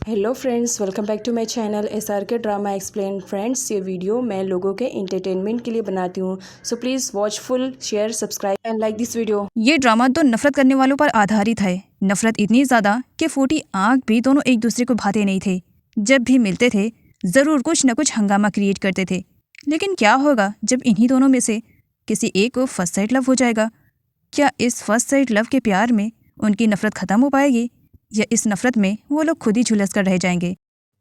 Hello friends, welcome back to my channel SRK drama explain. Friends, ये video मैं लोगों के एंटरटेनमेंट के लिए बनाती हूँ, so please watch full, share, subscribe and like this video. ये ड्रामा तो नफरत करने वालों पर आधारित है। नफरत इतनी ज्यादा कि फूटी आंख भी दोनों एक दूसरे को भाते नहीं थे। जब भी मिलते थे जरूर कुछ न कुछ हंगामा क्रिएट करते थे। लेकिन क्या होगा जब इन्हीं दोनों में से किसी एक को फर्स्ट साइड लव हो जाएगा? क्या इस फर्स्ट साइड लव के प्यार में उनकी नफरत खत्म हो पाएगी या इस नफरत में वो लोग खुद ही झुलस कर रह जाएंगे?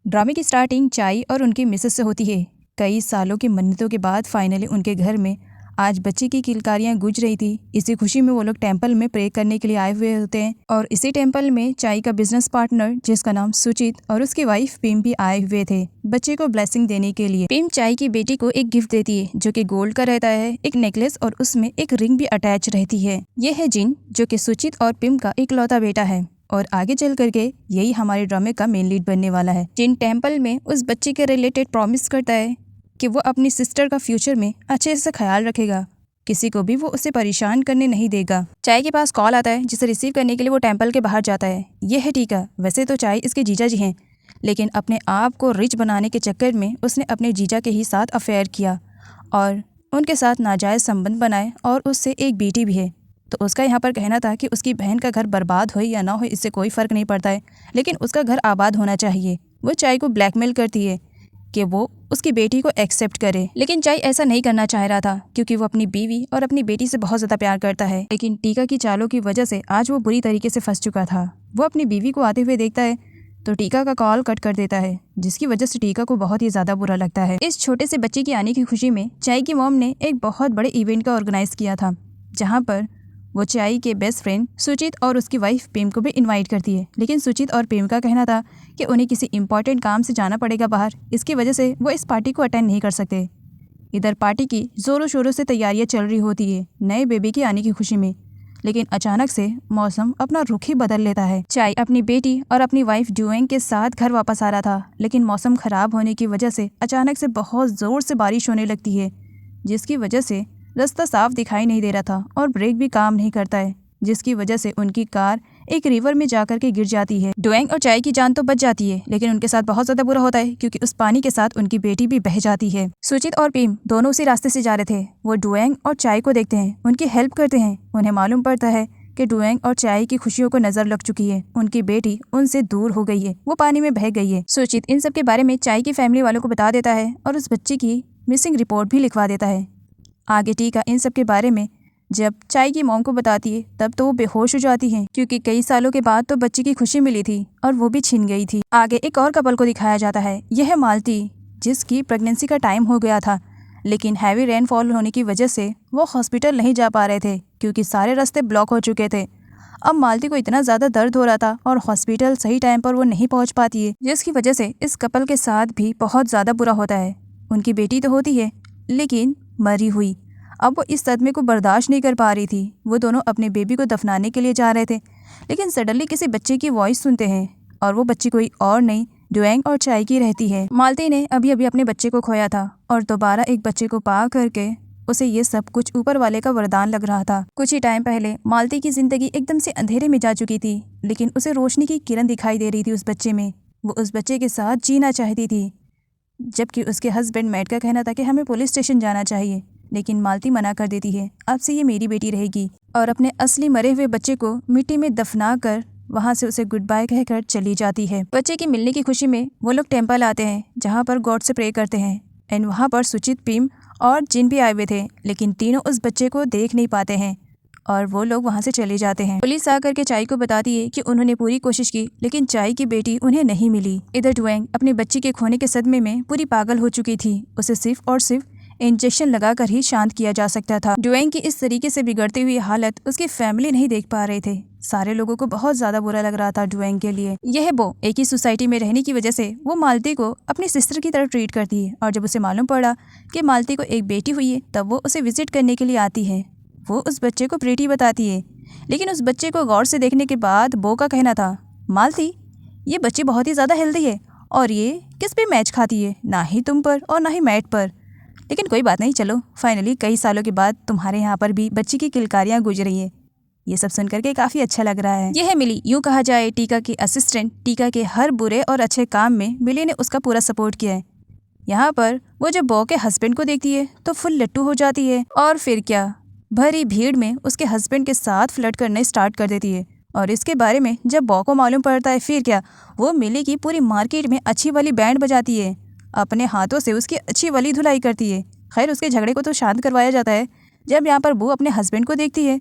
ड्रामे की स्टार्टिंग चाई और उनकी मिसेस से होती है। कई सालों की मन्नतों के बाद फाइनली उनके घर में आज बच्चे की किलकारियां गूंज रही थी। इसी खुशी में वो लोग टेंपल में प्रे करने के लिए आए हुए होते हैं और इसी टेंपल में चाई का बिजनेस पार्टनर जिसका नाम सुचित और उसकी वाइफ पिम भी आए हुए थे बच्चे को ब्लेसिंग देने के लिए। पिम चाई की बेटी को एक गिफ्ट देती है जो कि गोल्ड का रहता है, एक नेकलेस और उसमें एक रिंग भी अटैच रहती है। ये है जिन जो कि सुचित और पिम का इकलौता बेटा है और आगे चल करके यही हमारे ड्रामे का मेन लीड बनने वाला है। जिन टेंपल में उस बच्चे के रिलेटेड प्रॉमिस करता है कि वो अपनी सिस्टर का फ्यूचर में अच्छे से ख्याल रखेगा, किसी को भी वो उसे परेशान करने नहीं देगा। चाय के पास कॉल आता है जिसे रिसीव करने के लिए वो टेंपल के बाहर जाता है। ये है टीका। वैसे तो चाय इसके जीजा जी हैं, लेकिन अपने आप को रिच बनाने के चक्कर में उसने अपने जीजा के ही साथ अफेयर किया और उनके साथ नाजायज़ संबंध बनाए और उससे एक बेटी भी है। तो उसका यहाँ पर कहना था कि उसकी बहन का घर बर्बाद हो या ना हो इससे कोई फ़र्क नहीं पड़ता है, लेकिन उसका घर आबाद होना चाहिए। वो चाय को ब्लैकमेल करती है कि वो उसकी बेटी को एक्सेप्ट करे, लेकिन चाय ऐसा नहीं करना चाह रहा था क्योंकि वो अपनी बीवी और अपनी बेटी से बहुत ज़्यादा प्यार करता है। लेकिन टीका की चालों की वजह से आज वो बुरी तरीके से फंस चुका था। वो अपनी बीवी को आते हुए देखता है तो टीका का कॉल कट कर देता है, जिसकी वजह से टीका को बहुत ही ज़्यादा बुरा लगता है। इस छोटे से बच्चे की आने की खुशी में चाय की मॉम ने एक बहुत बड़े इवेंट का ऑर्गेनाइज किया था, जहाँ पर वो चाई के बेस्ट फ्रेंड सुचित और उसकी वाइफ प्रेम को भी इनवाइट करती है। लेकिन सुचित और प्रेम का कहना था कि उन्हें किसी इंपॉर्टेंट काम से जाना पड़ेगा बाहर, इसकी वजह से वो इस पार्टी को अटेंड नहीं कर सकते। इधर पार्टी की ज़ोरों शोरों से तैयारियां चल रही होती है नए बेबी के आने की खुशी में, लेकिन अचानक से मौसम अपना रुख ही बदल लेता है। चाई अपनी बेटी और अपनी वाइफ डुएंग के साथ घर वापस आ रहा था, लेकिन मौसम खराब होने की वजह से अचानक से बहुत ज़ोर से बारिश होने लगती है, जिसकी वजह से रास्ता साफ दिखाई नहीं दे रहा था और ब्रेक भी काम नहीं करता है, जिसकी वजह से उनकी कार एक रिवर में जाकर के गिर जाती है। डुएंग और चाय की जान तो बच जाती है, लेकिन उनके साथ बहुत ज्यादा बुरा होता है क्योंकि उस पानी के साथ उनकी बेटी भी बह जाती है। सुचित और पिम दोनों उसी रास्ते से जा रहे थे। वो डुएंग और चाय को देखते हैं, उनकी हेल्प करते हैं। उन्हें मालूम पड़ता है कि डुएंग और चाय की खुशियों को नजर लग चुकी है, उनकी बेटी उनसे दूर हो गई है, वो पानी में बह गई है। सुचित इन सब के बारे में चाय की फैमिली वालों को बता देता है और उस बच्चे की मिसिंग रिपोर्ट भी लिखवा देता है। आगे टीका इन सब के बारे में जब चाय की मॉम को बताती है तब तो वो बेहोश हो जाती है क्योंकि कई सालों के बाद तो बच्चे की खुशी मिली थी और वो भी छिन गई थी। आगे एक और कपल को दिखाया जाता है। यह है मालती, जिसकी प्रेगनेंसी का टाइम हो गया था, लेकिन हैवी रेनफॉल होने की वजह से वो हॉस्पिटल नहीं जा पा रहे थे क्योंकि सारे रास्ते ब्लॉक हो चुके थे। अब मालती को इतना ज़्यादा दर्द हो रहा था और हॉस्पिटल सही टाइम पर वो नहीं पहुँच पाती है, जिसकी वजह से इस कपल के साथ भी बहुत ज़्यादा बुरा होता है। उनकी बेटी तो होती है लेकिन मरी हुई। अब वो इस सदमे को बर्दाश्त नहीं कर पा रही थी। वो दोनों अपने बेबी को दफनाने के लिए जा रहे थे, लेकिन सडनली किसी बच्चे की वॉइस सुनते हैं और वो बच्ची कोई और नहीं डुएंग और चाय की रहती है। मालती ने अभी अभी अपने बच्चे को खोया था और दोबारा एक बच्चे को पा करके उसे ये सब कुछ ऊपर वाले का वरदान लग रहा था। कुछ ही टाइम पहले मालती की जिंदगी एकदम से अंधेरे में जा चुकी थी, लेकिन उसे रोशनी की किरण दिखाई दे रही थी उस बच्चे में। वो उस बच्चे के साथ जीना चाहती थी, जबकि उसके हस्बैंड मैट का कहना था कि हमें पुलिस स्टेशन जाना चाहिए, लेकिन मालती मना कर देती है। अब से ये मेरी बेटी रहेगी और अपने असली मरे हुए बच्चे को मिट्टी में दफना कर वहाँ से उसे गुड बाय कहकर चली जाती है। बच्चे की मिलने की खुशी में वो लोग टेंपल आते हैं जहाँ पर गॉड से प्रे करते हैं एंड वहाँ पर सुचित, पिम और जिन भी आए हुए थे, लेकिन तीनों उस बच्चे को देख नहीं पाते हैं और वो लोग वहाँ से चले जाते हैं। पुलिस आकर के चाय को बताती है कि उन्होंने पूरी कोशिश की लेकिन चाय की बेटी उन्हें नहीं मिली। इधर डुएंग अपनी बच्ची के खोने के सदमे में पूरी पागल हो चुकी थी। उसे सिर्फ और सिर्फ इंजेक्शन लगाकर ही शांत किया जा सकता था। डुएंग की इस तरीके से बिगड़ती हुई हालत उसकी फैमिली नहीं देख पा रहे थे। सारे लोगों को बहुत ज्यादा बुरा लग रहा था डुएंग के लिए। यह वो एक ही सोसाइटी में रहने की वजह से वो मालती को अपनी सिस्टर की तरह ट्रीट करती है और जब उसे मालूम पड़ा कि मालती को एक बेटी हुई है तब वो उसे विजिट करने के लिए आती है। वो उस बच्चे को प्रीटी बताती है, लेकिन उस बच्चे को गौर से देखने के बाद बो का कहना था, मालती ये बच्ची बहुत ही ज़्यादा हेल्दी है और ये किस पे मैच खाती है, ना ही तुम पर और ना ही मैट पर। लेकिन कोई बात नहीं, चलो फाइनली कई सालों के बाद तुम्हारे यहाँ पर भी बच्ची की किलकारियाँ गूंज रही है। ये सब सुन करके काफ़ी अच्छा लग रहा है। यह है मिली, यूँ कहा जाए टीका की असिस्टेंट। टीका के हर बुरे और अच्छे काम में मिली ने उसका पूरा सपोर्ट किया है। यहाँ पर वो जब बॉ के हस्बैंड को देखती है तो फुल लट्टू हो जाती है और फिर क्या, भरी भीड़ में उसके हस्बैंड के साथ फ्लर्ट करने स्टार्ट कर देती है। और इसके बारे में जब बॉ को मालूम पड़ता है, फिर क्या, वो मिली की पूरी मार्केट में अच्छी वाली बैंड बजाती है, अपने हाथों से उसकी अच्छी वाली धुलाई करती है। खैर उसके झगड़े को तो शांत करवाया जाता है। जब यहाँ पर बू अपने हस्बैंड को देखती है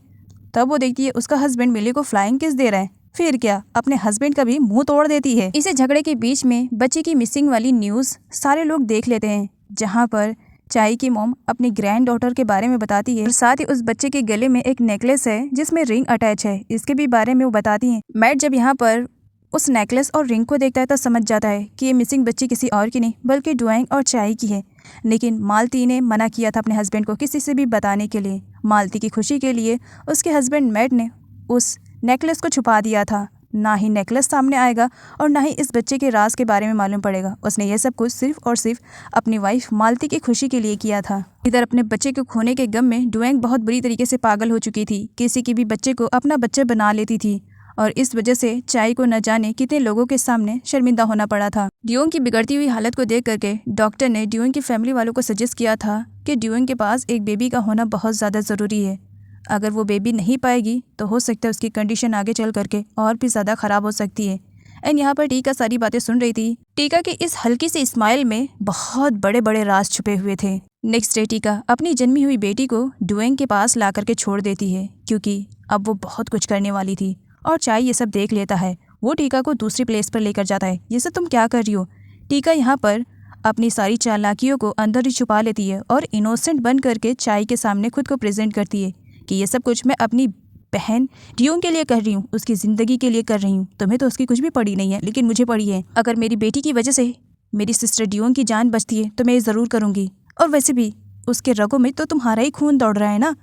तब वो देखती है उसका हस्बैंड मिली को फ्लाइंग किस दे रहा है। फिर क्या, अपने हस्बैंड का भी मुंह तोड़ देती है। इसे झगड़े के बीच में बच्चे की मिसिंग वाली न्यूज़ सारे लोग देख लेते हैं, जहाँ पर चाई की मॉम अपनी ग्रैंड डॉटर के बारे में बताती है और साथ ही उस बच्चे के गले में एक नेकलेस है जिसमें रिंग अटैच है, इसके भी बारे में वो बताती हैं। मैट जब यहाँ पर उस नेकलेस और रिंग को देखता है तो समझ जाता है कि ये मिसिंग बच्ची किसी और की नहीं बल्कि डुएंग और चाई की है। लेकिन मालती ने मना किया था अपने हस्बैंड को किसी से भी बताने के लिए। मालती की खुशी के लिए उसके हस्बैंड मैट ने उस नेकलेस को छुपा दिया था। ना ही नेकलेस सामने आएगा और ना ही इस बच्चे के राज के बारे में मालूम पड़ेगा। उसने यह सब कुछ सिर्फ और सिर्फ अपनी वाइफ मालती की खुशी के लिए किया था। इधर अपने बच्चे को खोने के गम में डुएंग बहुत बुरी तरीके से पागल हो चुकी थी, किसी की भी बच्चे को अपना बच्चा बना लेती थी और इस वजह से चाई को न जाने कितने लोगों के सामने शर्मिंदा होना पड़ा था। ड्यूइंग की बिगड़ती हुई हालत को देख करके डॉक्टर ने ड्यूइंग की फैमिली वालों को सजेस्ट किया था कि ड्यूइंग के पास एक बेबी का होना बहुत ज़्यादा ज़रूरी है। अगर वो बेबी नहीं पाएगी तो हो सकता है उसकी कंडीशन आगे चल करके और भी ज़्यादा ख़राब हो सकती है। एंड यहाँ पर टीका सारी बातें सुन रही थी। टीका की इस हल्की सी स्माइल में बहुत बड़े बड़े राज छुपे हुए थे। नेक्स्ट डे टीका अपनी जन्मी हुई बेटी को डुएंग के पास ला करके छोड़ देती है, क्योंकि अब वो बहुत कुछ करने वाली थी और चाय ये सब देख लेता है। वो टीका को दूसरी प्लेस पर लेकर जाता है। ये सब तुम क्या कर रही हो? टीका यहाँ पर अपनी सारी चालाकियों को अंदर ही छुपा लेती है और इनोसेंट बन करके चाय के सामने खुद को प्रेजेंट करती है कि ये सब कुछ मैं अपनी बहन ड्यूइंग के लिए कर रही हूँ, उसकी ज़िंदगी के लिए कर रही हूँ। तुम्हें तो उसकी कुछ भी पड़ी नहीं है, लेकिन मुझे पड़ी है। अगर मेरी बेटी की वजह से मेरी सिस्टर ड्यूइंग की जान बचती है तो मैं ये ज़रूर करूँगी। और वैसे भी उसके रगों में तो तुम्हारा ही खून दौड़ रहा है ना।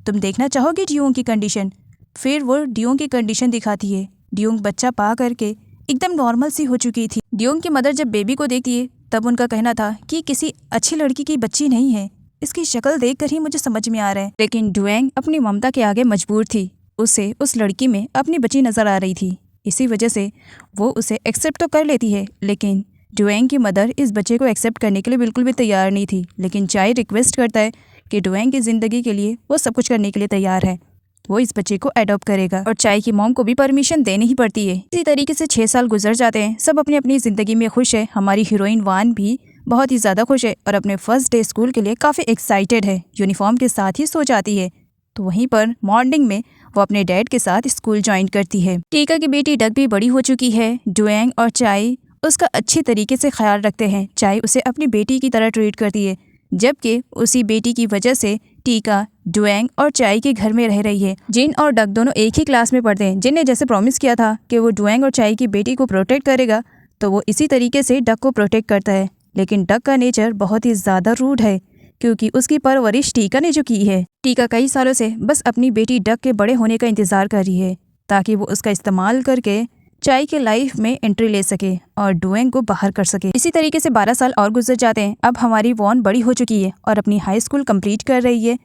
तुम देखना चाहोगी ड्यूइंग की कंडीशन? फिर वो ड्यूइंग की कंडीशन दिखाती है। ड्यूइंग बच्चा पा करके एकदम नॉर्मल सी हो चुकी थी। ड्यूइंग की मदर जब बेबी को देखती है तब उनका कहना था कि किसी अच्छी लड़की की बच्ची नहीं है, इसकी शक्ल देखकर ही मुझे समझ में आ रहा है। लेकिन डुएंग अपनी ममता के आगे मजबूर थी। उसे उस लड़की में अपनी बच्ची नजर आ रही थी, इसी वजह से वो उसे एक्सेप्ट तो कर लेती है। लेकिन डुएंग की मदर इस बच्चे को एक्सेप्ट करने के लिए बिल्कुल भी तैयार नहीं थी। लेकिन चाय रिक्वेस्ट करता है कि डुएंग की ज़िंदगी के लिए वो सब कुछ करने के लिए तैयार है, वो इस बच्चे को अडॉप्ट करेगा और चाय की मॉम को भी परमिशन देनी ही पड़ती है। इसी तरीके से 6 साल गुजर जाते हैं। सब अपनी अपनी ज़िंदगी में खुश है। हमारी हीरोइन वान भी बहुत ही ज़्यादा खुश है और अपने फर्स्ट डे स्कूल के लिए काफ़ी एक्साइटेड है। यूनिफॉर्म के साथ ही सो जाती है। तो वहीं पर मॉर्निंग में वो अपने डैड के साथ स्कूल ज्वाइन करती है। टीका की बेटी डक भी बड़ी हो चुकी है। डुएंग और चाय उसका अच्छी तरीके से ख्याल रखते हैं। चाय उसे अपनी बेटी की तरह ट्रीट करती है, जबकि उसी बेटी की वजह से टीका डुएंग और चाय के घर में रह रही है। जिन और डक दोनों एक ही क्लास में पढ़ते हैं। जिन ने जैसे प्रॉमिस किया था कि वो डुएंग और चाय की बेटी को प्रोटेक्ट करेगा, तो वो इसी तरीके से डक को प्रोटेक्ट करता है। लेकिन डक का नेचर बहुत ही ज़्यादा रूड है, क्योंकि उसकी परवरिश टीका ने जो की है। टीका कई सालों से बस अपनी बेटी डक के बड़े होने का इंतज़ार कर रही है, ताकि वो उसका इस्तेमाल करके चाय के लाइफ में एंट्री ले सके और डुएंग को बाहर कर सके। इसी तरीके से 12 साल और गुजर जाते हैं। अब हमारी वॉन बड़ी हो चुकी है और अपनी हाई स्कूल कंप्लीट कर रही है।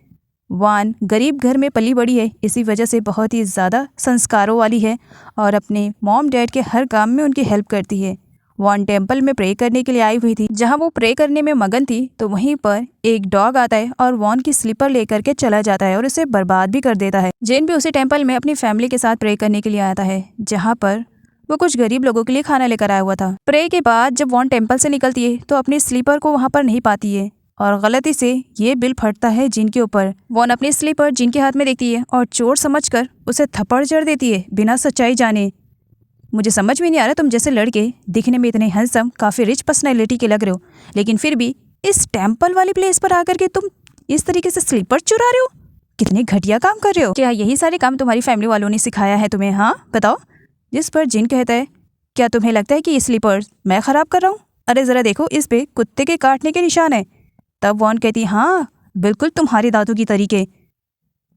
वान गरीब घर में पली बड़ी है, इसी वजह से बहुत ही ज़्यादा संस्कारों वाली है और अपने मॉम डैड के हर काम में उनकी हेल्प करती है। वान टेम्पल में प्रे करने के लिए आई हुई थी। जहां वो प्रे करने में मगन थी तो वहीं पर एक डॉग आता है और वान की स्लीपर लेकर के चला जाता है और उसे बर्बाद भी कर देता है। जेन भी उसी टेम्पल में अपनी फैमिली के साथ प्रे करने के लिए आता है, जहाँ पर वो कुछ गरीब लोगों के लिए खाना लेकर आया हुआ था। प्रे के बाद जब वान टेम्पल से निकलती है तो अपनी स्लीपर को वहाँ पर नहीं पाती है और गलती से ये बिल फटता है जिन के ऊपर। वान अपनी स्लीपर जिन के हाथ में देखती है और चोर समझकर उसे थप्पड़ जड़ देती है बिना सच्चाई जाने। मुझे समझ में नहीं आ रहा, तुम जैसे लड़के दिखने में इतने हैंडसम, काफ़ी रिच पर्सनैलिटी के लग रहे हो, लेकिन फिर भी इस टेम्पल वाली प्लेस पर आकर के तुम इस तरीके से स्लीपर चुरा रहे हो। कितने घटिया काम कर रहे हो। क्या यही सारे काम तुम्हारी फैमिली वालों ने सिखाया है तुम्हें? हाँ बताओ। जिस पर जिन कहता है, क्या तुम्हें लगता है कि ये स्लीपर्स मैं ख़राब कर रहा हूँ? अरे ज़रा देखो, इस पे कुत्ते के काटने के निशान है। तब वॉन कहती, हाँ बिल्कुल तुम्हारे दांतों की तरीके।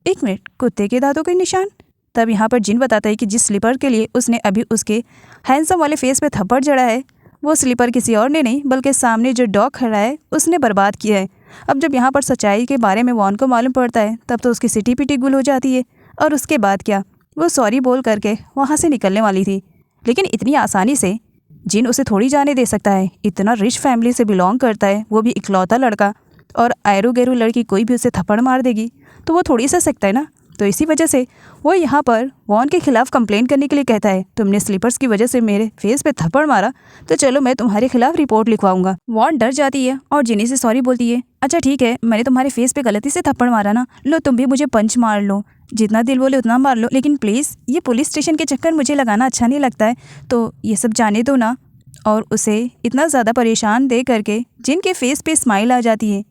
1 मिनट, कुत्ते के दांतों के निशान? तब यहाँ पर जिन बताता है कि जिस स्लीपर के लिए उसने अभी उसके हैंडसम वाले फेस पे थप्पड़ जड़ा है, वो स्लीपर किसी और ने नहीं बल्कि सामने जो डॉग खड़ा है उसने बर्बाद किया है। अब जब यहाँ पर सच्चाई के बारे में वॉन को मालूम पड़ता है तब तो उसकी सिटी पिटी गुल हो जाती है। और उसके बाद क्या, वो सॉरी बोल करके वहाँ से निकलने वाली थी, लेकिन इतनी आसानी से जिन उसे थोड़ी जाने दे सकता है। इतना रिच फैमिली से बिलोंग करता है, वो भी इकलौता लड़का, और आयरू गैरू लड़की कोई भी उसे थप्पड़ मार देगी तो वो थोड़ी सह सकता है ना। तो इसी वजह से वो यहाँ पर वॉन के खिलाफ कंप्लेंट करने के लिए कहता है, तुमने स्लीपर्स की वजह से मेरे फेस पे थप्पड़ मारा तो चलो मैं तुम्हारे खिलाफ रिपोर्ट लिखवाऊंगा। वॉन डर जाती है और जिनी से सॉरी बोलती है, अच्छा ठीक है, मैंने तुम्हारे फेस पे गलती से थप्पड़ मारा ना, लो तुम भी मुझे पंच मार लो, जितना दिल बोले उतना मार लो, लेकिन प्लीज़ ये पुलिस स्टेशन के चक्कर मुझे लगाना अच्छा नहीं लगता है, तो ये सब जाने दो ना। और उसे इतना ज़्यादा परेशान दे करके जिन के फेस पे स्माइल आ जाती है,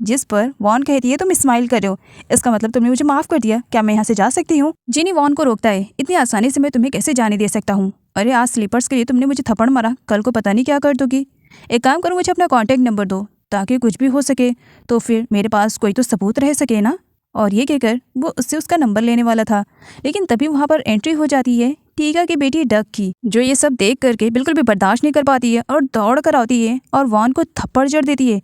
जिस पर वॉन कहती है तुम स्माइल कर रहे हो, इसका मतलब तुमने मुझे माफ़ कर दिया, क्या मैं यहाँ से जा सकती हूँ। जिनी वॉन को रोकता है, इतनी आसानी से मैं तुम्हें कैसे जाने दे सकता हूँ, अरे आज स्लीपर्स के लिए तुमने मुझे थप्पड़ मारा, कल को पता नहीं क्या कर दोगी। एक काम करो, मुझे अपना कॉन्टैक्ट नंबर दो ताकि कुछ भी हो सके तो फिर मेरे पास कोई तो सबूत रह सके ना। और ये कहकर वो उससे उसका नंबर लेने वाला था, लेकिन तभी वहाँ पर एंट्री हो जाती है टीका की बेटी डक की, जो ये सब देख करके बिल्कुल भी बर्दाश्त नहीं कर पाती है और दौड़ कर आती है और वॉन को थप्पड़ जड़ देती है।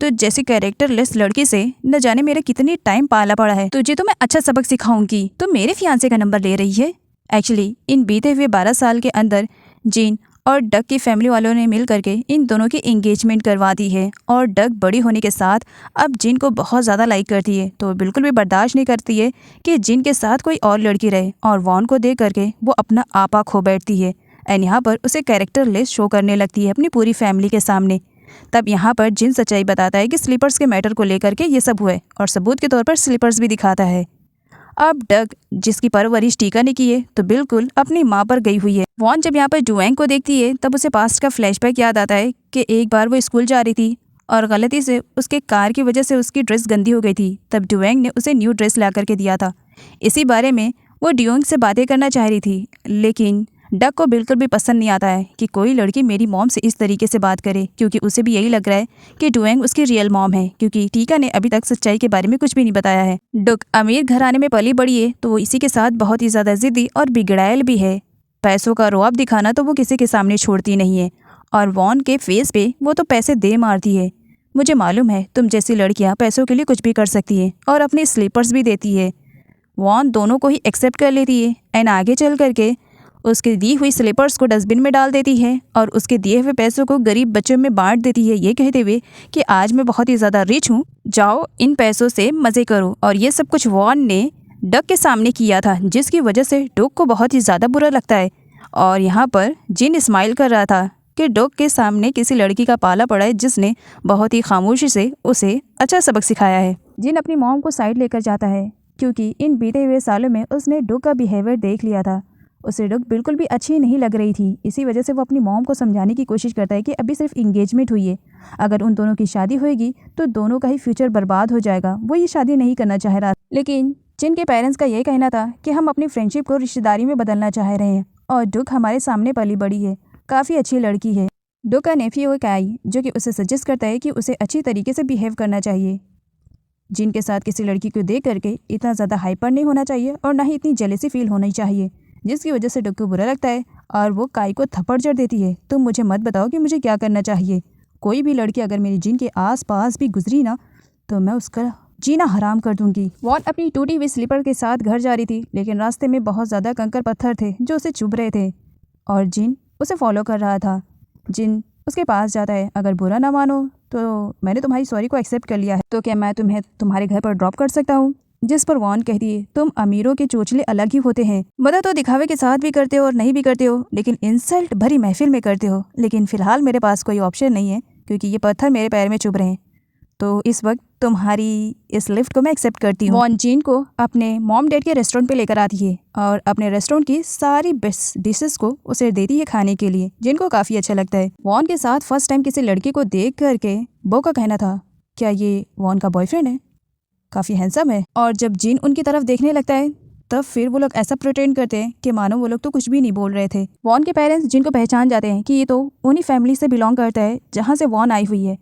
तो जैसे कैरेक्टरलेस लड़की से न जाने मेरे कितनी टाइम पाला पड़ा है, तुझे तो मैं अच्छा सबक सिखाऊंगी, तो मेरे फियांसे का नंबर ले रही है। एक्चुअली इन बीते हुए 12 साल के अंदर जिन और डक की फैमिली वालों ने मिल करके इन दोनों की एंगेजमेंट करवा दी है, और डक बड़ी होने के साथ अब जिन को बहुत ज़्यादा लाइक करती है, तो बिल्कुल भी बर्दाश्त नहीं करती है कि जिन के साथ कोई और लड़की रहे, और वॉन को देख करके वो अपना आपा खो बैठती है एंड यहाँ पर उसे कैरेक्टरलेस शो करने लगती है अपनी पूरी फैमिली के सामने। तब यहाँ पर जिन सच्चाई बताता है कि स्लीपर्स के मैटर को लेकर के ये सब हुआ है, और सबूत के तौर पर स्लीपर्स भी दिखाता है। अब डक जिसकी परवरिश टीका ने की है, तो बिल्कुल अपनी माँ पर गई हुई है। वॉन जब यहाँ पर डुएंग को देखती है तब उसे पास्ट का फ्लैशबैक याद आता है कि एक बार वो स्कूल जा रही थी और गलती से उसके कार की वजह से उसकी ड्रेस गंदी हो गई थी, तब डुएंग ने उसे न्यू ड्रेस ला करके दिया था। इसी बारे में वो डुएंग से बातें करना चाह रही थी, लेकिन डक को बिल्कुल भी पसंद नहीं आता है कि कोई लड़की मेरी मॉम से इस तरीके से बात करे, क्योंकि उसे भी यही लग रहा है कि डुएंग उसकी रियल मॉम है, क्योंकि टीका ने अभी तक सच्चाई के बारे में कुछ भी नहीं बताया है। डक अमीर घराने में पली बड़ी है, तो वो इसी के साथ बहुत ही ज़्यादा जिद्दी और बिगड़ैल भी है। पैसों का रौब दिखाना तो वो किसी के सामने छोड़ती नहीं है, और वॉन के फेस पे वो तो पैसे दे मारती है। मुझे मालूम है तुम जैसी लड़कियाँ पैसों के लिए कुछ भी कर सकती है, और अपने स्लीपर्स भी देती है। वॉन दोनों को ही एक्सेप्ट कर लेती है एंड आगे चल करके उसके दी हुई स्लीपर्स को डस्टबिन में डाल देती है और उसके दिए हुए पैसों को गरीब बच्चों में बांट देती है, ये कहते हुए कि आज मैं बहुत ही ज़्यादा रिच हूँ, जाओ इन पैसों से मज़े करो। और ये सब कुछ वॉन ने डक के सामने किया था, जिसकी वजह से डक को बहुत ही ज़्यादा बुरा लगता है। और यहाँ पर जिन स्माइल कर रहा था कि डक के सामने किसी लड़की का पाला पड़ा है जिसने बहुत ही खामोशी से उसे अच्छा सबक सिखाया है। जिन अपनी मॉम को साइड लेकर जाता है, क्योंकि इन बीते हुए सालों में उसने डक का बिहेवियर देख लिया था, उसे डक बिल्कुल भी अच्छी नहीं लग रही थी। इसी वजह से वो अपनी मॉम को समझाने की कोशिश करता है कि अभी सिर्फ इंगेजमेंट हुई है, अगर उन दोनों की शादी होगी तो दोनों का ही फ्यूचर बर्बाद हो जाएगा। वो ये शादी नहीं करना चाह रहा, लेकिन जिन के पेरेंट्स का यही कहना था कि हम अपनी फ्रेंडशिप को रिश्तेदारी में बदलना चाह रहे हैं, और डक हमारे सामने पली बड़ी है, काफ़ी अच्छी लड़की है। डक का नेफ्यू है काई, जो कि उसे सजेस्ट करता है कि उसे अच्छी तरीके से बिहेव करना चाहिए, जिनके साथ किसी लड़की को देख करके इतना ज़्यादा हाइपर नहीं होना चाहिए और ना ही इतनी जेलेसी फील होनी चाहिए, जिसकी वजह से डक को बुरा लगता है और वो काई को थप्पड़ जड़ देती है। तुम मुझे मत बताओ कि मुझे क्या करना चाहिए, कोई भी लड़की अगर मेरी जिन के आसपास भी गुजरी ना तो मैं उसका जीना हराम कर दूंगी। वॉन अपनी टूटी हुई स्लीपर के साथ घर जा रही थी, लेकिन रास्ते में बहुत ज़्यादा कंकर पत्थर थे जो उसे चुभ रहे थे, और जिन उसे फॉलो कर रहा था। जिन उसके पास जाता है, अगर बुरा ना मानो तो मैंने तुम्हारी सॉरी को एक्सेप्ट कर लिया है, तो क्या मैं तुम्हें तुम्हारे घर पर ड्रॉप कर सकता हूँ। जिस पर वॉन कहती है, तुम अमीरों के चोचले अलग ही होते हैं, मदद तो दिखावे के साथ भी करते हो और नहीं भी करते हो, लेकिन इंसल्ट भरी महफिल में करते हो। लेकिन फ़िलहाल मेरे पास कोई ऑप्शन नहीं है, क्योंकि ये पत्थर मेरे पैर में चुभ रहे हैं, तो इस वक्त तुम्हारी इस लिफ्ट को मैं एक्सेप्ट करती हूँ। वॉन जिन को अपने मॉम डैड के रेस्टोरेंट पे लेकर आती है और अपने रेस्टोरेंट की सारी बेस्ट डिशेस को उसे देती है खाने के लिए, जिनको काफ़ी अच्छा लगता है। वॉन के साथ फर्स्ट टाइम किसी लड़की को देख करके बो का कहना था, क्या ये वॉन का बॉयफ्रेंड है, काफ़ी हैंडसम है। और जब जिन उनकी तरफ देखने लगता है तब फिर वो लोग ऐसा प्रिटेंड करते हैं कि मानो वो लोग तो कुछ भी नहीं बोल रहे थे। वॉन के पेरेंट्स जिनको पहचान जाते हैं कि ये तो उन्हीं फैमिली से बिलोंग करता है जहाँ से वॉन आई हुई है।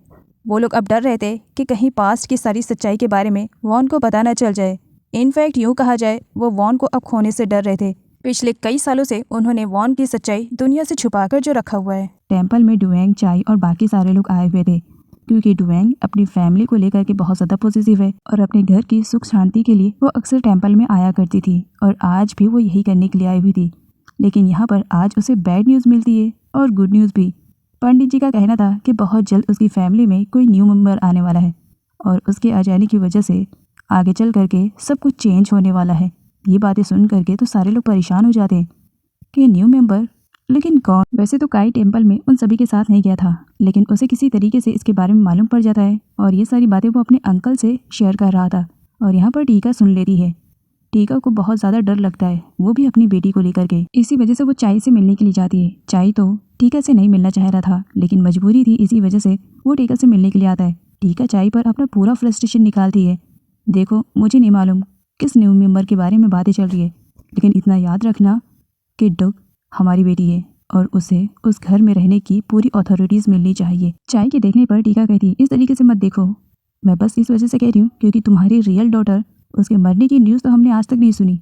वो लोग अब डर रहे थे कि कहीं पास्ट की सारी सच्चाई के बारे में वॉन को पता न चल जाए। इनफैक्ट यूँ कहा जाए वो वॉन को अब खोने से डर रहे थे। पिछले कई सालों से उन्होंने वॉन की सच्चाई दुनिया से छुपाकर जो रखा हुआ है। टेम्पल में डुएंग, चाय और बाकी सारे लोग आए हुए थे। क्योंकि डुएंग अपनी फैमिली को लेकर के बहुत ज़्यादा पॉजिटिव है और अपने घर की सुख शांति के लिए वो अक्सर टेम्पल में आया करती थी और आज भी वो यही करने के लिए आई हुई थी। लेकिन यहाँ पर आज उसे बैड न्यूज़ मिलती है और गुड न्यूज़ भी। पंडित जी का कहना था कि बहुत जल्द उसकी फैमिली में कोई न्यू मेंबर आने वाला है और उसके आ जाने की वजह से आगे चल करके सब कुछ चेंज होने वाला है। ये बातें सुन करके तो सारे लोग परेशान हो जाते हैं कि न्यू मेंबर, लेकिन कौन? वैसे तो काई टेम्पल में उन सभी के साथ नहीं गया था, लेकिन उसे किसी तरीके से इसके बारे में मालूम पड़ जाता है और ये सारी बातें वो अपने अंकल से शेयर कर रहा था। और यहाँ पर टीका सुन लेती है। टीका को बहुत ज़्यादा डर लगता है, वो भी अपनी बेटी को लेकर के। इसी वजह से वो चाय से मिलने के लिए जाती है। चाय तो टीका से नहीं मिलना चाह रहा था, लेकिन मजबूरी थी, इसी वजह से वो टीका से मिलने के लिए आता है। टीका चाय पर अपना पूरा फ्रस्ट्रेशन निकालती है। देखो, मुझे नहीं मालूम किस न्यू मेंबर के बारे में बातें चल रही है, लेकिन इतना याद रखना कि डुग हमारी बेटी है और उसे उस घर में रहने की पूरी अथॉरिटीज़ मिलनी चाहिए। चाय के देखने पर टीका कहती है, इस तरीके से मत देखो, मैं बस इस वजह से कह रही हूँ क्योंकि तुम्हारी रियल डॉटर, उसके मरने की न्यूज़ तो हमने आज तक नहीं सुनी,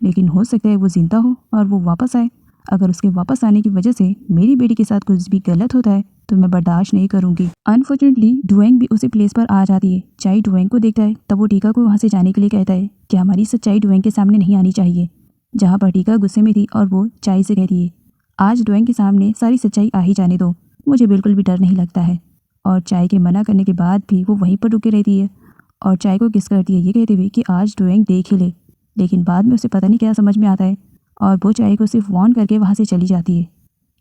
लेकिन हो सकता है वो जिंदा हो और वो वापस आए। अगर उसके वापस आने की वजह से मेरी बेटी के साथ कुछ भी गलत होता है तो मैं बर्दाश्त नहीं करूँगी। अनफॉर्चुनेटली डुएंग भी उसी प्लेस पर आ जाती है। चाय डुएंग को देखता है, तब वो टीका को वहाँ से जाने के लिए कहता है कि हमारी सच्चाई डुएंग के सामने नहीं आनी चाहिए। जहाँ पर टीका गुस्से में थी और वो चाय से कहती है, आज डुएंग के सामने सारी सच्चाई आ ही जाने दो, मुझे बिल्कुल भी डर नहीं लगता है। और चाय के मना करने के बाद भी वो वहीं पर रुके रहती है और चाय को किस करती है ये कहते हुए कि आज डुएंग देख ही ले। लेकिन बाद में उसे पता नहीं क्या समझ में आता है और वो चाय को सिर्फ वार्न करके वहाँ से चली जाती है।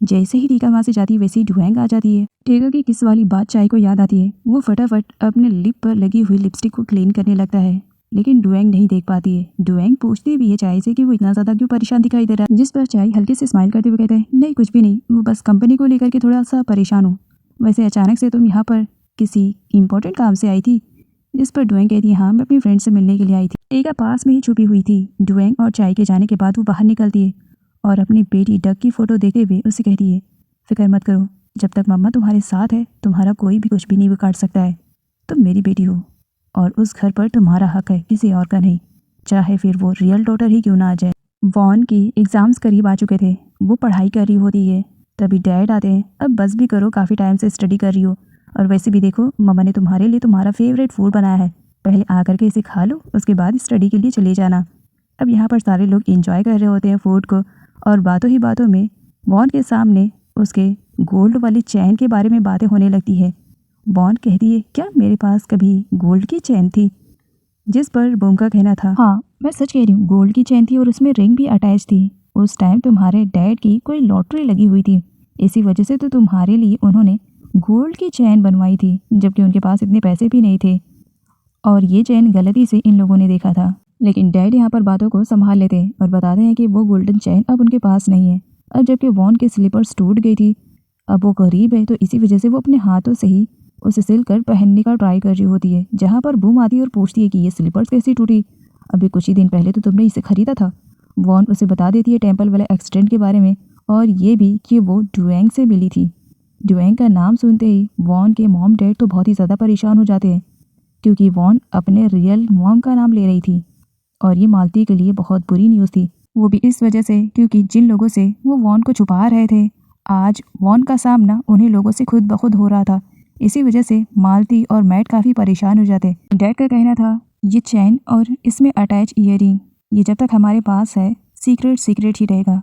जैसे ही टीका वहाँ से जाती है वैसे ही डुएंग आ जाती है। टीका की किस वाली बात चाय को याद आती है। वो फटाफट अपने लिप पर लगी हुई लिपस्टिक को क्लीन करने लगता है, लेकिन डुएंग नहीं देख पाती है। डुएंग पूछती भी है चाय से कि वो इतना ज़्यादा क्यों परेशान दिखाई दे रहा है, जिस पर चाय हल्के से स्माइल करते हुए कहता है, नहीं कुछ भी नहीं, वो बस कंपनी को लेकर के थोड़ा सा परेशान हूँ। वैसे अचानक से तुम यहाँ पर किसी इंपॉर्टेंट काम से आई थी? जिस पर डुएंग कहती है, हाँ मैं अपनी फ्रेंड से मिलने के लिए आई थी। टीका पास में ही छुपी हुई थी। डुएंग और चाय के जाने के बाद वो बाहर निकलती है और अपनी बेटी डक की फ़ोटो देखते हुए उससे कहती है, फिक्र मत करो, जब तक मम्मा तुम्हारे साथ है तुम्हारा कोई भी कुछ भी नहीं बिगाड़ सकता है। तुम मेरी बेटी हो और उस घर पर तुम्हारा हक है, किसी और का नहीं, चाहे फिर वो रियल डॉटर ही क्यों ना आ जाए। वॉन की एग्ज़ाम्स करीब आ चुके थे, वो पढ़ाई कर रही होती है, तभी डैड आते हैं, अब बस भी करो, काफ़ी टाइम से स्टडी कर रही हो और वैसे भी देखो मम्मा ने तुम्हारे लिए तुम्हारा फेवरेट फूड बनाया है, पहले आकर के इसे खा लो, उसके बाद स्टडी के लिए चले जाना। अब यहाँ पर सारे लोग एंजॉय कर रहे होते हैं फूड को और बातों ही बातों में वॉन के सामने उसके गोल्ड वाली चैन के बारे में बातें होने लगती है। वॉन कहती है, क्या मेरे पास कभी गोल्ड की चैन थी? जिस पर बूम का कहना था, हाँ मैं सच कह रही हूँ, गोल्ड की चैन थी और उसमें रिंग भी अटैच थी। उस टाइम तुम्हारे डैड की कोई लॉटरी लगी हुई थी, इसी वजह से तो तुम्हारे लिए उन्होंने गोल्ड की चैन बनवाई थी, जबकि उनके पास इतने पैसे भी नहीं थे और ये चैन गलती से इन लोगों ने देखा था। लेकिन डैड यहाँ पर बातों को संभाल लेते हैं और बताते हैं कि वो गोल्डन चैन अब उनके पास नहीं है। अब जबकि वॉन के स्लीपर्स टूट गई थी, अब वो गरीब है तो इसी वजह से वो अपने हाथों से ही उसे सिल कर पहनने का ट्राई कर रही होती है। जहाँ पर बूम आती है और पूछती है कि ये स्लीपर्स कैसी टूटी, अभी कुछ ही दिन पहले तो तुमने इसे खरीदा था। वॉन उसे बता देती है टेम्पल वाले एक्सीडेंट के बारे में और ये भी कि वो डुएंग से मिली थी। डुएंग का नाम सुनते ही वॉन के मॉम डैड तो बहुत ही ज़्यादा परेशान हो जाते हैं, क्योंकि वॉन अपने रियल मॉम का नाम ले रही थी और ये मालती के लिए बहुत बुरी न्यूज़ थी। वो भी इस वजह से क्योंकि जिन लोगों से वो वॉन को छुपा रहे थे, आज वॉन का सामना उन्हीं लोगों से खुद ब खुद हो रहा था। इसी वजह से मालती और मैट काफ़ी परेशान हो जाते। डैड का कहना था, ये चैन और इसमें अटैच ईयरिंग, ये जब तक हमारे पास है सीक्रेट ही रहेगा।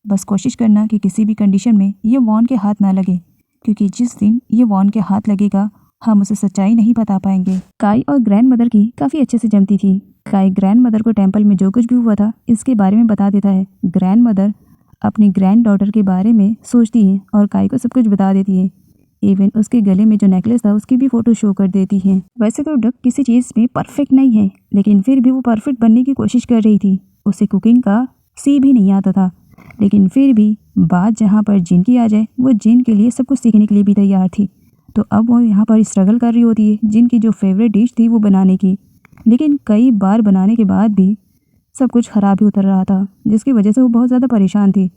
बस कोशिश करना कि किसी भी कंडीशन में ये वॉन के हाथ ना लगे, क्योंकि जिस दिन ये वॉन के हाथ लगेगा हम उसे सच्चाई नहीं बता पाएंगे। काई और ग्रैंड मदर की काफ़ी अच्छे से जमती थी। काई ग्रैंड मदर को टेम्पल में जो कुछ भी हुआ था इसके बारे में बता देता है। ग्रैंड मदर अपनी ग्रैंड डॉटर के बारे में सोचती है और काई को सब कुछ बता देती है। इवन उसके गले में जो नेकलेस था उसकी भी फ़ोटो शो कर देती है। वैसे तो डक किसी चीज़ में परफेक्ट नहीं है, लेकिन फिर भी वो परफेक्ट बनने की कोशिश कर रही थी। उसे कुकिंग का सी भी नहीं आता था, लेकिन फिर भी बात जहाँ पर जिन की आ जाए वो जिन के लिए सब कुछ सीखने के लिए भी तैयार थी। तो अब वो यहाँ पर स्ट्रगल कर रही होती है जिन की जो फेवरेट डिश थी वो बनाने की, लेकिन कई बार बनाने के बाद भी सब कुछ ख़राब ही उतर रहा था, जिसकी वजह से वो बहुत ज़्यादा परेशान थी।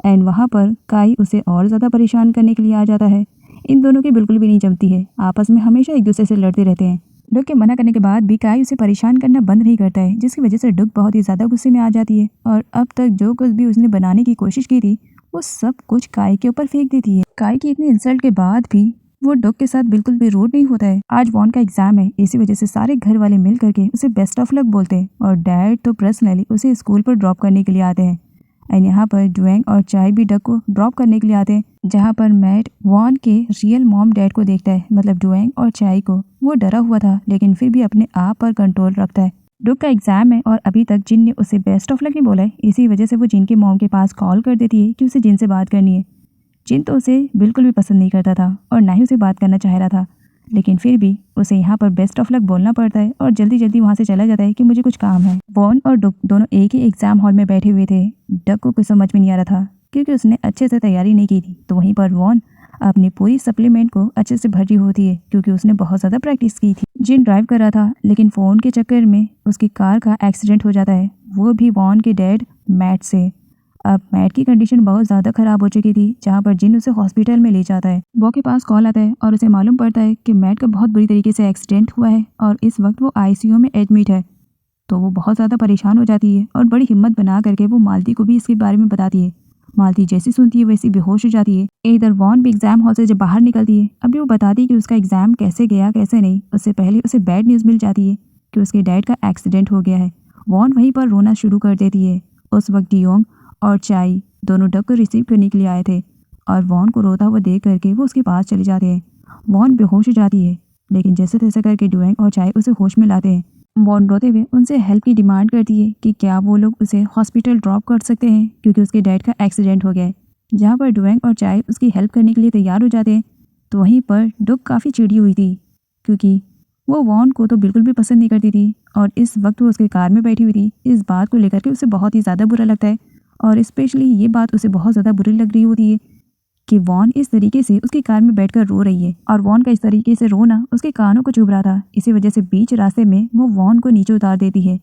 एंड वहाँ पर काई उसे और ज़्यादा परेशान करने के लिए आ जाता है। इन दोनों की बिल्कुल भी नहीं जमती है, आपस में हमेशा एक दूसरे से लड़ते रहते हैं। डुग के मना करने के बाद भी काई उसे परेशान करना बंद नहीं करता है, जिसकी वजह से डुग बहुत ही ज़्यादा गुस्से में आ जाती है और अब तक जो कुछ भी उसने बनाने की कोशिश की थी वो सब कुछ काई के ऊपर फेंक देती है। काई की इतनी इंसल्ट के बाद भी वो डग के साथ बिल्कुल भी रूड नहीं होता है। आज वॉन का एग्जाम है, इसी वजह से सारे घर वाले मिल करके उसे बेस्ट ऑफ लक बोलते हैं और डैड तो पर्सनली उसे स्कूल पर ड्रॉप करने के लिए आते हैं। एंड यहाँ पर डुएंग और चाय भी डग को ड्रॉप करने के लिए आते हैं, जहाँ पर मैट वॉन के रियल मॉम डैड को देखता है, मतलब डुएंग और चाय को। वो डरा हुआ था लेकिन फिर भी अपने आप पर कंट्रोल रखता है। डुग का एग्जाम है और अभी तक जिन ने उसे बेस्ट ऑफ लक नहीं बोला है, इसी वजह से वो जिन के मॉम के पास कॉल कर देती है कि उसे जिन से बात करनी है। जिन तो उसे बिल्कुल भी पसंद नहीं करता था और ना ही उसे बात करना चाह रहा था, लेकिन फिर भी उसे यहाँ पर बेस्ट ऑफ लक बोलना पड़ता है और जल्दी जल्दी वहाँ से चला जाता है कि मुझे कुछ काम है। वॉन और डग दोनों एक ही एग्जाम हॉल में बैठे हुए थे। डग को कुछ समझ में नहीं आ रहा था क्योंकि उसने अच्छे से तैयारी नहीं की थी, तो वहीं पर वॉन अपनी पूरी सप्लीमेंट को अच्छे से भरी होती है क्योंकि उसने बहुत ज़्यादा प्रैक्टिस की थी। जिन ड्राइव कर रहा था लेकिन फ़ोन के चक्कर में उसकी कार का एक्सीडेंट हो जाता है, वो भी वॉन के डैड मैट से। अब मैट की कंडीशन बहुत ज़्यादा ख़राब हो चुकी थी, जहाँ पर जिन उसे हॉस्पिटल में ले जाता है। वो के पास कॉल आता है और उसे मालूम पड़ता है कि मैट का बहुत बुरी तरीके से एक्सीडेंट हुआ है और इस वक्त वो आईसीयू में एडमिट है। तो वो बहुत ज़्यादा परेशान हो जाती है और बड़ी हिम्मत बना करके वो मालती को भी इसके बारे में बताती है। मालती जैसी सुनती है वैसी बेहोश हो जाती है। इधर वॉन भी एग्जाम हॉल से जब बाहर निकलती है, अभी वो बताती है कि उसका एग्जाम कैसे गया कैसे नहीं। उससे पहले उसे बैड न्यूज़ मिल जाती है कि उसके डैड का एक्सीडेंट हो गया है। वॉन वहीं पर रोना शुरू कर देती है। उस वक्त डियोंग और चाय दोनों डग को रिसीव करने के लिए आए थे और वॉन को रोता हुआ देख करके वो उसके पास चले जाते हैं। वॉन बेहोश हो जाती है लेकिन जैसे तैसे करके डुएंग और चाय उसे होश में लाते हैं। वॉन रोते हुए उनसे हेल्प की डिमांड करती है कि क्या वो लोग उसे हॉस्पिटल ड्रॉप कर सकते हैं क्योंकि उसके डैड का एक्सीडेंट हो गया है। जहाँ पर डुएंग और चाय उसकी हेल्प करने के लिए तैयार हो जाते हैं, तो वहीं पर डग काफ़ी चिड़ी हुई थी क्योंकि वो वॉन को तो बिल्कुल भी पसंद नहीं करती थी और इस वक्त वो उसकी कार में बैठी हुई थी। इस बात को लेकर के उसे बहुत ही ज़्यादा बुरा लगता है और स्पेशली ये बात उसे बहुत ज़्यादा बुरी लग रही होती है कि वॉन इस तरीके से उसकी कार में बैठकर रो रही है और वॉन का इस तरीके से रोना उसके कानों को चुभ रहा था। इसी वजह से बीच रास्ते में वो वॉन को नीचे उतार देती है,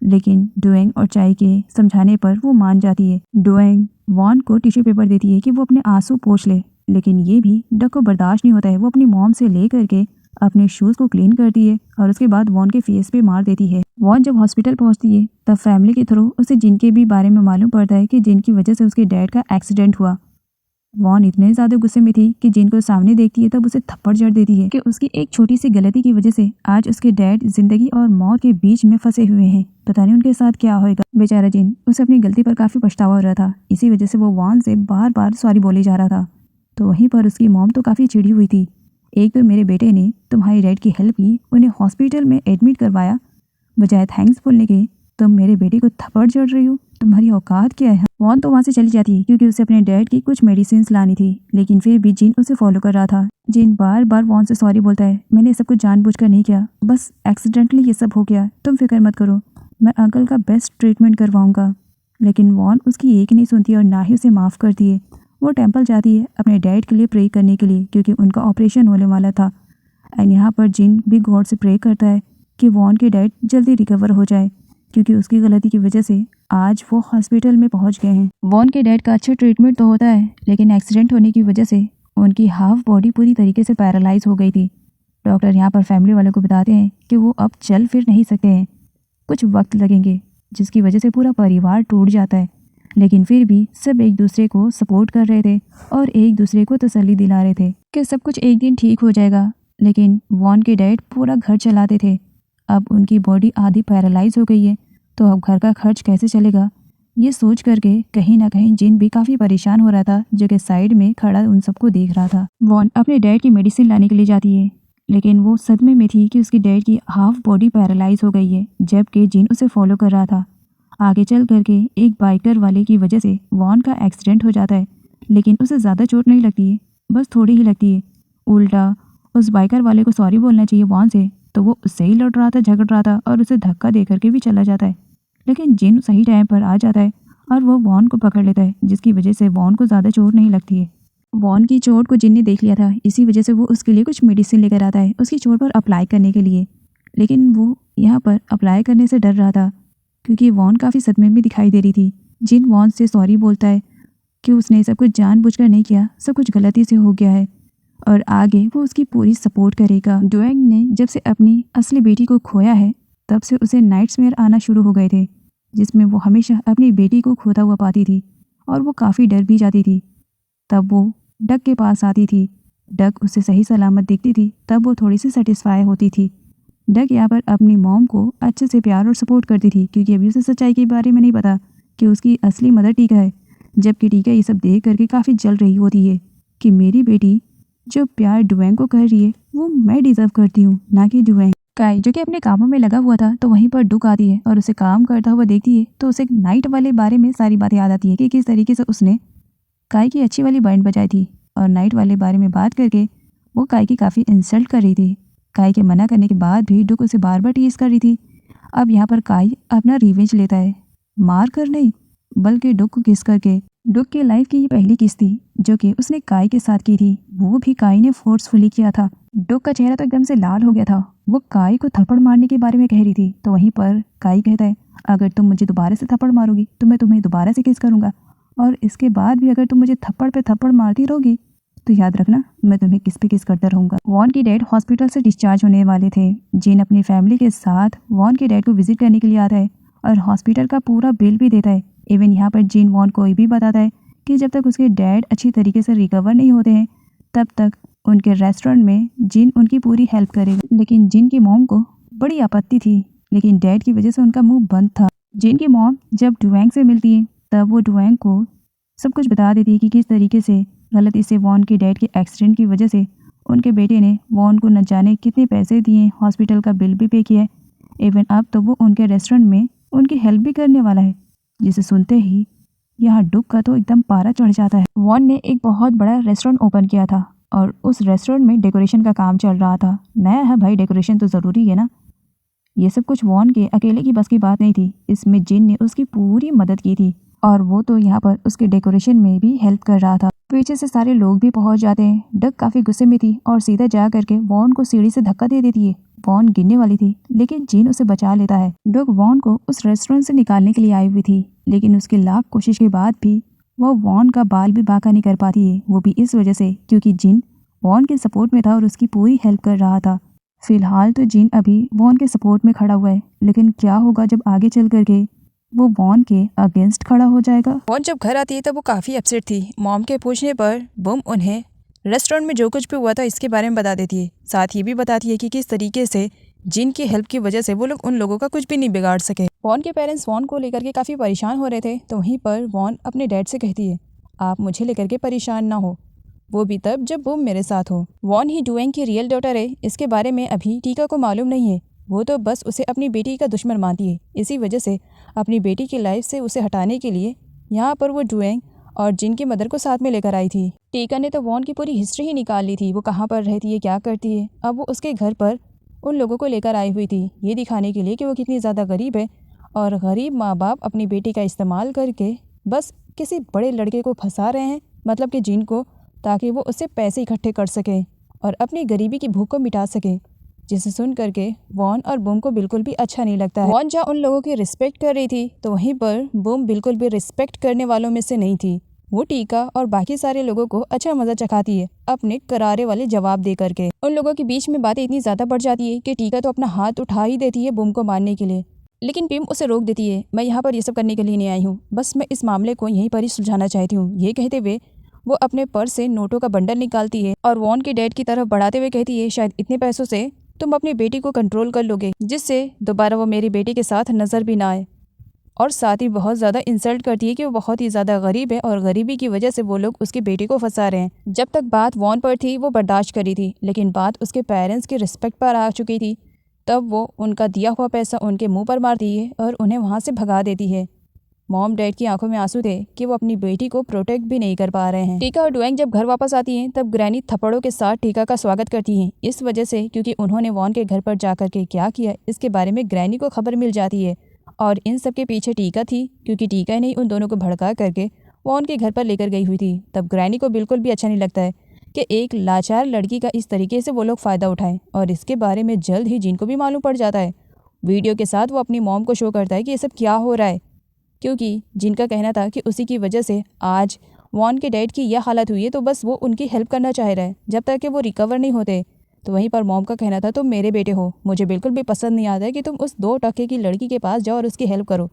लेकिन डुएंग और चाय के समझाने पर वो मान जाती है। डुएंग वॉन को टिश्यू पेपर देती है कि वो अपने आंसू पोंछ ले, लेकिन ये भी डग को बर्दाश्त नहीं होता है। वो अपनी मॉम से ले करके अपने शूज़ को क्लीन करती है और उसके बाद वॉन के फेस पे मार देती है। वॉन जब हॉस्पिटल पहुंचती है तब फैमिली के थ्रू उसे जिन के भी बारे में मालूम पड़ता है कि जिन की वजह से उसके डैड का एक्सीडेंट हुआ। वॉन इतने ज़्यादा गुस्से में थी कि जिन को सामने देखती है तब उसे थप्पड़ जड़ देती है कि उसकी एक छोटी सी गलती की वजह से आज उसके डैड जिंदगी और मौत के बीच में फंसे हुए हैं। पता नहीं उनके साथ क्या होएगा। बेचारा जिन उसे अपनी गलती पर काफ़ी पछतावा हो रहा था, इसी वजह से वो वॉन से बार बार सॉरी बोले जा रहा था। तो वहीं पर उसकी मॉम तो काफ़ी चिड़ी हुई थी। एक तो मेरे बेटे ने तुम्हारी डैड की हेल्प की, उन्हें हॉस्पिटल में एडमिट करवाया, बजाय थैंक्स बोलने के तुम मेरे बेटे को थप्पड़ जड़ रही हो, तुम्हारी औकात क्या है। वॉन तो वहाँ से चली जाती है क्योंकि उसे अपने डैड की कुछ मेडिसिन लानी थी, लेकिन फिर भी जिन उसे फॉलो कर रहा था। जिन बार बार वॉन से सॉरी बोलता है, मैंने सब कुछ जानबूझकर नहीं किया, बस एक्सीडेंटली ये सब हो गया, तुम फिक्र मत करो, मैं अंकल का बेस्ट ट्रीटमेंट करवाऊंगा। लेकिन वॉन उसकी एक नहीं सुनती और ना ही उसे माफ़ करती है। वो टेंपल जाती है अपने डैड के लिए प्रे करने के लिए क्योंकि उनका ऑपरेशन होने वाला था। एंड यहाँ पर जिन भी गॉड से प्रे करता है कि वॉन के डैड जल्दी रिकवर हो जाए क्योंकि उसकी गलती की वजह से आज वो हॉस्पिटल में पहुंच गए हैं। वॉन के डैड का अच्छा ट्रीटमेंट तो होता है, लेकिन एक्सीडेंट होने की वजह से उनकी हाफ बॉडी पूरी तरीके से पैरालाइज हो गई थी। डॉक्टर यहाँ पर फैमिली वालों को बताते हैं कि वो अब चल फिर नहीं सकते हैं, कुछ वक्त लगेंगे, जिसकी वजह से पूरा परिवार टूट जाता है। लेकिन फिर भी सब एक दूसरे को सपोर्ट कर रहे थे और एक दूसरे को तसल्ली दिला रहे थे कि सब कुछ एक दिन ठीक हो जाएगा। लेकिन वॉन के डैड पूरा घर चलाते थे, अब उनकी बॉडी आधी पैरालाइज हो गई है, तो अब घर का खर्च कैसे चलेगा, ये सोच करके कहीं ना कहीं जिन भी काफ़ी परेशान हो रहा था, जो कि साइड में खड़ा उन सबको देख रहा था। वॉन अपने डैड की मेडिसिन लाने के लिए जाती है, लेकिन वो सदमे में थी कि उसकी डैड की हाफ बॉडी पैरालाइज हो गई है, जबकि जिन उसे फॉलो कर रहा था। आगे चल करके एक बाइकर वाले की वजह से वॉन का एक्सीडेंट हो जाता है, लेकिन उसे ज़्यादा चोट नहीं लगती है, बस थोड़ी ही लगती है। उल्टा उस बाइकर वाले को सॉरी बोलना चाहिए वॉन से, तो वो उससे ही लड़ रहा था, झगड़ रहा था और उसे धक्का दे करके भी चला जाता है। लेकिन जिन सही टाइम पर आ जाता है और वो वॉन को पकड़ लेता है, जिसकी वजह से वॉन को ज़्यादा चोट नहीं लगती है। वॉन की चोट को जिन ने देख लिया था, इसी वजह से वो उसके लिए कुछ मेडिसिन लेकर आता है उसकी चोट पर अप्लाई करने के लिए। लेकिन वो यहाँ पर अप्लाई करने से डर रहा था क्योंकि वॉन काफ़ी सदमे में दिखाई दे रही थी। जिन वॉन से सॉरी बोलता है कि उसने सब कुछ जानबूझकर नहीं किया, सब कुछ गलती से हो गया है और आगे वो उसकी पूरी सपोर्ट करेगा। डुएंग ने जब से अपनी असली बेटी को खोया है, तब से उसे नाइट्समेयर आना शुरू हो गए थे, जिसमें वो हमेशा अपनी बेटी को खोता हुआ पाती थी और वो काफ़ी डर भी जाती थी। तब वो डग के पास आती थी डक उसे सही सलामत दिखती थी तब वो थोड़ी सी सेटिस्फाई होती थी। डक यहाँ पर अपनी मॉम को अच्छे से प्यार और सपोर्ट करती थी क्योंकि अभी उसे सच्चाई के बारे में नहीं पता कि उसकी असली मदर टीका है। जबकि टीका ये सब देख करके काफ़ी जल रही होती है कि मेरी बेटी जो प्यार डुएंग को कर रही है वो मैं डिजर्व करती हूँ, ना कि डुएंग। काई जो कि अपने कामों में लगा हुआ था तो वहीं पर डुक आती है और उसे काम करता हुआ देखती है तो उसे नाइट वाले बारे में सारी बातें याद आती है कि किस तरीके से उसने काई की अच्छी वाली बैंड बजाई थी और नाइट वाले बारे में बात करके वो काई की काफ़ी इंसल्ट कर रही थी। काई के मना करने के बाद भी डुक उसे बार बार टीज कर रही थी। अब यहाँ पर काई अपना रिवेंज लेता है, मार कर नहीं बल्कि डुक को किस करके। डुक की लाइफ की ये पहली किस थी जो कि उसने काई के साथ की थी, वो भी काई ने फोर्सफुली किया था। डुक का चेहरा तो एकदम से लाल हो गया था। वो काई को थप्पड़ मारने के बारे में कह रही थी तो वहीं पर काई कहता है अगर तुम मुझे दोबारा से थप्पड़ मारोगी तो मैं तुम्हें दोबारा से किस करूँगा, और इसके बाद भी अगर तुम मुझे थप्पड़ पे थप्पड़ मारती रहोगी तो याद रखना मैं तुम्हें किस पे किस करता रहूँगा। वॉन की डैड हॉस्पिटल से डिस्चार्ज होने वाले थे। जिन अपनी फैमिली के साथ वॉन के डैड को विजिट करने के लिए आता है और हॉस्पिटल का पूरा बिल भी देता है। इवन यहाँ पर जिन वॉन को ये भी बताता है कि जब तक उसके डैड अच्छी तरीके से रिकवर नहीं होते हैं तब तक उनके रेस्टोरेंट में जिन उनकी पूरी हेल्प करेगा। लेकिन जिन की मॉम को बड़ी आपत्ति थी, लेकिन डैड की वजह से उनका मुंह बंद था। जिन की मॉम जब डुएंग से मिलती है तब वो डुएंग को सब कुछ बता देती है कि किस तरीके से गलती से वॉन के डैड के एक्सीडेंट की वजह से उनके बेटे ने वॉन को न जाने कितने पैसे दिए, हॉस्पिटल का बिल भी पे किया है। इवन अब तो वो उनके रेस्टोरेंट में उनकी हेल्प भी करने वाला है, जिसे सुनते ही यहाँ डुक का तो एकदम पारा चढ़ जाता है। वॉन ने एक बहुत बड़ा रेस्टोरेंट ओपन किया था और उस रेस्टोरेंट में डेकोरेशन का काम चल रहा था। नया है भाई, डेकोरेशन तो ज़रूरी है ना। ये सब कुछ वॉन के अकेले की बस की बात नहीं थी, इसमें जिन ने उसकी पूरी मदद की थी और वो तो यहाँ पर उसके डेकोरेशन में भी हेल्प कर रहा था। पीछे से सारे लोग भी पहुंच जाते हैं। डक काफ़ी गुस्से में थी और सीधा जा करके वॉन को सीढ़ी से धक्का दे देती है। वॉन गिरने वाली थी लेकिन जिन उसे बचा लेता है। डक वॉन को उस रेस्टोरेंट से निकालने के लिए आई हुई थी, लेकिन उसकी लाख कोशिश के बाद भी वो वॉन का बाल भी बांका नहीं कर पाती है। वो भी इस वजह से क्योंकि जिन वॉन के सपोर्ट में था और उसकी पूरी हेल्प कर रहा था। फिलहाल तो जिन अभी वॉन के सपोर्ट में खड़ा हुआ है, लेकिन क्या होगा जब आगे चल करके वो वॉन के अगेंस्ट खड़ा हो जाएगा। वॉन जब घर आती है तब वो काफ़ी अपसेट थी। मॉम के पूछने पर बुम उन्हें रेस्टोरेंट में जो कुछ भी हुआ था इसके बारे में बता देती है। साथ ही भी बताती है कि किस तरीके से जिन की हेल्प की वजह से वो लोग उन लोगों का कुछ भी नहीं बिगाड़ सके। वॉन के पेरेंट्स वॉन को लेकर के काफ़ी परेशान हो रहे थे तो वहीं पर वॉन अपने डैड से कहती है आप मुझे लेकर के परेशान ना हो, वो भी तब जब बुम मेरे साथ हो। वॉन ही डुएंग की रियल डॉटर है, इसके बारे में अभी टीका को मालूम नहीं है। वो तो बस उसे अपनी बेटी का दुश्मन मानती है। इसी वजह से अपनी बेटी की लाइफ से उसे हटाने के लिए यहाँ पर वो डुएंग और जिन की मदर को साथ में लेकर आई थी। टीका ने तो वॉन की पूरी हिस्ट्री ही निकाल ली थी, वो कहाँ पर रहती है, क्या करती है। अब वो उसके घर पर उन लोगों को लेकर आई हुई थी ये दिखाने के लिए कि वो कितनी ज़्यादा गरीब है और गरीब माँ बाप अपनी बेटी का इस्तेमाल करके बस किसी बड़े लड़के को फंसा रहे हैं, मतलब कि जिन को, ताकि वो उससे पैसे इकट्ठे कर सके और अपनी गरीबी की भूख को मिटा सके। जिसे सुन करके वॉन और बूम को बिल्कुल भी अच्छा नहीं लगता है। वॉन जहाँ उन लोगों की रिस्पेक्ट कर रही थी तो वहीं पर बूम बिल्कुल भी रिस्पेक्ट करने वालों में से नहीं थी। वो टीका और बाकी सारे लोगों को अच्छा मजा चखाती है अपने करारे वाले जवाब दे करके। उन लोगों के बीच में बातें इतनी ज़्यादा बढ़ जाती है कि टीका तो अपना हाथ उठा ही देती है बूम को मारने के लिए, लेकिन बिम उसे रोक देती है। मैं यहाँ पर ये सब करने के लिए नहीं आई हूँ, बस मैं इस मामले को यहीं पर ही सुलझाना चाहती हूँ। ये कहते हुए वो अपने पर्स से नोटों का बंडल निकालती है और वॉन के डैड की तरफ बढ़ाते हुए कहती है शायद इतने पैसों से तुम अपनी बेटी को कंट्रोल कर लोगे जिससे दोबारा वो मेरी बेटी के साथ नज़र भी ना आए। और साथ ही बहुत ज़्यादा इंसल्ट करती है कि वो बहुत ही ज़्यादा गरीब है और गरीबी की वजह से वो लोग उसकी बेटी को फंसा रहे हैं। जब तक बात वॉन पर थी वो बर्दाश्त करी थी, लेकिन बात उसके पेरेंट्स की रिस्पेक्ट पर आ चुकी थी तब वो उनका दिया हुआ पैसा उनके मुंह पर मारती है और उन्हें वहाँ से भगा देती है। मॉम डैड की आंखों में आंसू थे कि वो अपनी बेटी को प्रोटेक्ट भी नहीं कर पा रहे हैं। टीका और डुएंग जब घर वापस आती हैं तब ग्रैनी थप्पड़ों के साथ टीका का स्वागत करती हैं, इस वजह से क्योंकि उन्होंने वॉन के घर पर जाकर के क्या किया इसके बारे में ग्रैनी को खबर मिल जाती है। और इन सब के पीछे टीका थी क्योंकि टीका ने उन दोनों को भड़का करके वॉन के घर पर लेकर गई हुई थी। तब ग्रैनी को बिल्कुल भी अच्छा नहीं लगता है कि एक लाचार लड़की का इस तरीके से वो लोग फ़ायदा उठाएं और इसके बारे में जल्द ही जिनको भी मालूम पड़ जाता है। वीडियो के साथ वो अपनी मॉम को शो करता है कि ये सब क्या हो रहा है, क्योंकि जिनका कहना था कि उसी की वजह से आज वॉन के डैड की यह हालत हुई है तो बस वो उनकी हेल्प करना चाह रहा है जब तक कि वो रिकवर नहीं होते। तो वहीं पर मॉम का कहना था तुम मेरे बेटे हो, मुझे बिल्कुल भी पसंद नहीं आता है कि तुम उस 2 टके की लड़की के पास जाओ और उसकी हेल्प करो।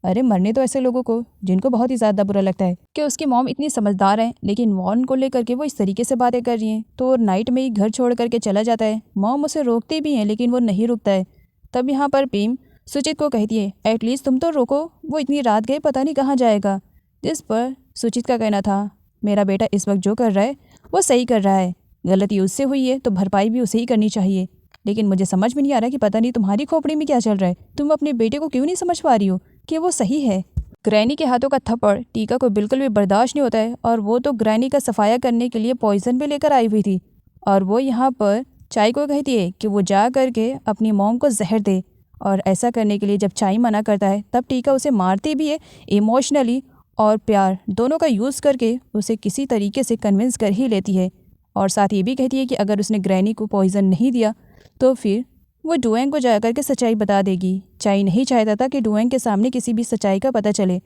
अरे मरने तो ऐसे लोगों को जिनको बहुत ही ज़्यादा बुरा लगता है कि उसकी मॉम इतनी समझदार है, लेकिन वॉन को लेकर के वो इस तरीके से बातें कर रही हैं। तो नाइट में ही घर छोड़ करके चला जाता है। मॉम उसे रोकती भी हैं लेकिन वो नहीं रुकता है। तब यहाँ पर पीम सुचित को कहती है, एटलीस्ट तुम तो रोको, वो इतनी रात गए पता नहीं कहाँ जाएगा। जिस पर सुचित का कहना था, मेरा बेटा इस वक्त जो कर रहा है वो सही कर रहा है, गलती उससे हुई है तो भरपाई भी उसे ही करनी चाहिए। लेकिन मुझे समझ में नहीं आ रहा कि पता नहीं तुम्हारी खोपड़ी में क्या चल रहा है, तुम अपने बेटे को क्यों नहीं समझ पा रही हो कि वो सही है। ग्रैनी के हाथों का थप्पड़ टीका को बिल्कुल भी बर्दाश्त नहीं होता है और वो तो ग्रैनी का सफाया करने के लिए पॉइजन भी लेकर आई हुई थी और वो यहाँ पर चाय को कहती है कि वो जा करके अपनी मॉम को जहर दे। और ऐसा करने के लिए जब चाय मना करता है तब टीका उसे मारती भी है। इमोशनली और प्यार दोनों का यूज़ करके उसे किसी तरीके से कन्विंस कर ही लेती है और साथ ये भी कहती है कि अगर उसने ग्रैनी को पॉइजन नहीं दिया तो फिर वो डुएंग को जा करके सच्चाई बता देगी। चाई नहीं चाहता था कि डुएंग के सामने किसी भी सच्चाई का पता चले,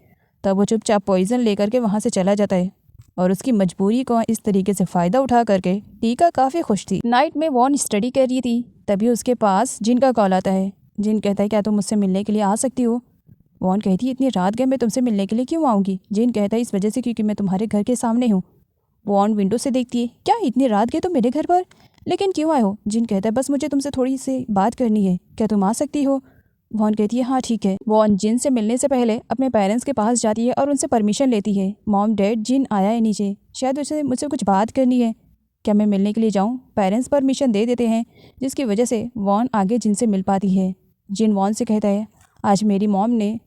तब वो चुपचाप पॉइजन लेकर के वहाँ से चला जाता है और उसकी मजबूरी को इस तरीके से फ़ायदा उठा करके टीका काफ़ी खुश थी। नाइट में वॉन स्टडी कर रही थी, तभी उसके पास जिन का कॉल आता है। जिन कहता है, क्या तुम मुझसे मिलने के लिए आ सकती हो? वॉन कहती है, इतनी रात गए मैं तुमसे मिलने के लिए क्यों आऊँगी? जिन कहता है, इस वजह से क्योंकि मैं तुम्हारे घर के सामने हूँ। वॉन विंडो से देखती है, क्या इतनी रात गए तुम मेरे घर पर? लेकिन क्यों आए हो? जिन कहता है, बस मुझे तुमसे थोड़ी सी बात करनी है, क्या तुम आ सकती हो? वॉन कहती है, हाँ ठीक है। वॉन जिन से मिलने से पहले अपने पेरेंट्स के पास जाती है और उनसे परमिशन लेती है। मॉम डैड, जिन आया है नीचे, शायद उसे मुझसे कुछ बात करनी है, क्या मैं मिलने के लिए जाऊँ? पेरेंट्स परमिशन दे देते हैं, जिसकी वजह से वॉन आगे जिन से मिल पाती है। जिन वॉन से कहता है, आज मेरी मॉम ने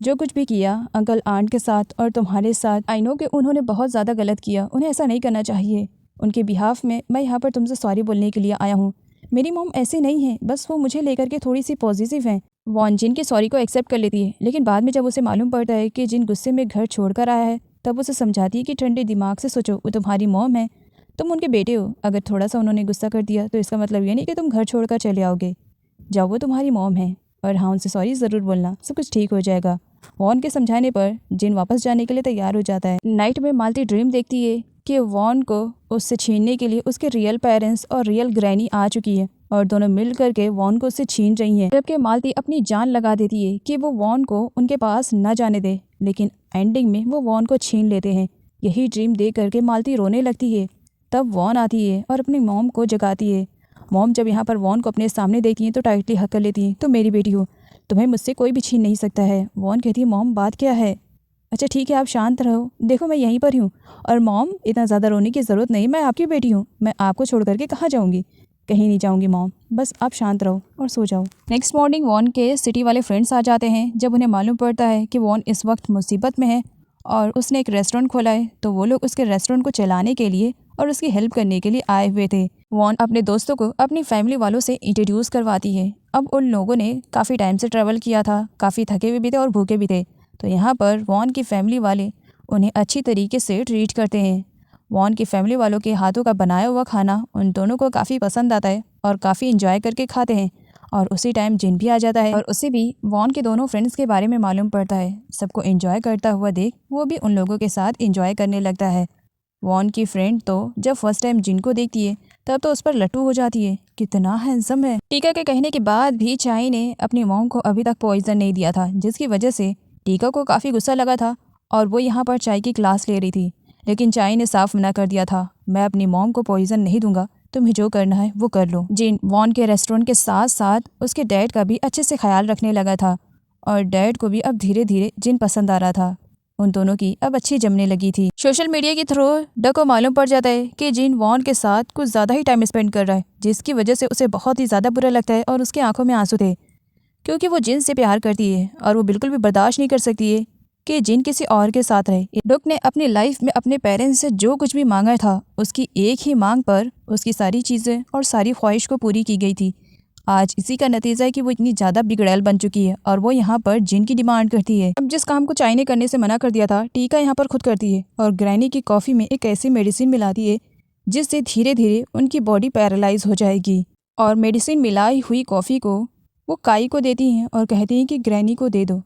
जो कुछ भी किया अंकल आंट के साथ और तुम्हारे साथ, आई नो कि उन्होंने बहुत ज़्यादा गलत किया, उन्हें ऐसा नहीं करना चाहिए। उनके बिहाफ में मैं यहाँ पर तुमसे सॉरी बोलने के लिए आया हूँ। मेरी मॉम ऐसी नहीं है, बस वो मुझे लेकर के थोड़ी सी पॉजिटिव हैं। वॉन जिन की सॉरी को एक्सेप्ट कर लेती है, लेकिन बाद में जब उसे मालूम पड़ता है कि जिन गुस्से में घर छोड़कर आया है, तब उसे समझाती है कि ठंडे दिमाग से सोचो, वो तुम्हारी मॉम है, तुम उनके बेटे हो। अगर थोड़ा सा उन्होंने गुस्सा कर दिया तो इसका मतलब ये नहीं कि तुम घर छोड़कर चले आओगे। जाओ, वो तुम्हारी मॉम है और हाँ, उनसे सॉरी ज़रूर बोलना, सब कुछ ठीक हो जाएगा। वॉन के समझाने पर जिन वापस जाने के लिए तैयार हो जाता है। नाइट में मालती ड्रीम देखती है कि वॉन को उससे छीनने के लिए उसके रियल पेरेंट्स और रियल ग्रैनी आ चुकी है और दोनों मिल करके वॉन को उससे छीन रही हैं। जबकि मालती अपनी जान लगा देती है कि वो वॉन को उनके पास न जाने दे, लेकिन एंडिंग में वो वॉन को छीन लेते हैं। यही ड्रीम देख करके मालती रोने लगती है। तब वॉन आती है और अपनी मॉम को जगाती है। मॉम जब यहाँ पर वॉन को अपने सामने देखती हैं तो टाइटली हक कर लेती हैं, तो मेरी बेटी हो, तुम्हें मुझसे कोई भी छीन नहीं सकता है। वॉन कहती है, मॉम बात क्या है? अच्छा ठीक है, आप शांत रहो, देखो मैं यहीं पर हूँ। और मॉम, इतना ज़्यादा रोने की ज़रूरत नहीं, मैं आपकी बेटी हूँ, मैं आपको छोड़ करके कहाँ जाऊँगी? कहीं नहीं जाऊँगी मॉम, बस आप शांत रहो और सो जाओ। नेक्स्ट मॉर्निंग वॉन के सिटी वाले फ्रेंड्स आ जाते हैं। जब उन्हें मालूम पड़ता है कि वॉन इस वक्त मुसीबत में है और उसने एक रेस्टोरेंट खोला है, तो वो लोग उसके रेस्टोरेंट को चलाने के लिए और उसकी हेल्प करने के लिए आए हुए थे। वॉन अपने दोस्तों को अपनी फैमिली वालों से इंट्रोड्यूस करवाती है। अब उन लोगों ने काफ़ी टाइम से ट्रैवल किया था, काफ़ी थके हुए भी थे और भूखे भी थे, तो यहाँ पर वॉन की फैमिली वाले उन्हें अच्छी तरीके से ट्रीट करते हैं। वॉन की फैमिली वालों के हाथों का बनाया हुआ खाना उन दोनों को काफ़ी पसंद आता है और काफ़ी इंजॉय करके खाते हैं। और उसी टाइम जिन भी आ जाता है और उसे भी वॉन के दोनों फ्रेंड्स के बारे में मालूम पड़ता है। सबको एंजॉय करता हुआ देख वो भी उन लोगों के साथ एंजॉय करने लगता है। वॉन की फ्रेंड तो जब फर्स्ट टाइम जिन को देखती है तब तो उस पर लट्टू हो जाती है, कितना हैंडसम है। टीका के कहने के बाद भी चाई ने अपनी मॉम को अभी तक पॉइजन नहीं दिया था, जिसकी वजह से टीका को काफ़ी गुस्सा लगा था और वो यहाँ पर चाय की क्लास ले रही थी। लेकिन चाई ने साफ मना कर दिया था, मैं अपनी मॉम को पॉइजन नहीं दूंगा, तुम्हें जो करना है वो कर लो। जिन वॉन के रेस्टोरेंट के साथ साथ उसके डैड का भी अच्छे से ख्याल रखने लगा था और डैड को भी अब धीरे धीरे जिन पसंद आ रहा था। उन दोनों की अब अच्छी जमने लगी थी। सोशल मीडिया के थ्रू डक को मालूम पड़ जाता है कि जिन वॉन के साथ कुछ ज़्यादा ही टाइम स्पेंड कर रहा है, जिसकी वजह से उसे बहुत ही ज़्यादा बुरा लगता है और उसकी आंखों में आंसू थे, क्योंकि वो जिन से प्यार करती है और वो बिल्कुल भी बर्दाश्त नहीं कर सकती है कि जिन किसी और के साथ रहे। डक ने अपनी लाइफ में अपने पेरेंट्स से जो कुछ भी मांगा था, उसकी एक ही मांग पर उसकी सारी चीज़ें और सारी ख्वाहिश को पूरी की गई थी। आज इसी का नतीजा है कि वो इतनी ज़्यादा बिगड़ैल बन चुकी है और वो यहाँ पर जिन की डिमांड करती है। अब जिस काम को चाय ने करने से मना कर दिया था, टीका यहाँ पर खुद करती है और ग्रैनी की कॉफ़ी में एक ऐसी मेडिसिन मिलाती है जिससे धीरे धीरे उनकी बॉडी पैरालाइज हो जाएगी। और मेडिसिन मिलाई हुई कॉफ़ी को वो काई को देती हैं और कहती हैं कि ग्रैनी को दे दो।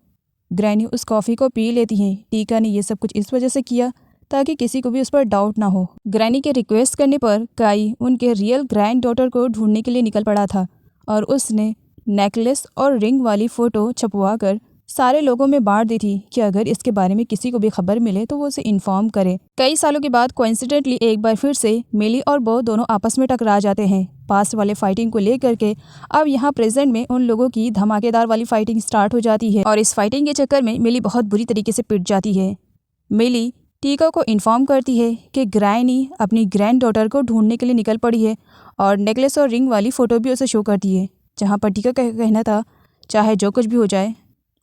ग्रैनी उस कॉफ़ी को पी लेती हैं। टीका ने ये सब कुछ इस वजह से किया ताकि किसी को भी उस पर डाउट ना हो। ग्रैनी के रिक्वेस्ट करने पर काई उनके रियल ग्रैंड डॉटर को ढूंढने के लिए निकल पड़ा था और उसने नेकलेस और रिंग वाली फ़ोटो छपवा कर सारे लोगों में बांट दी थी कि अगर इसके बारे में किसी को भी खबर मिले तो वो उसे इन्फॉर्म करे। कई सालों के बाद कोइंसिडेंटली एक बार फिर से मिली और बो दोनों आपस में टकरा जाते हैं पास्ट वाले फाइटिंग को लेकर के। अब यहाँ प्रेजेंट में उन लोगों की धमाकेदार वाली फाइटिंग स्टार्ट हो जाती है और इस फाइटिंग के चक्कर में मिली बहुत बुरी तरीके से पिट जाती है। मिली टीका को इन्फॉर्म करती है कि ग्रैनी अपनी ग्रैंड डॉटर को ढूंढने के लिए निकल पड़ी है और नेकलेस और रिंग वाली फ़ोटो भी उसे शो करती है, जहाँ पर टीका का कहना था चाहे जो कुछ भी हो जाए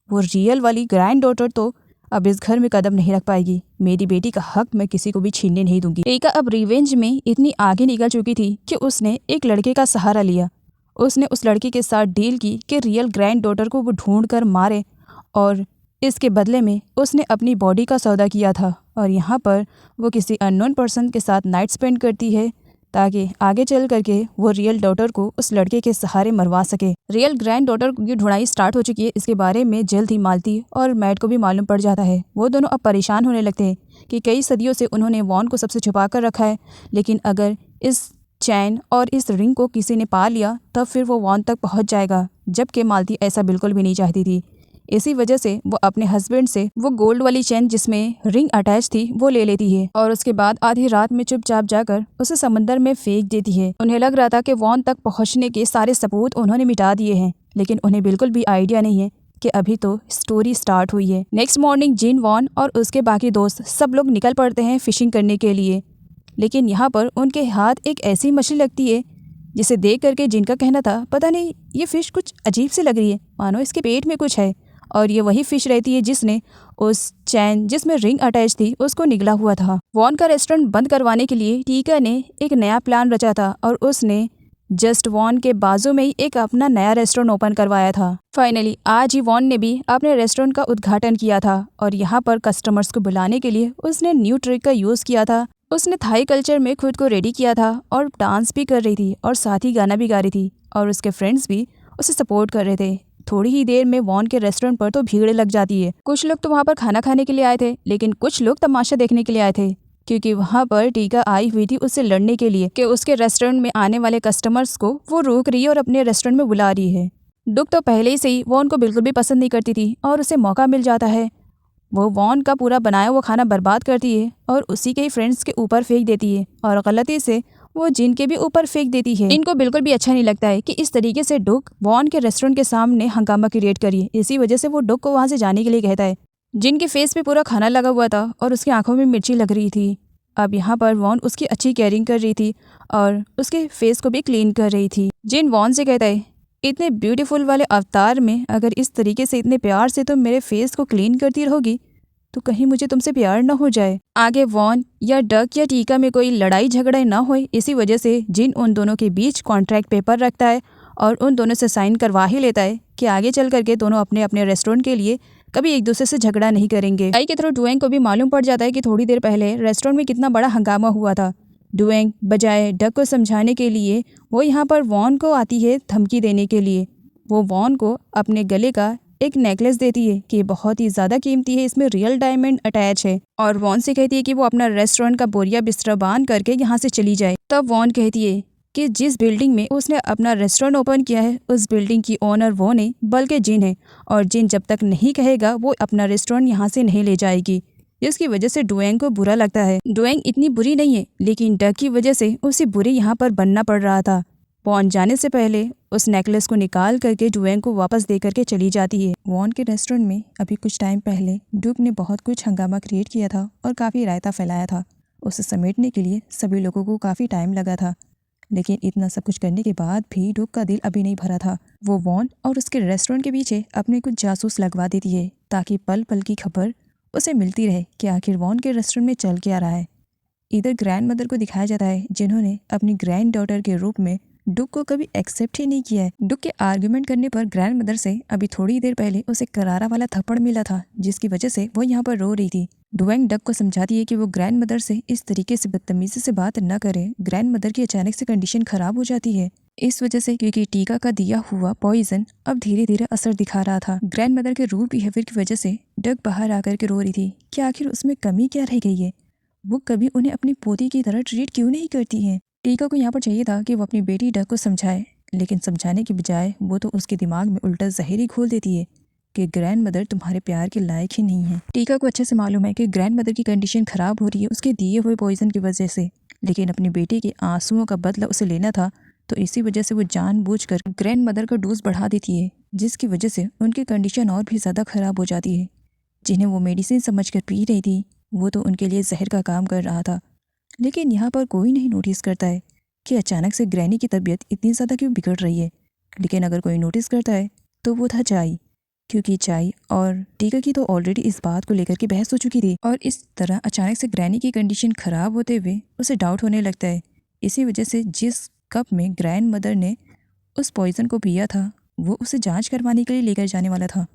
वो रियल वाली ग्रैंड डॉटर तो अब इस घर में कदम नहीं रख पाएगी। मेरी बेटी का हक मैं किसी को भी छीनने नहीं दूंगी। टीका अब रिवेंज में इतनी आगे निकल चुकी थी कि उसने एक लड़के का सहारा लिया। उसने उस लड़के के साथ डील की कि रियल ग्रैंड डॉटर को वो ढूंढ कर मारे और इसके बदले में उसने अपनी बॉडी का सौदा किया था और यहाँ पर वो किसी अननोन पर्सन के साथ नाइट स्पेंड करती है ताकि आगे चल करके वो रियल डॉटर को उस लड़के के सहारे मरवा सके। रियल ग्रैंड डॉटर की ढूंढाई स्टार्ट हो चुकी है। इसके बारे में जल्द ही मालती और मैट को भी मालूम पड़ जाता है। वो दोनों अब परेशान होने लगते हैं कि कई सदियों से उन्होंने वॉन को सबसे छुपा कर रखा है, लेकिन अगर इस चैन और इस रिंग को किसी ने पा लिया तब फिर वो वॉन तक पहुंच जाएगा, जबकि मालती ऐसा बिल्कुल भी नहीं चाहती थी। इसी वजह से वो अपने हस्बैंड से वो गोल्ड वाली चेन जिसमें रिंग अटैच थी वो ले लेती है और उसके बाद आधी रात में चुपचाप जाकर उसे समंदर में फेंक देती है। उन्हें लग रहा था कि वॉन तक पहुंचने के सारे सबूत उन्होंने मिटा दिए हैं, लेकिन उन्हें बिल्कुल भी आइडिया नहीं है कि अभी तो स्टोरी स्टार्ट हुई है। नेक्स्ट मॉर्निंग जिन, वॉन और उसके बाकी दोस्त सब लोग निकल पड़ते हैं फिशिंग करने के लिए, लेकिन यहाँ पर उनके हाथ एक ऐसी मछली लगती है जिसे देख करके जिनका कहना था पता नहीं ये फिश कुछ अजीब से लग रही है, मानो इसके पेट में कुछ है। और ये वही फिश रहती है जिसने उस चैन जिसमें रिंग अटैच थी उसको निगला हुआ था। वॉन का रेस्टोरेंट बंद करवाने के लिए टीका ने एक नया प्लान रचा था और उसने जस्ट वॉन के बाजू में ही एक अपना नया रेस्टोरेंट ओपन करवाया था। फाइनली आज ही वॉन ने भी अपने रेस्टोरेंट का उद्घाटन किया था और यहाँ पर कस्टमर्स को बुलाने के लिए उसने न्यू ट्रिक का यूज़ किया था। उसने थाई कल्चर में खुद को रेडी किया था और डांस भी कर रही थी और साथ ही गाना भी गा रही थी और उसके फ्रेंड्स भी उसे सपोर्ट कर रहे थे। थोड़ी ही देर में वॉन के रेस्टोरेंट पर तो भीड़ लग जाती है। कुछ लोग तो वहाँ पर खाना खाने के लिए आए थे, लेकिन कुछ लोग तमाशा देखने के लिए आए थे क्योंकि वहाँ पर टीका आई हुई थी उससे लड़ने के लिए कि उसके रेस्टोरेंट में आने वाले कस्टमर्स को वो रोक रही है और अपने रेस्टोरेंट में बुला रही है। डुक तो पहले ही से ही वॉन को बिल्कुल भी पसंद नहीं करती थी और उसे मौका मिल जाता है वो वॉन का पूरा बनाया हुआ खाना बर्बाद करती है और उसी के ही फ्रेंड्स के ऊपर फेंक देती है और गलती से वो जिन के भी ऊपर फेंक देती है। इनको बिल्कुल भी अच्छा नहीं लगता है कि इस तरीके से डुक वॉन के रेस्टोरेंट के सामने हंगामा क्रिएट करिए। इसी वजह से वो डुक को वहाँ से जाने के लिए कहता है। जिन के फेस पे पूरा खाना लगा हुआ था और उसकी आंखों में मिर्ची लग रही थी। अब यहाँ पर वॉन उसकी अच्छी केयरिंग कर रही थी और उसके फेस को भी क्लीन कर रही थी। जिन वॉन से कहता है इतने ब्यूटीफुल वाले अवतार में अगर इस तरीके से इतने प्यार से तुम मेरे फेस को क्लीन करती रहोगी तो कहीं मुझे तुमसे प्यार न हो जाए। आगे वॉन या डक या टीका में कोई लड़ाई झगड़ा न हो, इसी वजह से जिन उन दोनों के बीच कॉन्ट्रैक्ट पेपर रखता है और उन दोनों से साइन करवा ही लेता है कि आगे चल करके दोनों अपने अपने रेस्टोरेंट के लिए कभी एक दूसरे से झगड़ा नहीं करेंगे। आई के थ्रू डुएंग को भी मालूम पड़ जाता है कि थोड़ी देर पहले रेस्टोरेंट में कितना बड़ा हंगामा हुआ था। डुएंग बजाय डक को समझाने के लिए वो यहाँ पर वॉन को आती है धमकी देने के लिए। वो वॉन को अपने गले का एक नेकलेस देती है कि बहुत ही ज़्यादा कीमती है, इसमें रियल डायमंड अटैच है और वॉन से कहती है कि वो अपना रेस्टोरेंट का बोरिया बिस्तरा बांध करके यहाँ से चली जाए। तब वॉन कहती है कि जिस बिल्डिंग में उसने अपना रेस्टोरेंट ओपन किया है उस बिल्डिंग की ओनर वो नहीं बल्कि जिन है और जिन जब तक नहीं कहेगा वो अपना रेस्टोरेंट यहाँ से नहीं ले जाएगी, जिसकी वजह से डुएंग को बुरा लगता है। डुएंग इतनी बुरी नहीं है लेकिन डक की वजह से उसे बुरी यहाँ पर बनना पड़ रहा था। वॉन जाने से पहले उस नेकलेस को निकाल करके डुएंग को वापस दे करके चली जाती है। वॉन के रेस्टोरेंट में अभी कुछ टाइम पहले डुक ने बहुत कुछ हंगामा क्रिएट किया था और काफ़ी रायता फैलाया था। उसे समेटने के लिए सभी लोगों को काफ़ी टाइम लगा था, लेकिन इतना सब कुछ करने के बाद भी डुक का दिल अभी नहीं भरा था। वो वॉन और उसके रेस्टोरेंट के पीछे अपने कुछ जासूस लगवा देती है ताकि पल पल की खबर उसे मिलती रहे कि आखिर वॉन के रेस्टोरेंट में चल क्या रहा है। इधर ग्रैंड मदर को दिखाया जाता है जिन्होंने अपनी ग्रैंड डॉटर के रूप में डुक को कभी एक्सेप्ट ही नहीं किया है। डुक के आर्गुमेंट करने पर ग्रैंड मदर से अभी थोड़ी देर पहले उसे करारा वाला थप्पड़ मिला था, जिसकी वजह से वो यहाँ पर रो रही थी। डुएंग डक को समझाती है कि वो ग्रैंड मदर से इस तरीके से बदतमीजी से बात न करे। ग्रैंड मदर की अचानक से कंडीशन खराब हो जाती है इस वजह से क्योंकि टीका का दिया हुआ पॉइजन अब धीरे धीरे असर दिखा रहा था। ग्रैंड मदर के रूड बिहेवियर की वजह से डक बाहर आकर के रो रही थी कि आखिर उसमें कमी क्या रह गई है, वो कभी उन्हें अपनी पोती की तरह ट्रीट क्यों नहीं करती है। टीका को यहाँ पर चाहिए था कि वो अपनी बेटी डक को समझाए, लेकिन समझाने की बजाय वो तो उसके दिमाग में उल्टा जहर ही घोल देती है। कि ग्रैंड मदर तुम्हारे प्यार के लायक ही नहीं है। टीका को अच्छे से मालूम है कि ग्रैंड मदर की कंडीशन खराब हो रही है उसके दिए हुए पॉइजन की वजह से, लेकिन अपनी बेटी के आंसुओं का बदला उसे लेना था, तो इसी वजह से वो जानबूझकर ग्रैंड मदर का डोज बढ़ा देती है, जिसकी वजह से उनकी कंडीशन और भी ज़्यादा खराब हो जाती है। जिन्हें वो मेडिसिन समझकर पी रही थी वो तो उनके लिए जहर का काम कर रहा था। लेकिन यहाँ पर कोई नहीं नोटिस करता है कि अचानक से ग्रैनी की तबीयत इतनी ज़्यादा क्यों बिगड़ रही है। लेकिन अगर कोई नोटिस करता है तो वो था चाई, क्योंकि चाई और टीका की तो ऑलरेडी इस बात को लेकर के बहस हो चुकी थी, और इस तरह अचानक से ग्रैनी की कंडीशन खराब होते हुए उसे डाउट होने लगता है। इसी वजह से जिस कप में ग्रैंड मदर ने उस पॉइज़न को पिया था वो उसे जांच करवाने के लिए लेकर जाने वाला था,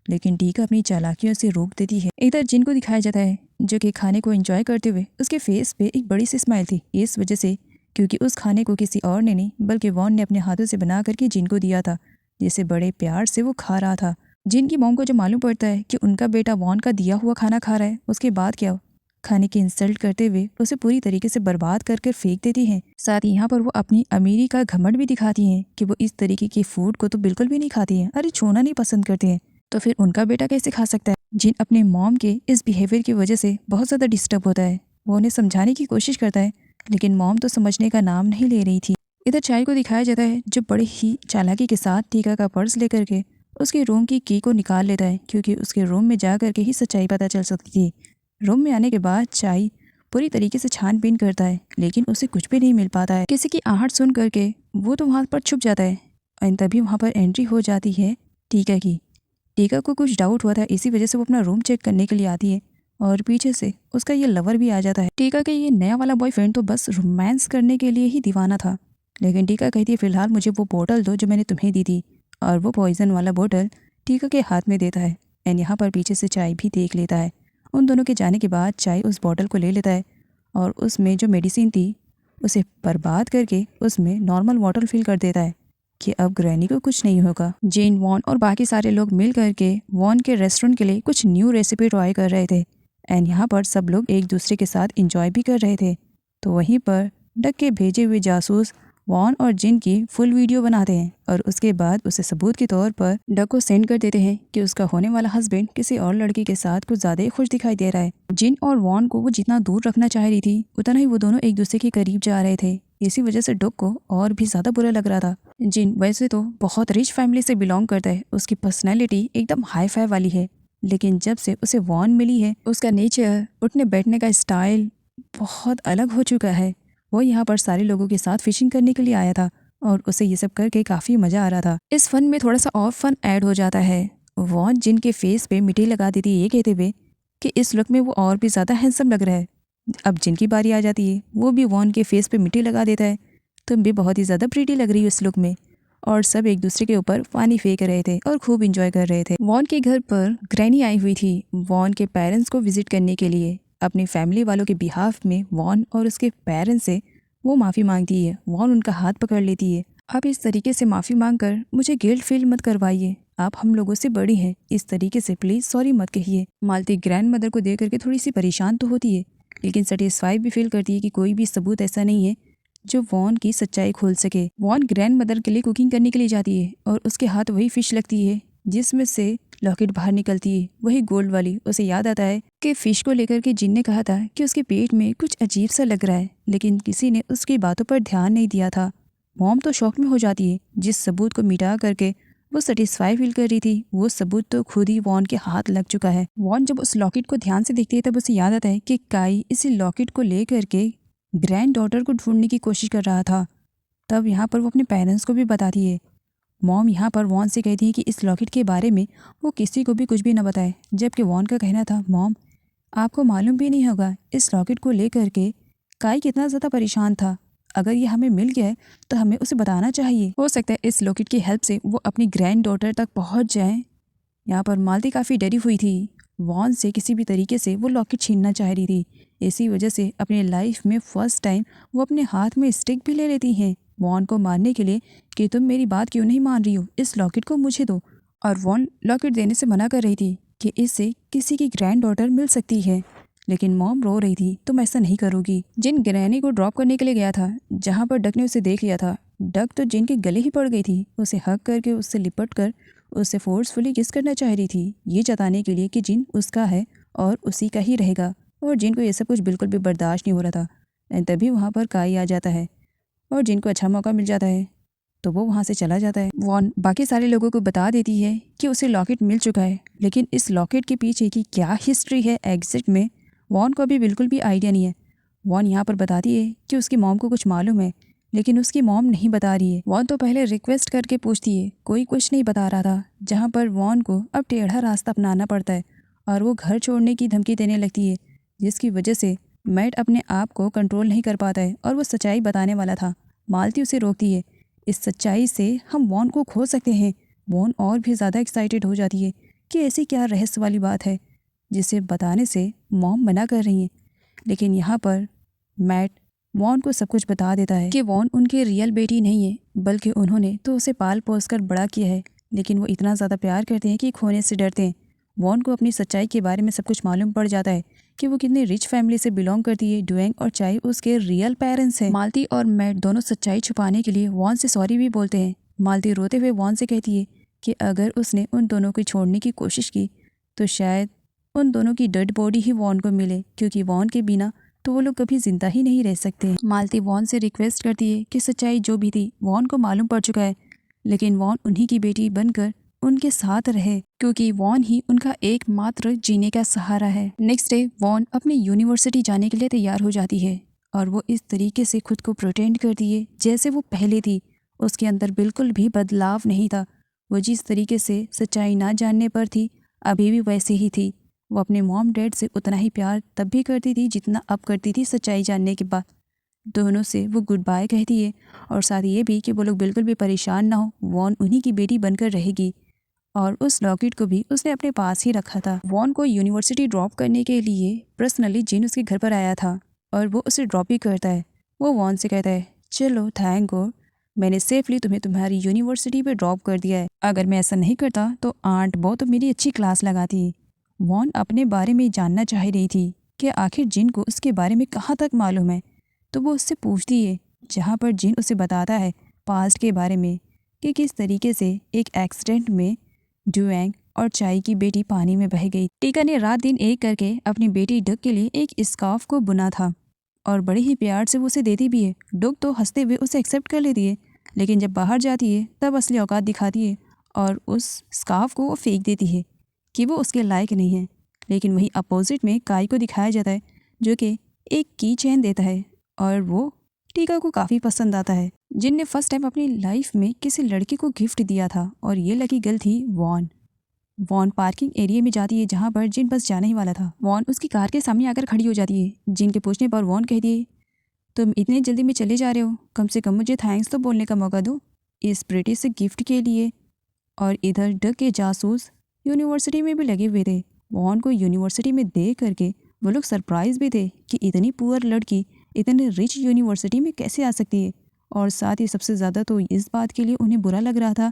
लेकिन टीका अपनी चालाकियों से रोक देती है। इधर जिन को दिखाया जाता है जो कि खाने को एंजॉय करते हुए उसके फेस पे एक बड़ी सी स्माइल थी, इस वजह से क्योंकि उस खाने को किसी और ने नहीं बल्कि वॉन ने अपने हाथों से बना करके जिन को दिया था, जिसे बड़े प्यार से वो खा रहा था। जिन की मॉम को जब मालूम पड़ता है कि उनका बेटा वॉन का दिया हुआ खाना खा रहा है, उसके बाद क्या खाने की इंसल्ट करते हुए उसे पूरी तरीके से बर्बाद कर फेंक देती हैं। साथ ही यहाँ पर वो अपनी अमीरी का घमंड भी दिखाती हैं कि वो इस तरीके की फूड को तो बिल्कुल भी नहीं खाती हैं, अरे छूना नहीं पसंद करते हैं, तो फिर उनका बेटा कैसे खा सकता है। जिन अपने मॉम के इस बिहेवियर की वजह से बहुत ज़्यादा डिस्टर्ब होता है, वो उन्हें समझाने की कोशिश करता है, लेकिन मॉम तो समझने का नाम नहीं ले रही थी। इधर चाय को दिखाया जाता है जो बड़े ही चालाकी के साथ टीका का पर्स लेकर के उसके रूम की की को निकाल लेता है, क्योंकि उसके रूम में जा करके ही सच्चाई पता चल सकती थी। रूम में आने के बाद चाय पूरी तरीके से छानबीन करता है, लेकिन उसे कुछ भी नहीं मिल पाता है। किसी की आहट सुन करके वो तो वहाँ पर छुप जाता है, और तभी वहाँ पर एंट्री हो जाती है टीका की। टीका को कुछ डाउट हुआ था, इसी वजह से वो अपना रूम चेक करने के लिए आती है, और पीछे से उसका ये लवर भी आ जाता है। टीका का ये नया वाला बॉयफ्रेंड तो बस रोमांस करने के लिए ही दीवाना था, लेकिन टीका कहती है फिलहाल मुझे वो बोतल दो जो मैंने तुम्हें दी थी, और वो पॉइजन वाला बोतल टीका के हाथ में देता है। एंड यहाँ पर पीछे से चाय भी देख लेता है। उन दोनों के जाने के बाद चाय उस बोतल को ले लेता है और उसमें जो मेडिसिन थी उसे बर्बाद करके उसमें नॉर्मल वाटर फिल कर देता है कि अब ग्रैनी को कुछ नहीं होगा। जेन, वॉन और बाकी सारे लोग मिल करके वॉन के रेस्टोरेंट के लिए कुछ न्यू रेसिपी ट्राई कर रहे थे, एंड यहाँ पर सब लोग एक दूसरे के साथ इंजॉय भी कर रहे थे। तो वहीं पर डक के भेजे हुए जासूस वॉन और जिन की फुल वीडियो बनाते हैं, और उसके बाद उसे सबूत के तौर पर डक को सेंड कर देते हैं कि उसका होने वाला हस्बैंड किसी और लड़की के साथ कुछ ज़्यादा ही खुश दिखाई दे रहा है। जिन और वॉन को वो जितना दूर रखना चाह रही थी उतना ही वो दोनों एक दूसरे के करीब जा रहे थे। इसी वजह से डक को और भी ज़्यादा बुरा लग रहा था। जिन वैसे तो बहुत रिच फैमिली से बिलोंग करता है, उसकी पर्सनैलिटी एकदम हाई फाई वाली है, लेकिन जब से उसे वॉन मिली है उसका नेचर, उठने बैठने का स्टाइल बहुत अलग हो चुका है। वो यहाँ पर सारे लोगों के साथ फिशिंग करने के लिए आया था और उसे ये सब करके काफ़ी मज़ा आ रहा था। इस फन में थोड़ा सा और फन ऐड हो जाता है। वॉन जिन के फेस पे मिट्टी लगा देती है ये कहते हुए कि इस लुक में वो और भी ज़्यादा हैंडसम लग रहा है। अब जिनकी बारी आ जाती है वो भी वॉन के फेस पे मिट्टी लगा देता है, तुम भी बहुत ही ज़्यादा प्रीटी लग रही हो इस लुक में। और सब एक दूसरे के ऊपर पानी फेंक रहे थे और खूब इंजॉय कर रहे थे। वॉन के घर पर ग्रैनी आई हुई थी वॉन के पेरेंट्स को विजिट करने के लिए। अपनी फैमिली वालों के बिहाफ में वॉन और उसके पेरेंट्स से वो माफ़ी मांगती है। वॉन उनका हाथ पकड़ लेती है, आप इस तरीके से माफ़ी मांगकर मुझे गिल्ट फील मत करवाइए, आप हम लोगों से बड़ी हैं, इस तरीके से प्लीज़ सॉरी मत कहिए। मालती ग्रैंड मदर को देख करके थोड़ी सी परेशान तो होती है, लेकिन सेटिस्फाई भी फील करती है कि कोई भी सबूत ऐसा नहीं है जो वॉन की सच्चाई खोल सके। वॉन ग्रैंड मदर के लिए कुकिंग करने के लिए जाती है और उसके हाथ वही फिश लगती है जिसमें से लॉकेट बाहर निकलती है, वही गोल्ड वाली। उसे याद आता है कि फिश को लेकर के जिन ने कहा था कि उसके पेट में कुछ अजीब सा लग रहा है, लेकिन किसी ने उसकी बातों पर ध्यान नहीं दिया था। मॉम तो शॉक में हो जाती है। जिस सबूत को मिटा करके वो सेटिस्फाई फील कर रही थी वो सबूत तो खुद ही वॉन के हाथ लग चुका है। वॉन जब उस लॉकेट को ध्यान से देखती है तब उसे याद आता है कि काई इसी लॉकेट को ले करके ग्रैंड डॉटर को ढूंढने की कोशिश कर रहा था। तब यहाँ पर वो अपने पेरेंट्स को भी बताती है। मॉम यहाँ पर वॉन से कहती है कि इस लॉकेट के बारे में वो किसी को भी कुछ भी न बताए, जबकि वॉन का कहना था मॉम आपको मालूम भी नहीं होगा इस लॉकेट को लेकर के काई कितना ज़्यादा परेशान था, अगर ये हमें मिल गया है तो हमें उसे बताना चाहिए, हो सकता है इस लॉकेट की हेल्प से वो अपनी ग्रैंड डॉटर तक पहुँच जाए। यहाँ पर मालती काफ़ी डरी हुई थी, वॉन से किसी भी तरीके से वो लॉकेट छीनना चाह रही थी। इसी वजह से अपनी लाइफ में फर्स्ट टाइम वो अपने हाथ में स्टिक भी ले लेती हैं वॉन को मारने के लिए कि तुम मेरी बात क्यों नहीं मान रही हो, इस लॉकेट को मुझे दो। और वॉन लॉकेट देने से मना कर रही थी कि इससे किसी की ग्रैंड डॉटर मिल सकती है, लेकिन मॉम रो रही थी तुम ऐसा नहीं करोगी। जिन ग्रैनी को ड्रॉप करने के लिए गया था जहाँ पर डक ने उसे देख लिया था, डक तो जिन के गले ही पड़ गई थी, उसे हक करके उससे लिपट कर उससे फोर्सफुली किस करना चाह रही थी, ये जताने के लिए कि जिन उसका है और उसी का ही रहेगा। और जिन को ये सब कुछ बिल्कुल भी बर्दाश्त नहीं हो रहा था। एंड तभी वहाँ पर काई आ जाता है और जिन को अच्छा मौका मिल जाता है तो वो वहाँ से चला जाता है। वॉन बाकी सारे लोगों को बता देती है कि उसे लॉकेट मिल चुका है, लेकिन इस लॉकेट के पीछे की क्या हिस्ट्री है एग्जैक्ट में वॉन को अभी बिल्कुल भी आइडिया नहीं है। वॉन यहाँ पर बताती है कि उसकी मॉम को कुछ मालूम है, लेकिन उसकी मॉम नहीं बता रही है। वॉन तो पहले रिक्वेस्ट करके पूछती है, कोई कुछ नहीं बता रहा था, जहाँ पर वॉन को अब टेढ़ा रास्ता अपनाना पड़ता है और वो घर छोड़ने की धमकी देने लगती है, जिसकी वजह से मैट अपने आप को कंट्रोल नहीं कर पाता है और वो सच्चाई बताने वाला था। मालती उसे रोकती है, इस सच्चाई से हम वॉन को खो सकते हैं। वॉन और भी ज़्यादा एक्साइटेड हो जाती है कि ऐसी क्या रहस्य वाली बात है जिसे बताने से मॉम मना कर रही हैं। लेकिन यहाँ पर मैट वॉन को सब कुछ बता देता है कि वॉन उनकी रियल बेटी नहीं है, बल्कि उन्होंने तो उसे पाल पोस कर बड़ा किया है, लेकिन वो इतना ज़्यादा प्यार करते हैं कि खोने से डरते हैं। वॉन को अपनी सच्चाई के बारे में सब कुछ मालूम पड़ जाता है कि वो कितनी रिच फैमिली से बिलोंग करती है। डुएंग और चाई उसके रियल पेरेंट्स हैं। मालती और मैट दोनों सच्चाई छुपाने के लिए वॉन से सॉरी भी बोलते हैं। मालती रोते हुए वॉन से कहती है कि अगर उसने उन दोनों को छोड़ने की कोशिश की तो शायद उन दोनों की डेड बॉडी ही वॉन को मिले, क्योंकि वॉन के बिना तो वो लोग कभी जिंदा ही नहीं रह सकते। मालती वॉन से रिक्वेस्ट करती है कि सच्चाई जो भी थी वॉन को मालूम पड़ चुका है, लेकिन वॉन उन्हीं की बेटी बनकर उनके साथ रहे, क्योंकि वॉन ही उनका एकमात्र जीने का सहारा है। नेक्स्ट डे वॉन अपनी यूनिवर्सिटी जाने के लिए तैयार हो जाती है और वो इस तरीके से खुद को प्रोटेंड करती है जैसे वो पहले थी। उसके अंदर बिल्कुल भी बदलाव नहीं था। वो जिस तरीके से सच्चाई ना जानने पर थी अभी भी वैसे ही थी। वो अपने मॉम डैड से उतना ही प्यार तब भी करती थी जितना अब करती थी सच्चाई जानने के बाद। दोनों से वो गुड बाय कहती है और साथ ये भी कि वो लोग बिल्कुल भी परेशान ना हो, वॉन उन्हीं की बेटी बनकर रहेगी। और उस लॉकेट को भी उसने अपने पास ही रखा था। वॉन को यूनिवर्सिटी ड्रॉप करने के लिए पर्सनली जिन उसके घर पर आया था और वो उसे ड्रॉप भी करता है। वो वॉन से कहता है, चलो थैंक गॉड मैंने सेफली तुम्हें तुम्हारी यूनिवर्सिटी पे ड्रॉप कर दिया है। अगर मैं ऐसा नहीं करता तो आंट बो तो मेरी अच्छी क्लास लगाती। वॉन अपने बारे में जानना चाह रही थी कि आखिर जिन को उसके बारे में कहाँ तक मालूम है, तो वो उससे पूछती है, जहाँ पर जिन उसे बताता है पास्ट के बारे में कि किस तरीके से एक एक्सीडेंट में डुएंग और चाई की बेटी पानी में बह गई। टीका ने रात दिन एक करके अपनी बेटी डग के लिए एक स्कार्फ को बुना था और बड़े ही प्यार से वो उसे देती भी है। डग तो हंसते हुए उसे एक्सेप्ट कर लेती है, लेकिन जब बाहर जाती है तब असली औकात दिखाती है और उस स्कार्फ को वो फेंक देती है कि वो उसके लायक नहीं है। लेकिन वही अपोजिट में काई को दिखाया जाता है जो कि एक की चेन देता है और वो टीका को काफ़ी पसंद आता है। जिनने फर्स्ट टाइम अपनी लाइफ में किसी लड़की को गिफ्ट दिया था और ये लकी गर्ल थी वॉन। वॉन पार्किंग एरिया में जाती है जहाँ पर जिन बस जाने ही वाला था। वॉन उसकी कार के सामने आकर खड़ी हो जाती है। जिन के पूछने पर वॉन कहती है, तुम इतने जल्दी में चले जा रहे हो, कम से कम मुझे थैंक्स तो बोलने का मौका दो इस प्रिटी से गिफ्ट के लिए। और इधर डग के जासूस यूनिवर्सिटी में भी लगे हुए थे। वॉन को यूनिवर्सिटी में देख करके वो लोग सरप्राइज भी थे कि इतनी पुअर लड़की इतने रिच यूनिवर्सिटी में कैसे आ सकती है। और साथ ही सबसे ज़्यादा तो इस बात के लिए उन्हें बुरा लग रहा था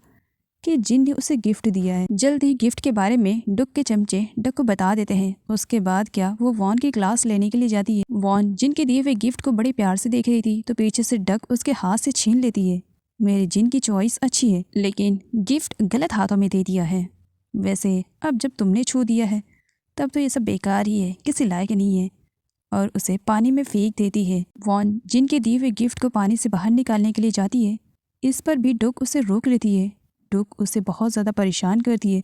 कि जिन ने उसे गिफ्ट दिया है। जल्द ही गिफ्ट के बारे में डग के चमचे डग को बता देते हैं। उसके बाद क्या वो वॉन की क्लास लेने के लिए जाती है। वॉन जिन के दिए हुए गिफ्ट को बड़े प्यार से देख रही थी तो पीछे से डग उसके हाथ से छीन लेती है। मेरे जिन की चॉइस अच्छी है, लेकिन गिफ्ट गलत हाथों में दे दिया है। वैसे अब जब तुमने छू दिया है तब तो ये सब बेकार ही है, किसी लायक नहीं है। और उसे पानी में फेंक देती है। वॉन जिन के दिए हुए गिफ्ट को पानी से बाहर निकालने के लिए जाती है। इस पर भी डुक उसे रोक लेती है। डुक उसे बहुत ज़्यादा परेशान करती है।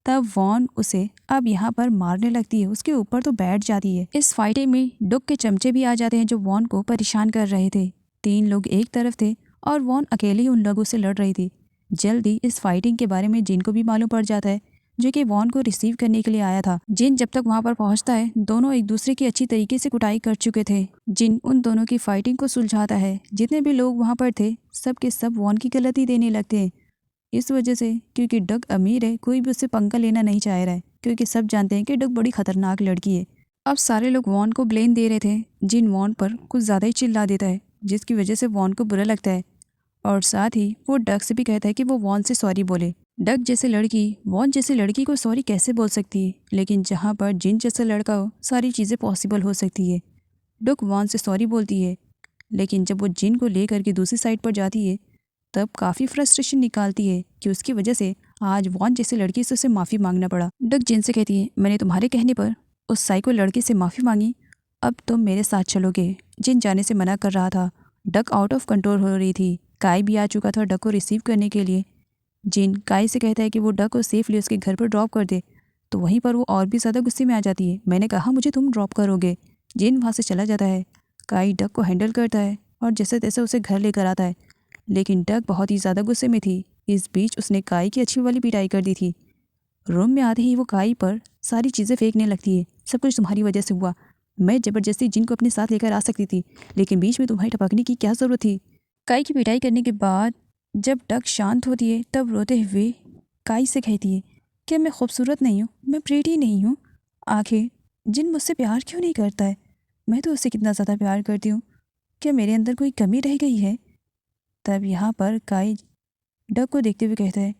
तब वॉन उसे अब यहाँ पर मारने लगती है, उसके ऊपर तो बैठ जाती है। इस फाइटिंग में डुक के चमचे भी आ जाते हैं जो वॉन को परेशान कर रहे थे। 3 लोग एक तरफ थे और वॉन अकेले ही उन लोगों से लड़ रही थी। जल्दी इस फाइटिंग के बारे में जिन को भी मालूम पड़ जाता है जो कि वॉन को रिसीव करने के लिए आया था। जिन जब तक वहां पर पहुंचता है दोनों एक दूसरे की अच्छी तरीके से कुटाई कर चुके थे। जिन उन दोनों की फाइटिंग को सुलझाता है। जितने भी लोग वहां पर थे सब के सब वॉन की गलती देने लगते हैं। इस वजह से क्योंकि डग अमीर है, कोई भी उससे पंगा लेना नहीं चाह रहा है, क्योंकि सब जानते हैं कि डग बड़ी खतरनाक लड़की है। अब सारे लोग वॉन को ब्लेम दे रहे थे। जिन वॉन पर कुछ ज़्यादा ही चिल्ला देता है जिसकी वजह से वॉन को बुरा लगता है और साथ ही वो डग से भी कहता है कि वो वॉन से सॉरी बोले। डग जैसे लड़की वॉन जैसे लड़की को सॉरी कैसे बोल सकती है, लेकिन जहाँ पर जिन जैसा लड़का हो सारी चीज़ें पॉसिबल हो सकती है। डग वॉन से सॉरी बोलती है, लेकिन जब वो जिन को लेकर के दूसरी साइड पर जाती है तब काफ़ी फ्रस्ट्रेशन निकालती है कि उसकी वजह से आज वॉन जैसी लड़की से उसे माफ़ी मांगना पड़ा। डक जिन से कहती है, मैंने तुम्हारे कहने पर उस साइको लड़की से माफ़ी मांगी, अब तुम मेरे साथ चलोगे। जिन जाने से मना कर रहा था। डक आउट ऑफ कंट्रोल हो रही थी। काई भी आ चुका था डक को रिसीव करने के लिए। जिन काई से कहता है कि वो डक को सेफली उसके घर पर ड्रॉप कर दे, तो वहीं पर वो और भी ज़्यादा गुस्से में आ जाती है। मैंने कहा मुझे तुम ड्रॉप करोगे। जिन वहाँ से चला जाता है। काई डक को हैंडल करता है और जैसे तैसे उसे घर लेकर आता है, लेकिन डक बहुत ही ज़्यादा गुस्से में थी। इस बीच उसने काई की अच्छी वाली पिटाई कर दी थी। रूम में आते ही वो काई पर सारी चीज़ें फेंकने लगती है। सब कुछ तुम्हारी वजह से हुआ। मैं ज़बरदस्ती जिन को अपने साथ लेकर आ सकती थी, लेकिन बीच में तुम्हारी टपकने की क्या ज़रूरत थी। काई की पिटाई करने के बाद जब डक शांत होती है, तब रोते हुए काई से कहती है, क्या मैं खूबसूरत नहीं हूँ? मैं प्रीटी नहीं हूँ? आखिर जिन मुझसे प्यार क्यों नहीं करता है? मैं तो उससे कितना ज़्यादा प्यार करती हूँ। क्या मेरे अंदर कोई कमी रह गई है? तब यहाँ पर काई डक को देखते हुए कहता है,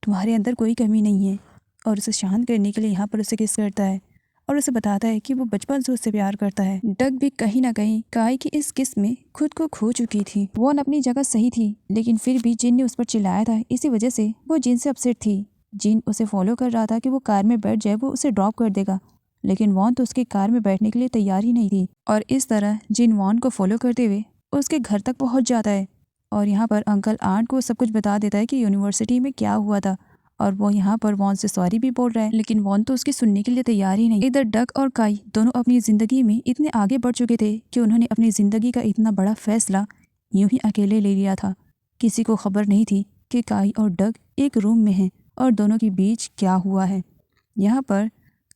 तुम्हारे अंदर कोई कमी नहीं है। और उसे शांत करने के लिए यहाँ पर उसे किस करता है और उसे बताता है कि वो बचपन से उससे प्यार करता है। डक भी कहीं ना कहीं काई की इस किस में खुद को खो चुकी थी। वॉन अपनी जगह सही थी, लेकिन फिर भी जिन ने उस पर चिल्लाया था, इसी वजह से वो जिन से अपसेट थी। जिन उसे फॉलो कर रहा था कि वो कार में बैठ जाए, वो उसे ड्रॉप कर देगा, लेकिन वॉन तो उसकी कार में बैठने के लिए तैयार ही नहीं थी। और इस तरह जिन वॉन को फॉलो करते हुए उसके घर तक पहुँच जाता है और यहाँ पर अंकल आंट को सब कुछ बता देता है कि यूनिवर्सिटी में क्या हुआ था। और वो यहाँ पर वॉन से सॉरी भी बोल रहा है, लेकिन वॉन तो उसकी सुनने के लिए तैयार ही नहीं। इधर डक और काई दोनों अपनी ज़िंदगी में इतने आगे बढ़ चुके थे कि उन्होंने अपनी ज़िंदगी का इतना बड़ा फैसला यूं ही अकेले ले लिया था। किसी को खबर नहीं थी कि काई और डक एक रूम में हैं और दोनों के बीच क्या हुआ है। यहाँ पर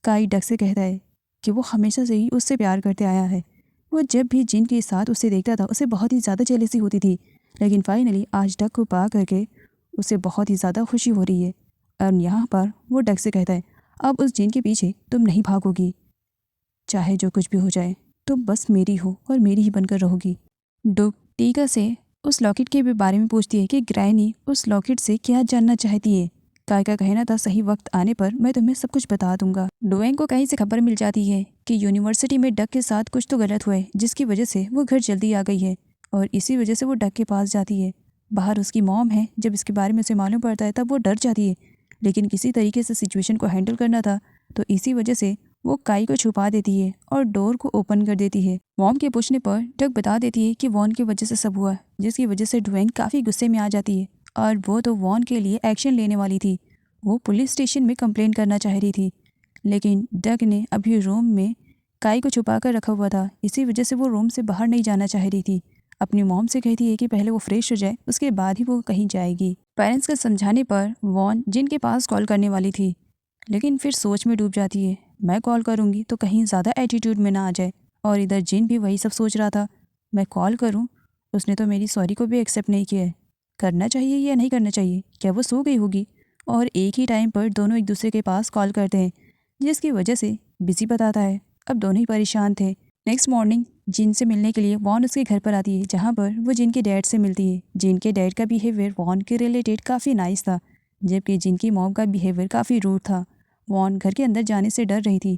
काई डक से कहता है कि वो हमेशा से ही उससे प्यार करते आया है। वो जब भी जिन के साथ उसे देखता था, उसे बहुत ही ज़्यादा जेलसी होती थी, लेकिन फाइनली आज डक को पा करके उसे बहुत ही ज़्यादा खुशी हो रही है। और यहाँ पर वो डक से कहता है, अब उस जिन के पीछे तुम नहीं भागोगी, चाहे जो कुछ भी हो जाए, तुम बस मेरी हो और मेरी ही बनकर रहोगी। डुक टीका से उस लॉकेट के भी बारे में पूछती है कि ग्रैनी उस लॉकेट से क्या जानना चाहती है। काय का कहना था, सही वक्त आने पर मैं तुम्हें सब कुछ बता दूंगा। डोएंग को कहीं से खबर मिल जाती है कि यूनिवर्सिटी में डक के साथ कुछ तो गलत हुआ है, जिसकी वजह से वो घर जल्दी आ गई है और इसी वजह से वो डक के पास जाती है। बाहर उसकी मॉम है। जब इसके बारे में उसे मालूम पड़ता है, तब वो डर जाती है, लेकिन किसी तरीके से सिचुएशन को हैंडल करना था, तो इसी वजह से वो काई को छुपा देती है और डोर को ओपन कर देती है। मॉम के पूछने पर डक बता देती है कि वॉन की वजह से सब हुआ, जिसकी वजह से डुएंग काफ़ी गुस्से में आ जाती है और वो तो वॉन के लिए एक्शन लेने वाली थी। वो पुलिस स्टेशन में कंप्लेन करना चाह रही थी, लेकिन डक ने अभी रूम में काई को छुपा कर रखा हुआ था, इसी वजह से वो रूम से बाहर नहीं जाना चाह रही थी। अपनी मॉम से कहती है कि पहले वो फ्रेश हो जाए, उसके बाद ही वो कहीं जाएगी। पेरेंट्स के समझाने पर वॉन जिन के पास कॉल करने वाली थी, लेकिन फिर सोच में डूब जाती है, मैं कॉल करूँगी तो कहीं ज़्यादा एटीट्यूड में ना आ जाए। और इधर जिन भी वही सब सोच रहा था, मैं कॉल करूँ, उसने तो मेरी सॉरी को भी एक्सेप्ट नहीं किया है, करना चाहिए या नहीं करना चाहिए, क्या वो सो गई होगी। और एक ही टाइम पर दोनों एक दूसरे के पास कॉल करते हैं, जिसकी वजह से बिजी बताता है। अब दोनों ही परेशान थे। नेक्स्ट मॉर्निंग जिन से मिलने के लिए वॉन उसके घर पर आती है, जहाँ पर वो जिन के डैड से मिलती है। जिन के डैड का बिहेवियर वॉन के रिलेटेड काफ़ी नाइस था, जबकि जिन की मॉम का बिहेवियर काफ़ी रूड था। वॉन घर के अंदर जाने से डर रही थी।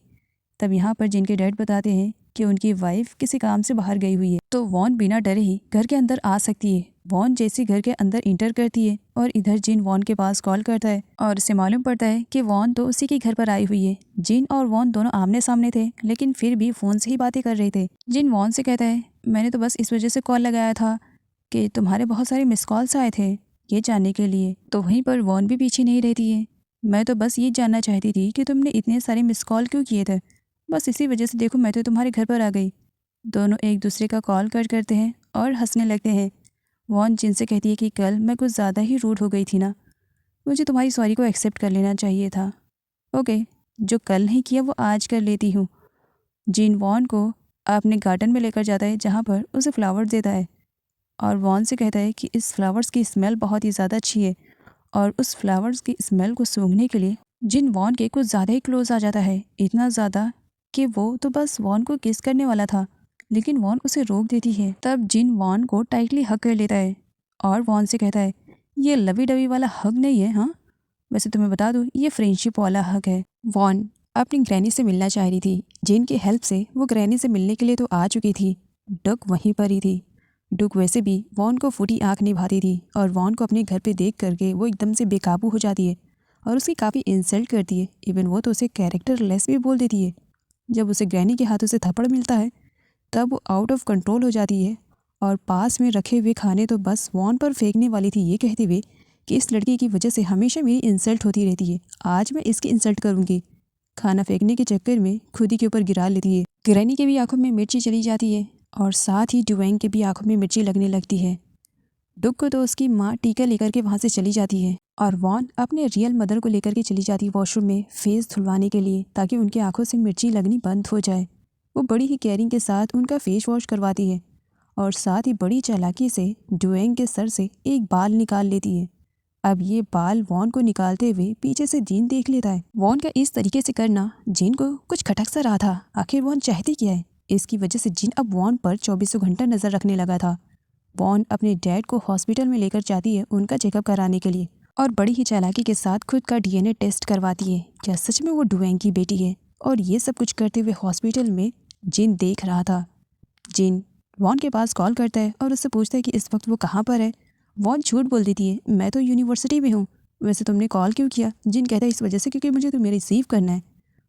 तब यहाँ पर जिन के डैड बताते हैं कि उनकी वाइफ किसी काम से बाहर गई हुई है, तो वॉन बिना डरे ही घर के अंदर आ सकती है। वॉन जैसी घर के अंदर इंटर करती है और इधर जिन वॉन के पास कॉल करता है और उसे मालूम पड़ता है कि वॉन तो उसी के घर पर आई हुई है। जिन और वॉन दोनों आमने सामने थे, लेकिन फिर भी फ़ोन से ही बातें कर रहे थे। जिन वॉन से कहता है, मैंने तो बस इस वजह से कॉल लगाया था कि तुम्हारे बहुत सारे मिस कॉल्स आए थे, ये जानने के लिए। तो वहीं पर वॉन भी पीछे नहीं रहती है, मैं तो बस ये जानना चाहती थी कि तुमने इतने सारे मिस कॉल क्यों किए थे, बस इसी वजह से देखो मैं तो तुम्हारे घर पर आ गई। दोनों एक दूसरे का कॉल कट करते हैं और हंसने लगते हैं। वॉन जिन से कहती है कि कल मैं कुछ ज़्यादा ही रूड हो गई थी ना, मुझे तुम्हारी सॉरी को एक्सेप्ट कर लेना चाहिए था। ओके, जो कल नहीं किया वो आज कर लेती हूँ। जिन वॉन को अपने गार्डन में लेकर जाता है, जहाँ पर उसे फ्लावर्स देता है और वॉन से कहता है कि इस फ्लावर्स की स्मेल बहुत ही ज़्यादा अच्छी है। और उस फ्लावर्स की स्मेल को सूंघने के लिए जिन वॉन के कुछ ज़्यादा ही क्लोज आ जाता है, इतना ज़्यादा कि वो तो बस वॉन को किस करने वाला था, लेकिन वॉन उसे रोक देती है। तब जिन वॉन को टाइटली हग कर लेता है और वॉन से कहता है, ये लवी डवी वाला हग नहीं है, हाँ वैसे तुम्हें बता दूँ ये फ्रेंडशिप वाला हग है। वॉन अपनी ग्रैनी से मिलना चाह रही थी। जिन की हेल्प से वो ग्रैनी से मिलने के लिए तो आ चुकी थी, डक वहीं पर ही थी। डुक वैसे भी वॉन को फूटी आंख निभाती थी और वॉन को अपने घर पे देख करके वो एकदम से बेकाबू हो जाती है और उसकी काफ़ी इंसल्ट करती है। इवन वो तो उसे कैरेक्टर लेस भी बोल देती है। जब उसे ग्रैनी के हाथों से थप्पड़ मिलता है तब वो आउट ऑफ कंट्रोल हो जाती है और पास में रखे हुए खाने तो बस वॉन पर फेंकने वाली थी, ये कहते हुए कि इस लड़की की वजह से हमेशा मेरी इंसल्ट होती रहती है, आज मैं इसकी इंसल्ट करूँगी। खाना फेंकने के चक्कर में खुद ही के ऊपर गिरा लेती है। ग्रैनी के भी आंखों में मिर्ची चली जाती है और साथ ही डुएंग के भी आंखों में मिर्ची लगने लगती है। डुग को तो उसकी माँ टीका लेकर के वहाँ से चली जाती है और वॉन अपने रियल मदर को लेकर के चली जाती है वॉशरूम में फेस धुलवाने के लिए, ताकि उनकी आंखों से मिर्ची लगनी बंद हो जाए। वो बड़ी ही केयरिंग के साथ उनका फेस वॉश करवाती है और साथ ही बड़ी चालाकी से डुएंग के सर से एक बाल निकाल लेती है। अब ये बाल वॉन को निकालते हुए पीछे से जीन देख लेता है। वॉन का इस तरीके से करना जीन को कुछ खटक सा रहा था। आखिर वॉन चाहती क्या है? इसकी वजह से जीन अब वॉन पर 24 घंटा नजर रखने लगा था। वॉन अपने डैड को हॉस्पिटल में लेकर जाती है उनका चेकअप कराने के लिए और बड़ी ही चालाकी के साथ खुद का डीएनए टेस्ट करवाती है क्या सच में वो डुएंग की बेटी है। और ये सब कुछ करते हुए हॉस्पिटल में जिन देख रहा था। जिन वॉन के पास कॉल करता है और उससे पूछता है कि इस वक्त वो कहाँ पर है। वॉन झूठ बोल देती है, मैं तो यूनिवर्सिटी में हूँ। वैसे तुमने कॉल क्यों किया? जिन कहता है इस वजह से क्योंकि मुझे तुम्हें रिसीव करना है।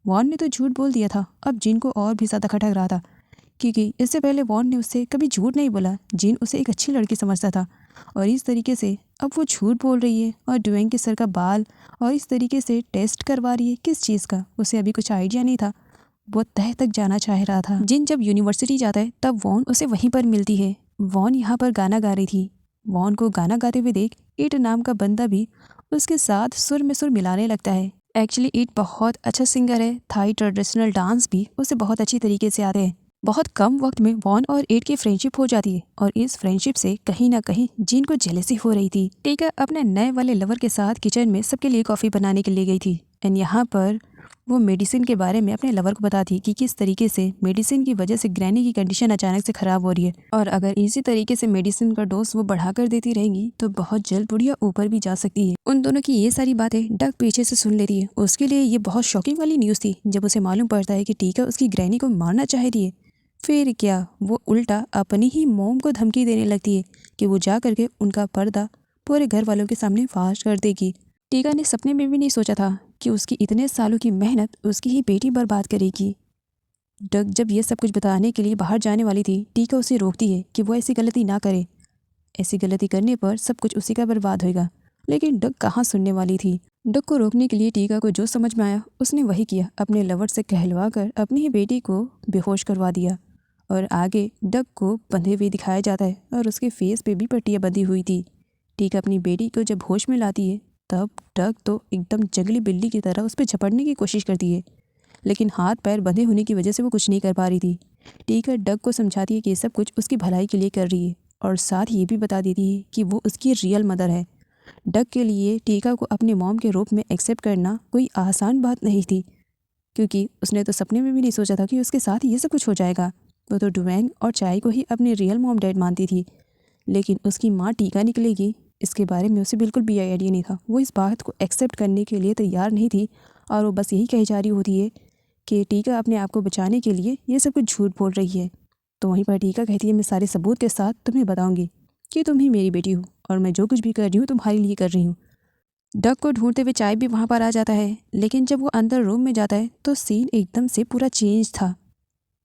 वॉन ने तो झूठ बोल दिया था। अब जिन को और भी ज़्यादा खटक रहा था क्योंकि इससे पहले वॉन ने उससे कभी झूठ नहीं बोला। जिन उसे एक अच्छी लड़की समझता था और इस तरीके से अब वो झूठ बोल रही है और डुएंग के सर का बाल और इस तरीके से टेस्ट करवा रही है। किस चीज़ का? उसे अभी कुछ आइडिया नहीं था। वो तह तक जाना चाह रहा था। जिन जब यूनिवर्सिटी जाता है तब वॉन उसे वहीं पर मिलती है। वॉन यहाँ पर गाना गा रही थी। वॉन को गाना गाते हुए देख ईट नाम का बंदा भी उसके साथ सुर में सुर मिलाने लगता है। एक्चुअली ईट बहुत अच्छा सिंगर है। थाई ट्रेडिशनल डांस भी उसे बहुत अच्छी तरीके से आते हैं। बहुत कम वक्त में वॉन और ईट की फ्रेंडशिप हो जाती है और इस फ्रेंडशिप से कहीं ना कहीं जिन को जेलसी हो रही थी। टीका अपने नए वाले लवर के साथ किचन में सबके लिए कॉफ़ी बनाने के लिए गई थी एंड यहाँ पर वो मेडिसिन के बारे में अपने लवर को बताती कि किस तरीके से मेडिसिन की वजह से ग्रैनी की कंडीशन अचानक से ख़राब हो रही है और अगर इसी तरीके से मेडिसिन का डोज वो बढ़ा कर देती रहेंगी तो बहुत जल्द बुढ़िया ऊपर भी जा सकती है। उन दोनों की ये सारी बातें डक पीछे से सुन लेती है। उसके लिए ये बहुत शॉकिंग वाली न्यूज़ थी जब उसे मालूम पड़ता है कि टीका उसकी ग्रैनी को मारना चाह रही है। फिर क्या, वो उल्टा अपनी ही मोम को धमकी देने लगती है कि वो जा करके उनका पर्दा पूरे घर वालों के सामने फाश कर देगी। टीका ने सपने में भी नहीं सोचा था कि उसकी इतने सालों की मेहनत उसकी ही बेटी बर्बाद करेगी। डग जब ये सब कुछ बताने के लिए बाहर जाने वाली थी, टीका उसे रोकती है कि वो ऐसी गलती ना करे। ऐसी गलती करने पर सब कुछ उसी का बर्बाद होगा। लेकिन डग कहाँ सुनने वाली थी। डग को रोकने के लिए टीका को जो समझ में आया उसने वही किया। अपने लवर से कहलवा कर अपनी ही बेटी को बेहोश करवा दिया और आगे डग को बंधे हुए दिखाया जाता है और उसके फेस पे भी पट्टियाँ बंधी हुई थी। टीका अपनी बेटी को जब होश में लाती है तब डग तो एकदम जंगली बिल्ली की तरह उस पर झपटने की कोशिश करती है, लेकिन हाथ पैर बंधे होने की वजह से वो कुछ नहीं कर पा रही थी। टीका डग को समझाती है कि ये सब कुछ उसकी भलाई के लिए कर रही है और साथ ये भी बता देती है कि वो उसकी रियल मदर है। डग के लिए टीका को अपने मॉम के रूप में एक्सेप्ट करना कोई आसान बात नहीं थी क्योंकि उसने तो सपने में भी नहीं सोचा था कि उसके साथ ये सब कुछ हो जाएगा। वो तो डुएंग और चाय को ही अपने रियल मॉम डैड मानती थी, लेकिन उसकी माँ टीका निकलेगी इसके बारे में उसे बिल्कुल भी आइडिया नहीं था। वो इस बात को एक्सेप्ट करने के लिए तैयार नहीं थी और वो बस यही कही जा रही होती है कि टीका अपने आप को बचाने के लिए ये सब कुछ झूठ बोल रही है। तो वहीं पर टीका कहती है, मैं सारे सबूत के साथ तुम्हें बताऊंगी कि तुम ही मेरी बेटी हो और मैं जो कुछ भी कर रही हूँ तुम्हारे लिए कर रही हूँ। डग को ढूंढते हुए चाय भी वहाँ पर आ जाता है, लेकिन जब वो अंदर रूम में जाता है तो सीन एकदम से पूरा चेंज था।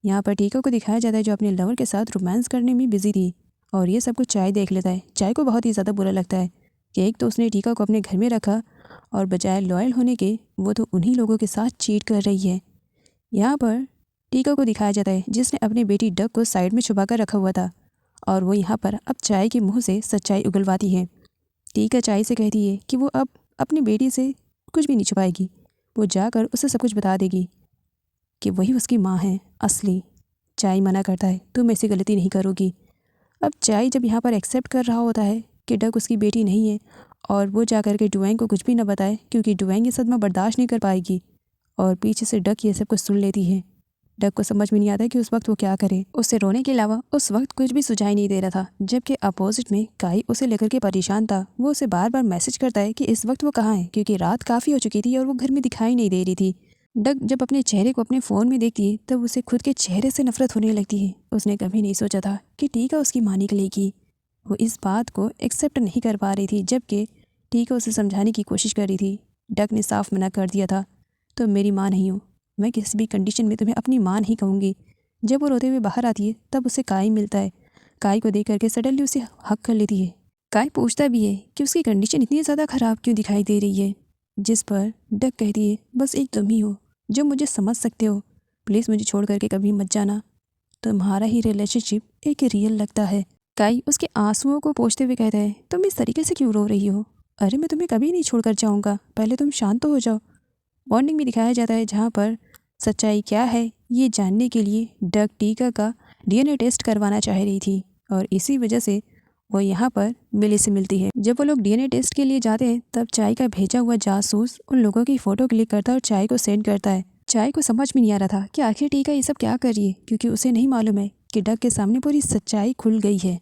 यहाँ पर टीका को दिखाया जाता है जो अपने लवर के साथ रोमांस करने में बिजी थी और ये सब कुछ चाय देख लेता है। चाय को बहुत ही ज़्यादा बुरा लगता है कि एक तो उसने टीका को अपने घर में रखा और बजाय लॉयल होने के वो तो उन्हीं लोगों के साथ चीट कर रही है। यहाँ पर टीका को दिखाया जाता है जिसने अपनी बेटी डग को साइड में छुपा कर रखा हुआ था और वो यहाँ पर अब चाय के मुँह से सच्चाई उगलवाती है। टीका चाय से कहती है कि वो अब अपनी बेटी से कुछ भी नहीं छुपाएगी, वो जाकर उसे सब कुछ बता देगी कि वही उसकी माँ है असली। चाय मना करता है, तुम ऐसी गलती नहीं करोगी। अब चाय जब यहाँ पर एक्सेप्ट कर रहा होता है कि डग उसकी बेटी नहीं है और वो जाकर के डुएंग को कुछ भी न बताए क्योंकि डुएंग ये सदमा बर्दाश्त नहीं कर पाएगी और पीछे से डग ये सब कुछ सुन लेती है। डग को समझ में नहीं आता कि उस वक्त वो क्या करे। उससे रोने के अलावा उस वक्त कुछ भी सुझाई नहीं दे रहा था, जबकि अपोजिट में काई उसे लेकर के परेशान था। वो उसे बार बार मैसेज करता है कि इस वक्त वो कहाँ है क्योंकि रात काफ़ी हो चुकी थी और वो घर में दिखाई नहीं दे रही थी। डग जब अपने चेहरे को अपने फ़ोन में देखती है तब उसे खुद के चेहरे से नफरत होने लगती है। उसने कभी नहीं सोचा था कि टीका उसकी माँ निकलेगी। वो इस बात को एक्सेप्ट नहीं कर पा रही थी, जबकि टीका उसे समझाने की कोशिश कर रही थी डक ने साफ मना कर दिया था। तुम मेरी माँ नहीं हो, मैं किसी भी कंडीशन में तुम्हें अपनी माँ नहीं कहूँगी। जब वो रोते हुए बाहर आती है तब उसे काई मिलता है। काई को देख करके सडनली उसे हक कर लेती है। काई पूछता भी है कि उसकी कंडीशन इतनी ज़्यादा ख़राब क्यों दिखाई दे रही है, जिस पर डक कहती है बस एक तुम ही हो जो मुझे समझ सकते हो, प्लीज़ मुझे छोड़ करके कभी मत जाना, तुम्हारा ही रिलेशनशिप एक रियल लगता है। काई उसके आंसुओं को पोंछते हुए कहता है तुम इस तरीके से क्यों रो रही हो, अरे मैं तुम्हें कभी नहीं छोड़कर जाऊँगा, पहले तुम शांत तो हो जाओ। बॉन्डिंग भी दिखाया जाता है जहाँ पर सच्चाई क्या है ये जानने के लिए डक टीका का डीएनए टेस्ट करवाना चाह रही थी और इसी वजह से वो यहाँ पर मिली से मिलती है। जब वो लोग डीएनए टेस्ट के लिए जाते हैं तब चाय का भेजा हुआ जासूस उन लोगों की फ़ोटो क्लिक करता है और चाय को सेंड करता है। चाय को समझ में नहीं आ रहा था कि आखिर टीका ये सब क्या कर रही है, क्योंकि उसे नहीं मालूम है कि डक के सामने पूरी सच्चाई खुल गई है।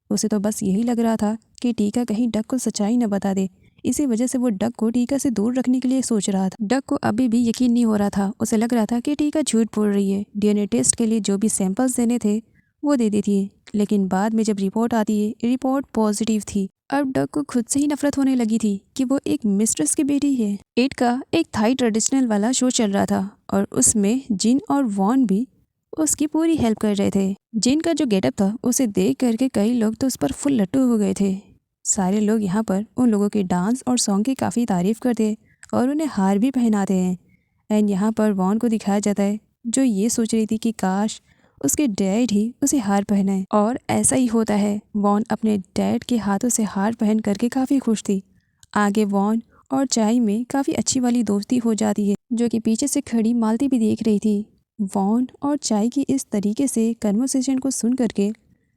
उसे तो बस यही लग रहा था कि टीका कहीं डक को सच्चाई न बता दे, इसी वजह से वो डक को टीका से दूर रखने के लिए सोच रहा था। डक को अभी भी यकीन नहीं हो रहा था, उसे लग रहा था कि टीका झूठ बोल रही है। डीएनए टेस्ट के लिए जो भी सैंपल्स देने थे वो दे देती है, लेकिन बाद में जब रिपोर्ट आती है रिपोर्ट पॉजिटिव थी। अब डक को खुद से ही नफरत होने लगी थी कि वो एक मिस्ट्रेस की बेटी है। 8 का एक थाई ट्रेडिशनल वाला शो चल रहा था और उसमें जिन और वॉन भी उसकी पूरी हेल्प कर रहे थे। जिन का जो गेटअप था उसे देख करके कई लोग तो उस पर फुल लट्टू हो गए थे। सारे लोग यहाँ पर उन लोगों के डांस और सॉन्ग की काफ़ी तारीफ़ करते हैं और उन्हें हार भी पहनाते हैं। एंड यहाँ पर वॉन को दिखाया जाता है जो ये सोच रही थी कि काश उसके डैड ही उसे हार पहनाए, और ऐसा ही होता है। वॉन अपने डैड के हाथों से हार पहन करके काफ़ी खुश थी। आगे वॉन और चाय में काफ़ी अच्छी वाली दोस्ती हो जाती है, जो कि पीछे से खड़ी मालती भी देख रही थी। वॉन और चाय की इस तरीके से कन्वर्सेशन को सुन करके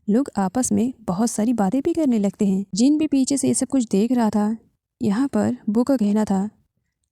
लोग आपस में बहुत सारी बातें भी करने लगते हैं। जिन भी पीछे से ये सब कुछ देख रहा था। यहाँ पर वो का कहना था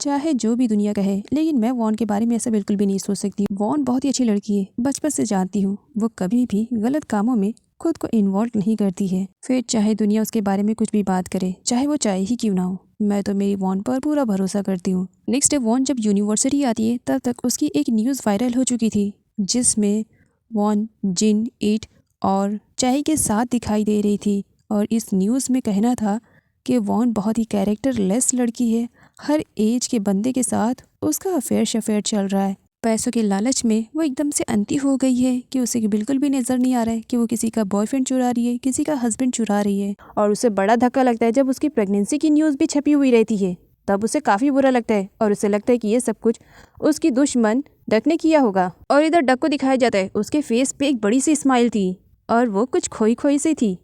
चाहे जो भी दुनिया कहे, लेकिन मैं वॉन के बारे में ऐसा बिल्कुल भी नहीं सोच सकती। वॉन बहुत ही अच्छी लड़की है, बचपन से जानती हूँ, वो कभी भी गलत कामों में खुद को इन्वॉल्व नहीं करती है। फिर चाहे दुनिया उसके बारे में कुछ भी बात करे, चाहे वो चाहे ही क्यों ना हो, मैं तो मेरी वॉन पर पूरा भरोसा करती हूँ। नेक्स्ट डे वॉन जब यूनिवर्सिटी आती है तब तक उसकी एक न्यूज़ वायरल हो चुकी थी, जिसमें वॉन जिन 8 और चाय के साथ दिखाई दे रही थी। और इस न्यूज़ में कहना था कि वॉन बहुत ही कैरेक्टरलेस लड़की है, हर एज के बंदे के साथ उसका अफेयर चल रहा है। पैसों के लालच में वो एकदम से अंती हो गई है कि उसे बिल्कुल भी नज़र नहीं आ रहा है कि वो किसी का बॉयफ्रेंड चुरा रही है, किसी का हस्बैंड चुरा रही है। और उसे बड़ा धक्का लगता है जब उसकी प्रेगनेंसी की न्यूज़ भी छपी हुई रहती है, तब उसे काफ़ी बुरा लगता है और उसे लगता है कि ये सब कुछ उसकी दुश्मन डक ने किया होगा। और इधर डक को दिखाया जाता है, उसके फेस पे एक बड़ी सी स्माइल थी और वो कुछ खोई खोई सी थी,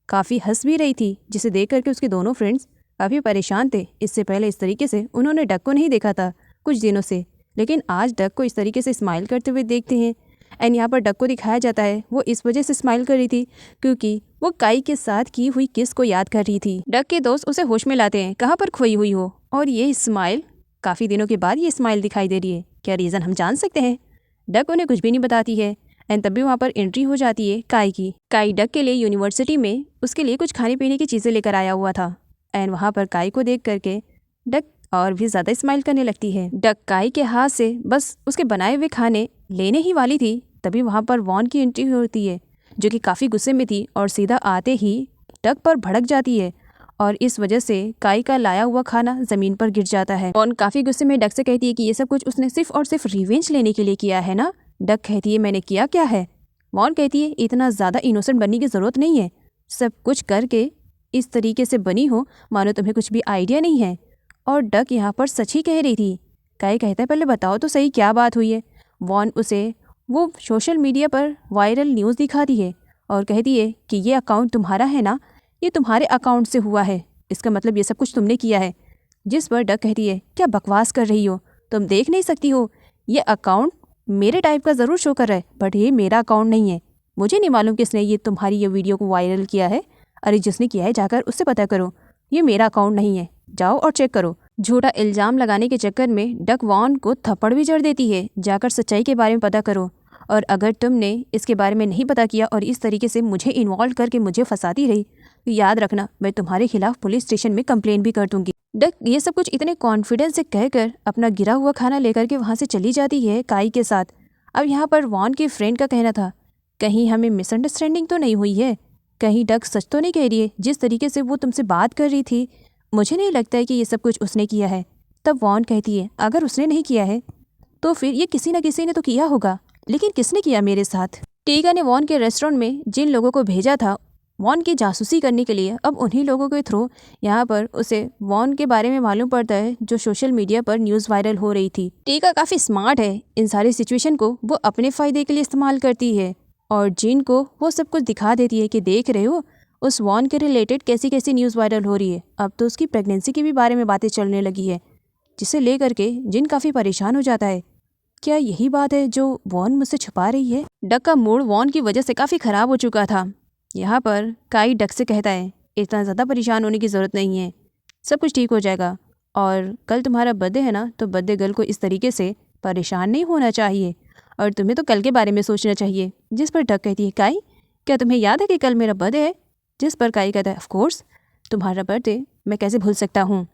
काफ़ी हंस भी रही थी, जिसे देख करके उसके दोनों फ्रेंड्स काफ़ी परेशान थे। इससे पहले इस तरीके से उन्होंने डक को नहीं देखा था कुछ दिनों से, लेकिन आज डक को इस तरीके से स्माइल करते हुए देखते हैं। एंड यहाँ पर डक को दिखाया जाता है वो इस वजह से स्माइल कर रही थी क्योंकि वो काई के साथ की हुई किस को याद कर रही थी। डक के दोस्त उसे होश में लाते हैं, कहाँ पर खोई हुई हो, और ये स्माइल काफ़ी दिनों के बाद ये स्माइल दिखाई दे रही है, क्या रीज़न हम जान सकते हैं। डक उन्हें कुछ भी नहीं बताती है। एंड तभी वहाँ पर एंट्री हो जाती है काई की। काई डक के लिए यूनिवर्सिटी में उसके लिए कुछ खाने पीने की चीज़ें लेकर आया हुआ था। एंड वहाँ पर काई को देख करके डक और भी ज़्यादा स्माइल करने लगती है। डक काई के हाथ से बस उसके बनाए हुए खाने लेने ही वाली थी, तभी वहाँ पर वॉन की एंट्री होती है, जो कि काफ़ी गुस्से में थी और सीधा आते ही डक पर भड़क जाती है और इस वजह से काई का लाया हुआ खाना ज़मीन पर गिर जाता है। वॉन काफ़ी गुस्से में डक से कहती है कि ये सब कुछ उसने सिर्फ और सिर्फ रिवेंज लेने के लिए किया है ना। डक कहती है मैंने किया क्या है। वॉन कहती है इतना ज़्यादा इनोसेंट बनने की ज़रूरत नहीं है, सब कुछ करके इस तरीके से बनी हो मानो तुम्हें कुछ भी आइडिया नहीं है। और डक यहाँ पर सच ही कह रही थी। काई कहता है पहले बताओ तो सही क्या बात हुई है। वॉन उसे वो सोशल मीडिया पर वायरल न्यूज़ दिखाती है और कहती है कि ये अकाउंट तुम्हारा है ना, ये तुम्हारे अकाउंट से हुआ है, इसका मतलब ये सब कुछ तुमने किया है। जिस पर डक कहती है क्या बकवास कर रही हो, तुम देख नहीं सकती हो, ये अकाउंट मेरे टाइप का ज़रूर शो कर रहा है बट ये मेरा अकाउंट नहीं है, मुझे नहीं मालूम किसने ये तुम्हारी ये वीडियो को वायरल किया है। अरे जिसने किया है जाकर उससे पता करो, ये मेरा अकाउंट नहीं है, जाओ और चेक करो। झूठा इल्ज़ाम लगाने के चक्कर में डक वॉन को थप्पड़ भी जड़ देती है, जाकर सच्चाई के बारे में पता करो, और अगर तुमने इसके बारे में नहीं पता किया और इस तरीके से मुझे इन्वॉल्व करके मुझे फंसाती रही तो याद रखना मैं तुम्हारे खिलाफ पुलिस स्टेशन में कंप्लेन भी कर दूंगी। डक ये सब कुछ इतने कॉन्फिडेंस से कहकर अपना गिरा हुआ खाना लेकर के वहाँ से चली जाती है काई के साथ। अब यहाँ पर वॉन के फ्रेंड का कहना था कहीं हमें मिसअंडरस्टैंडिंग तो नहीं हुई है, कहीं डक सच तो नहीं कह रही है, जिस तरीके से वो तुमसे बात कर रही थी मुझे नहीं लगता है कि ये सब कुछ उसने किया है। तब वॉन कहती है, अगर उसने नहीं किया है तो फिर ये किसी न किसी ने तो किया होगा, लेकिन किसने किया मेरे साथ? टीका ने वॉन के रेस्टोरेंट में जिन लोगों को भेजा था वॉन की जासूसी करने के लिए, अब उन्हीं लोगों के थ्रू यहाँ पर उसे वॉन के बारे में मालूम पड़ता है जो सोशल मीडिया पर न्यूज़ वायरल हो रही थी। टीका काफ़ी स्मार्ट है, इन सारी सिचुएशन को वो अपने फ़ायदे के लिए इस्तेमाल करती है और जिन को वो सब कुछ दिखा देती है कि देख रहे हो उस वॉन के रिलेटेड कैसी कैसी न्यूज़ वायरल हो रही है। अब तो उसकी प्रेगनेंसी के भी बारे में बातें चलने लगी है, जिसे लेकर के जिन काफ़ी परेशान हो जाता है। क्या यही बात है जो वॉन मुझसे छुपा रही है? डक का मूड वॉन की वजह से काफ़ी ख़राब हो चुका था। यहाँ पर काई डक से कहता है, इतना ज़्यादा परेशान होने की ज़रूरत नहीं है, सब कुछ ठीक हो जाएगा और कल तुम्हारा बर्थडे है ना, तो बर्थडे गर्ल को इस तरीके से परेशान नहीं होना चाहिए और तुम्हें तो कल के बारे में सोचना चाहिए। जिस पर डक कहती है, काई क्या तुम्हें याद है कि कल मेरा बर्थडे है? जिस पर काई कहता है, ऑफ कोर्स, तुम्हारा बर्थडे मैं कैसे भूल सकता हूँ।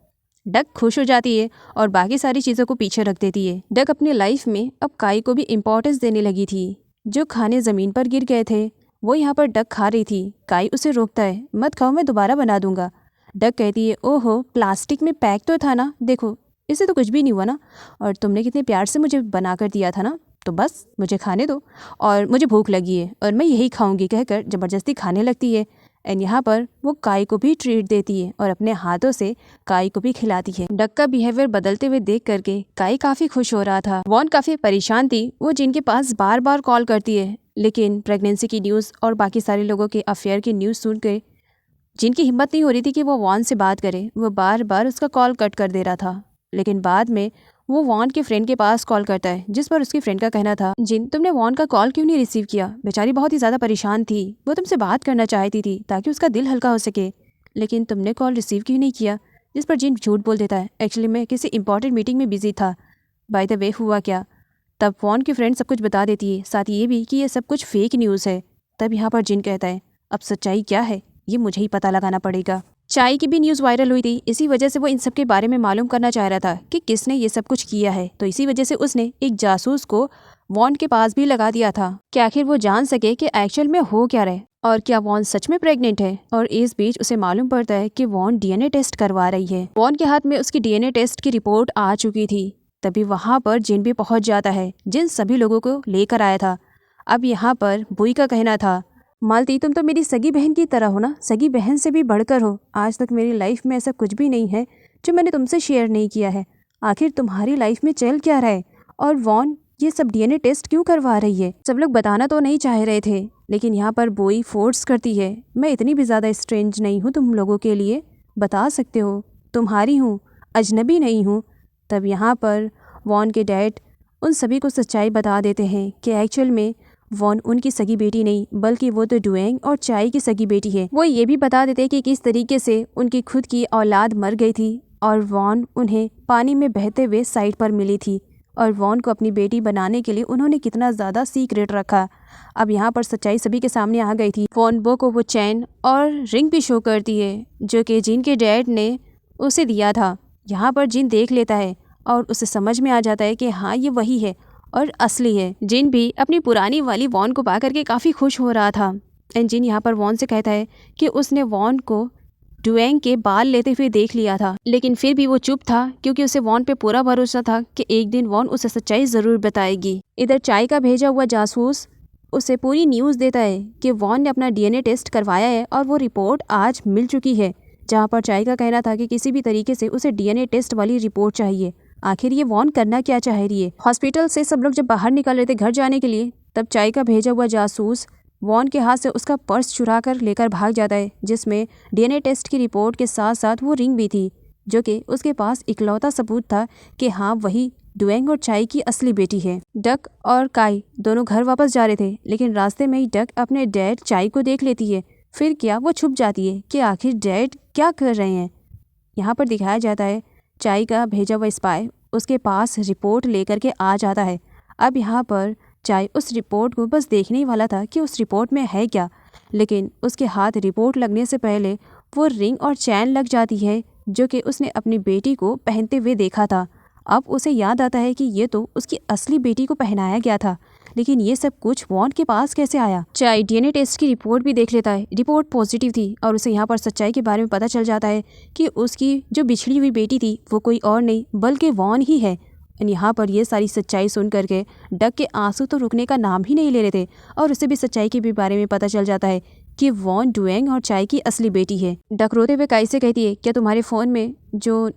डक खुश हो जाती है और बाकी सारी चीज़ों को पीछे रख देती है। डक अपनी लाइफ में अब काई को भी इम्पोर्टेंस देने लगी थी। जो खाने ज़मीन पर गिर गए थे वो यहाँ पर डक खा रही थी। काई उसे रोकता है, मत खाओ, मैं दोबारा बना दूंगा। डक कहती है, ओहो, प्लास्टिक में पैक तो था ना, देखो इससे तो कुछ भी नहीं हुआ ना, और तुमने कितने प्यार से मुझे बना कर दिया था ना, तो बस मुझे खाने दो और मुझे भूख लगी है और मैं यही खाऊंगी कहकर ज़बरदस्ती खाने लगती है। एंड यहाँ पर वो काई को भी ट्रीट देती है और अपने हाथों से काई को भी खिलाती है। डक का बिहेवियर बदलते हुए देख करके काई काफ़ी खुश हो रहा था। वॉन काफ़ी परेशान थी, वो जिनके पास बार बार कॉल करती है, लेकिन प्रेगनेंसी की न्यूज़ और बाकी सारे लोगों के अफेयर की न्यूज़ सुन के जिनकी हिम्मत नहीं हो रही थी कि वो वॉन से बात करे, वो बार बार उसका कॉल कट कर दे रहा था। लेकिन बाद में वो वॉन के फ्रेंड के पास कॉल करता है, जिस पर उसकी फ्रेंड का कहना था, जिन तुमने वॉन का कॉल क्यों नहीं रिसीव किया? बेचारी बहुत ही ज़्यादा परेशान थी, वो तुमसे बात करना चाहती थी ताकि उसका दिल हल्का हो सके, लेकिन तुमने कॉल रिसीव क्यों नहीं किया? जिस पर जिन झूठ बोल देता है, एक्चुअली मैं किसी इंपॉर्टेंट मीटिंग में बिजी था। बाय द वे हुआ क्या? तब वॉन की फ्रेंड सब कुछ बता देती है, साथ ये भी कि ये सब कुछ फेक न्यूज़ है। तब यहाँ पर जिन कहता है, अब सच्चाई क्या है ये मुझे ही पता लगाना पड़ेगा। चाय की भी न्यूज़ वायरल हुई थी, इसी वजह से वो इन सब के बारे में मालूम करना चाह रहा था कि किसने ये सब कुछ किया है। तो इसी वजह से उसने एक जासूस को वॉन के पास भी लगा दिया था कि आखिर वो जान सके कि एक्चुअल में हो क्या रहे और क्या वॉन सच में प्रेग्नेंट है। और इस बीच उसे मालूम पड़ता है कि वॉन डीएनए टेस्ट करवा रही है। वॉन के हाथ में उसकी डीएनए टेस्ट की रिपोर्ट आ चुकी थी। तभी वहाँ पर जिन भी पहुँच जाता है, जिन सभी लोगों को लेकर आया था। अब यहाँ पर बुई का कहना था, मालती तुम तो मेरी सगी बहन की तरह हो ना, सगी बहन से भी बढ़कर हो। आज तक मेरी लाइफ में ऐसा कुछ भी नहीं है जो मैंने तुमसे शेयर नहीं किया है। आखिर तुम्हारी लाइफ में चल क्या रहा है और वॉन ये सब डीएनए टेस्ट क्यों करवा रही है? सब लोग बताना तो नहीं चाह रहे थे, लेकिन यहाँ पर बोई फोर्स करती है, मैं इतनी भी ज़्यादा स्ट्रेंज नहीं हूँ तुम लोगों के लिए, बता सकते हो, तुम्हारी हूँ, अजनबी नहीं हूँ। तब यहाँ पर वॉन के डैड उन सभी को सच्चाई बता देते हैं कि एक्चुअल में वॉन उनकी सगी बेटी नहीं, बल्कि वो तो डुएंग और चाय की सगी बेटी है। वो ये भी बता देते कि किस तरीके से उनकी खुद की औलाद मर गई थी और वॉन उन्हें पानी में बहते हुए साइड पर मिली थी और वॉन को अपनी बेटी बनाने के लिए उन्होंने कितना ज़्यादा सीक्रेट रखा। अब यहाँ पर सच्चाई सभी के सामने आ गई थी। वॉन बो को वो चैन और रिंग भी शो करती है जो कि जिन के डैड ने उसे दिया था। यहाँ पर जिन देख लेता है और उसे समझ में आ जाता है कि हाँ ये वही है और असली है। जिन भी अपनी पुरानी वाली वॉन को पा करके काफ़ी खुश हो रहा था। एंड जिन यहाँ पर वॉन से कहता है कि उसने वॉन को डुएंग के बाल लेते हुए देख लिया था, लेकिन फिर भी वो चुप था क्योंकि उसे वॉन पे पूरा भरोसा था कि एक दिन वॉन उसे सच्चाई ज़रूर बताएगी। इधर चाय का भेजा हुआ जासूस उसे पूरी न्यूज़ देता है कि वॉन ने अपना डीएनए टेस्ट करवाया है और वो रिपोर्ट आज मिल चुकी है। जहाँ पर चाय का कहना था कि किसी भी तरीके से उसे डीएनए टेस्ट वाली रिपोर्ट चाहिए। आखिर ये वॉन करना क्या चाह रही है? हॉस्पिटल से सब लोग जब बाहर निकल रहे थे घर जाने के लिए, तब चाय का भेजा हुआ जासूस वॉन के हाथ से उसका पर्स चुरा कर लेकर भाग जाता है, जिसमें डीएनए टेस्ट की रिपोर्ट के साथ साथ वो रिंग भी थी, जो कि उसके पास इकलौता सबूत था कि हाँ वही डुएंग और चाय की असली बेटी है। डक और काई दोनों घर वापस जा रहे थे, लेकिन रास्ते में ही डक अपने डैड चाय को देख लेती है। फिर क्या वो छुप जाती है कि आखिर डैड क्या कर रहे हैं। यहाँ पर दिखाया जाता है चाय का भेजा हुआ स्पाई उसके पास रिपोर्ट लेकर के आ जाता है। अब यहाँ पर चाय उस रिपोर्ट को बस देखने ही वाला था कि उस रिपोर्ट में है क्या, लेकिन उसके हाथ रिपोर्ट लगने से पहले वो रिंग और चैन लग जाती है जो कि उसने अपनी बेटी को पहनते हुए देखा था। अब उसे याद आता है कि ये तो उसकी असली बेटी को पहनाया गया था, लेकिन ये सब कुछ वॉन के पास कैसे आया? चाय डीएनए टेस्ट की रिपोर्ट भी देख लेता है। रिपोर्ट पॉजिटिव थी और उसे यहाँ पर सच्चाई के बारे में पता चल जाता है कि उसकी जो बिछड़ी हुई बेटी थी वो कोई और नहीं बल्कि वॉन ही है। यहाँ पर ये सारी सच्चाई सुन करके डक के आंसू तो रुकने का नाम ही नहीं ले रहे थे और उसे भी सच्चाई के भी बारे में पता चल जाता है कि वॉन डुएंग और चाय की असली बेटी है। डक रोते हुए काई से कहती है, क्या तुम्हारे फ़ोन में जो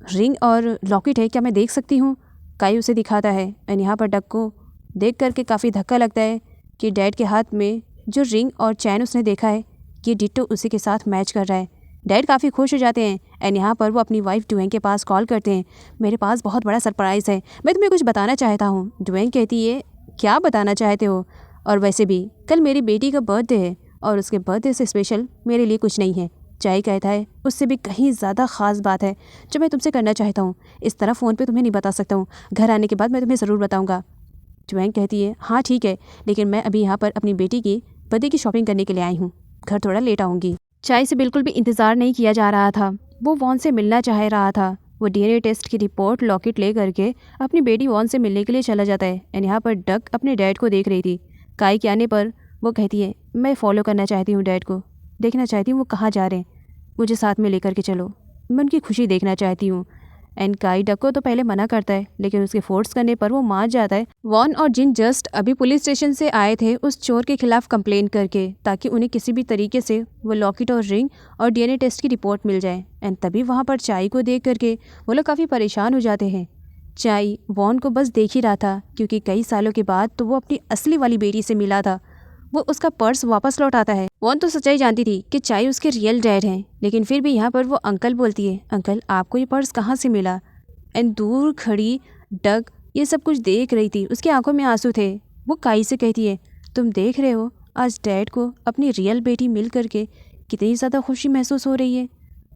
रिंग और लॉकेट है क्या मैं देख सकती हूँ? काई उसे दिखाता है और यहाँ पर डक को देख करके काफ़ी धक्का लगता है कि डैड के हाथ में जो रिंग और चैन उसने देखा है ये डिट्टो उसी के साथ मैच कर रहा है। डैड काफ़ी खुश हो जाते हैं एंड यहाँ पर वो अपनी वाइफ डुएंग के पास कॉल करते हैं। मेरे पास बहुत बड़ा सरप्राइज़ है, मैं तुम्हें कुछ बताना चाहता हूँ। डुएंग कहती है, क्या बताना चाहते हो? और वैसे भी कल मेरी बेटी का बर्थडे है और उसके बर्थडे से स्पेशल मेरे लिए कुछ नहीं है। चाय कहता है, उससे भी कहीं ज़्यादा ख़ास बात है जो मैं तुमसे करना चाहता हूँ। इस तरह फ़ोन पे तुम्हें नहीं बता सकता हूँ, घर आने के बाद मैं तुम्हें ज़रूर बताऊँगा। डुएंग कहती है, हाँ ठीक है, लेकिन मैं अभी यहाँ पर अपनी बेटी की बर्थडे की शॉपिंग करने के लिए आई हूँ, घर थोड़ा लेट आऊँगी। चाय से बिल्कुल भी इंतज़ार नहीं किया जा रहा था, वो वॉन से मिलना चाह रहा था। वो डीएनए टेस्ट की रिपोर्ट लॉकेट ले करके अपनी बेटी वॉन से मिलने के लिए चला जाता है एंड यहाँ पर डक अपने डैड को देख रही थी। काई के आने पर वो कहती है, मैं फॉलो करना चाहती हूँ डैड को, देखना चाहती हूँ वो कहाँ जा रहे हैं, मुझे साथ में लेकर के चलो, मैं उनकी खुशी देखना चाहती हूँ। एंड काई डक को तो पहले मना करता है लेकिन उसके फोर्स करने पर वो मान जाता है। वॉन और जिन जस्ट अभी पुलिस स्टेशन से आए थे उस चोर के खिलाफ कंप्लेन करके, ताकि उन्हें किसी भी तरीके से वो लॉकेट और रिंग और डीएनए टेस्ट की रिपोर्ट मिल जाए। एंड तभी वहाँ पर चाय को देख करके वो लोग काफ़ी परेशान हो जाते हैं। चाय वॉन को बस देख ही रहा था क्योंकि कई सालों के बाद तो वो अपनी असली वाली बेटी से मिला था। वो उसका पर्स वापस लौटाता है। वॉन तो सच्चाई जानती थी कि चाय उसके रियल डैड हैं, लेकिन फिर भी यहाँ पर वो अंकल बोलती है, अंकल आपको ये पर्स कहाँ से मिला? एंड दूर खड़ी डग ये सब कुछ देख रही थी, उसकी आंखों में आंसू थे। वो काई से कहती है, तुम देख रहे हो आज डैड को अपनी रियल बेटी मिल करके कितनी ज़्यादा खुशी महसूस हो रही है।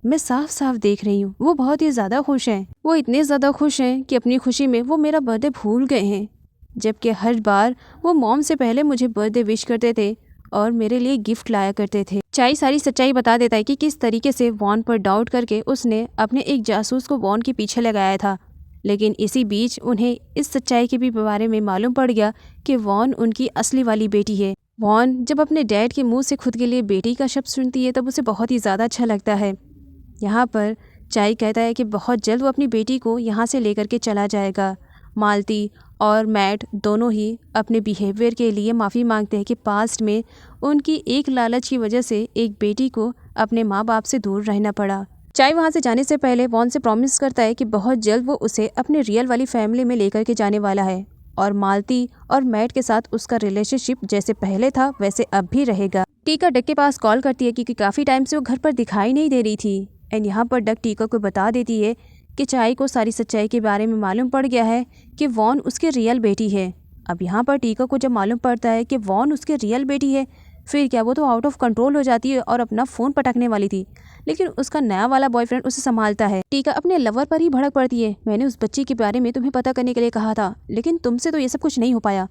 मैं साफ साफ देख रही हूँ वो बहुत ही ज़्यादा खुश हैं। वो इतने ज़्यादा खुश हैं कि अपनी खुशी में वो मेरा बर्थडे भूल गए हैं, जबकि हर बार वो मॉम से पहले मुझे बर्थडे विश करते थे और मेरे लिए गिफ्ट लाया करते थे। चाय सारी सच्चाई बता देता है कि किस तरीके से वॉन पर डाउट करके उसने अपने एक जासूस को वॉन के पीछे लगाया था, लेकिन इसी बीच उन्हें इस सच्चाई के भी बारे में मालूम पड़ गया कि वॉन उनकी असली वाली बेटी है। वॉन जब अपने डैड के मुंह से खुद के लिए बेटी का शब्द सुनती है तब उसे बहुत ही ज़्यादा अच्छा लगता है। यहाँ पर चाय कहता है कि बहुत जल्द वो अपनी बेटी को यहाँ से लेकर के चला जाएगा। मालती और मैट दोनों ही अपने बिहेवियर के लिए माफ़ी मांगते हैं कि पास्ट में उनकी एक लालच की वजह से एक बेटी को अपने माँ बाप से दूर रहना पड़ा। चाय वहाँ से जाने से पहले वॉन से प्रॉमिस करता है कि बहुत जल्द वो उसे अपने रियल वाली फैमिली में लेकर के जाने वाला है और मालती और मैट के साथ उसका रिलेशनशिप जैसे पहले था वैसे अब भी रहेगा। टीका डक के पास कॉल करती है क्योंकि काफ़ी टाइम से वो घर पर दिखाई नहीं दे रही थी। एंड यहाँ पर डक टीका को बता देती है कि चाय को सारी सच्चाई के बारे में मालूम पड़ गया है कि वॉन उसकी रियल बेटी है। अब यहाँ पर टीका को जब मालूम पड़ता है कि वॉन उसकी रियल बेटी है, फिर क्या वो तो आउट ऑफ कंट्रोल हो जाती है और अपना फ़ोन पटकने वाली थी, लेकिन उसका नया वाला बॉयफ्रेंड उसे संभालता है। टीका अपने लवर पर ही भड़क पड़ती है, मैंने उस बच्ची के बारे में तुम्हें पता करने के लिए कहा था, लेकिन तुमसे तो ये सब कुछ नहीं हो पाया,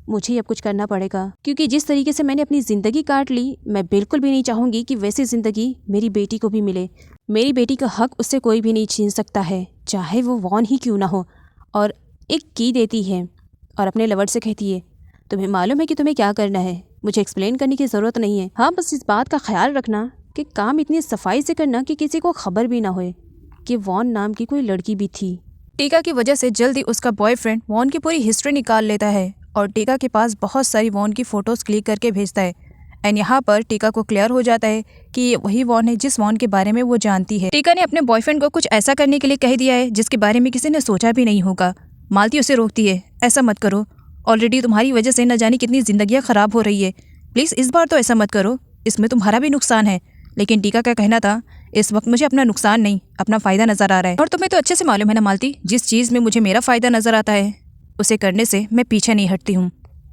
मुझे ही अब कुछ करना पड़ेगा, क्योंकि जिस तरीके से मैंने अपनी ज़िंदगी काट ली मैं बिल्कुल भी नहीं चाहूँगी कि वैसी ज़िंदगी मेरी बेटी को भी मिले। मेरी बेटी का हक उससे कोई भी नहीं छीन सकता है, चाहे वो वॉन ही क्यों ना हो। और एक की देती है और अपने लवर से कहती है, तुम्हें मालूम है कि तुम्हें क्या करना है, मुझे एक्सप्लेन करने की ज़रूरत नहीं है। हाँ, बस इस बात का ख्याल रखना कि काम इतनी सफाई से करना कि किसी को खबर भी ना होए कि वॉन नाम की कोई लड़की भी थी। टीका की वजह से जल्दी उसका बॉयफ्रेंड वॉन की पूरी हिस्ट्री निकाल लेता है और टीका के पास बहुत सारी वॉन की फ़ोटोज़ क्लिक करके भेजता है। एंड यहाँ पर टीका को क्लियर हो जाता है कि ये वही वॉन है जिस वॉन के बारे में वो जानती है। टीका ने अपने बॉयफ्रेंड को कुछ ऐसा करने के लिए कह दिया है जिसके बारे में किसी ने सोचा भी नहीं होगा। मालती उसे रोकती है, ऐसा मत करो, ऑलरेडी तुम्हारी वजह से न जाने कितनी ज़िंदगियाँ ख़राब हो रही है, प्लीज़ इस बार तो ऐसा मत करो, इसमें तुम्हारा भी नुकसान है। लेकिन टीका का कहना था, इस वक्त मुझे अपना नुकसान नहीं अपना फ़ायदा नज़र आ रहा है, और तुम्हें तो अच्छे से मालूम है ना मालती, जिस चीज़ में मुझे मेरा फ़ायदा नज़र आता है उसे करने से मैं पीछे नहीं हटती हूँ,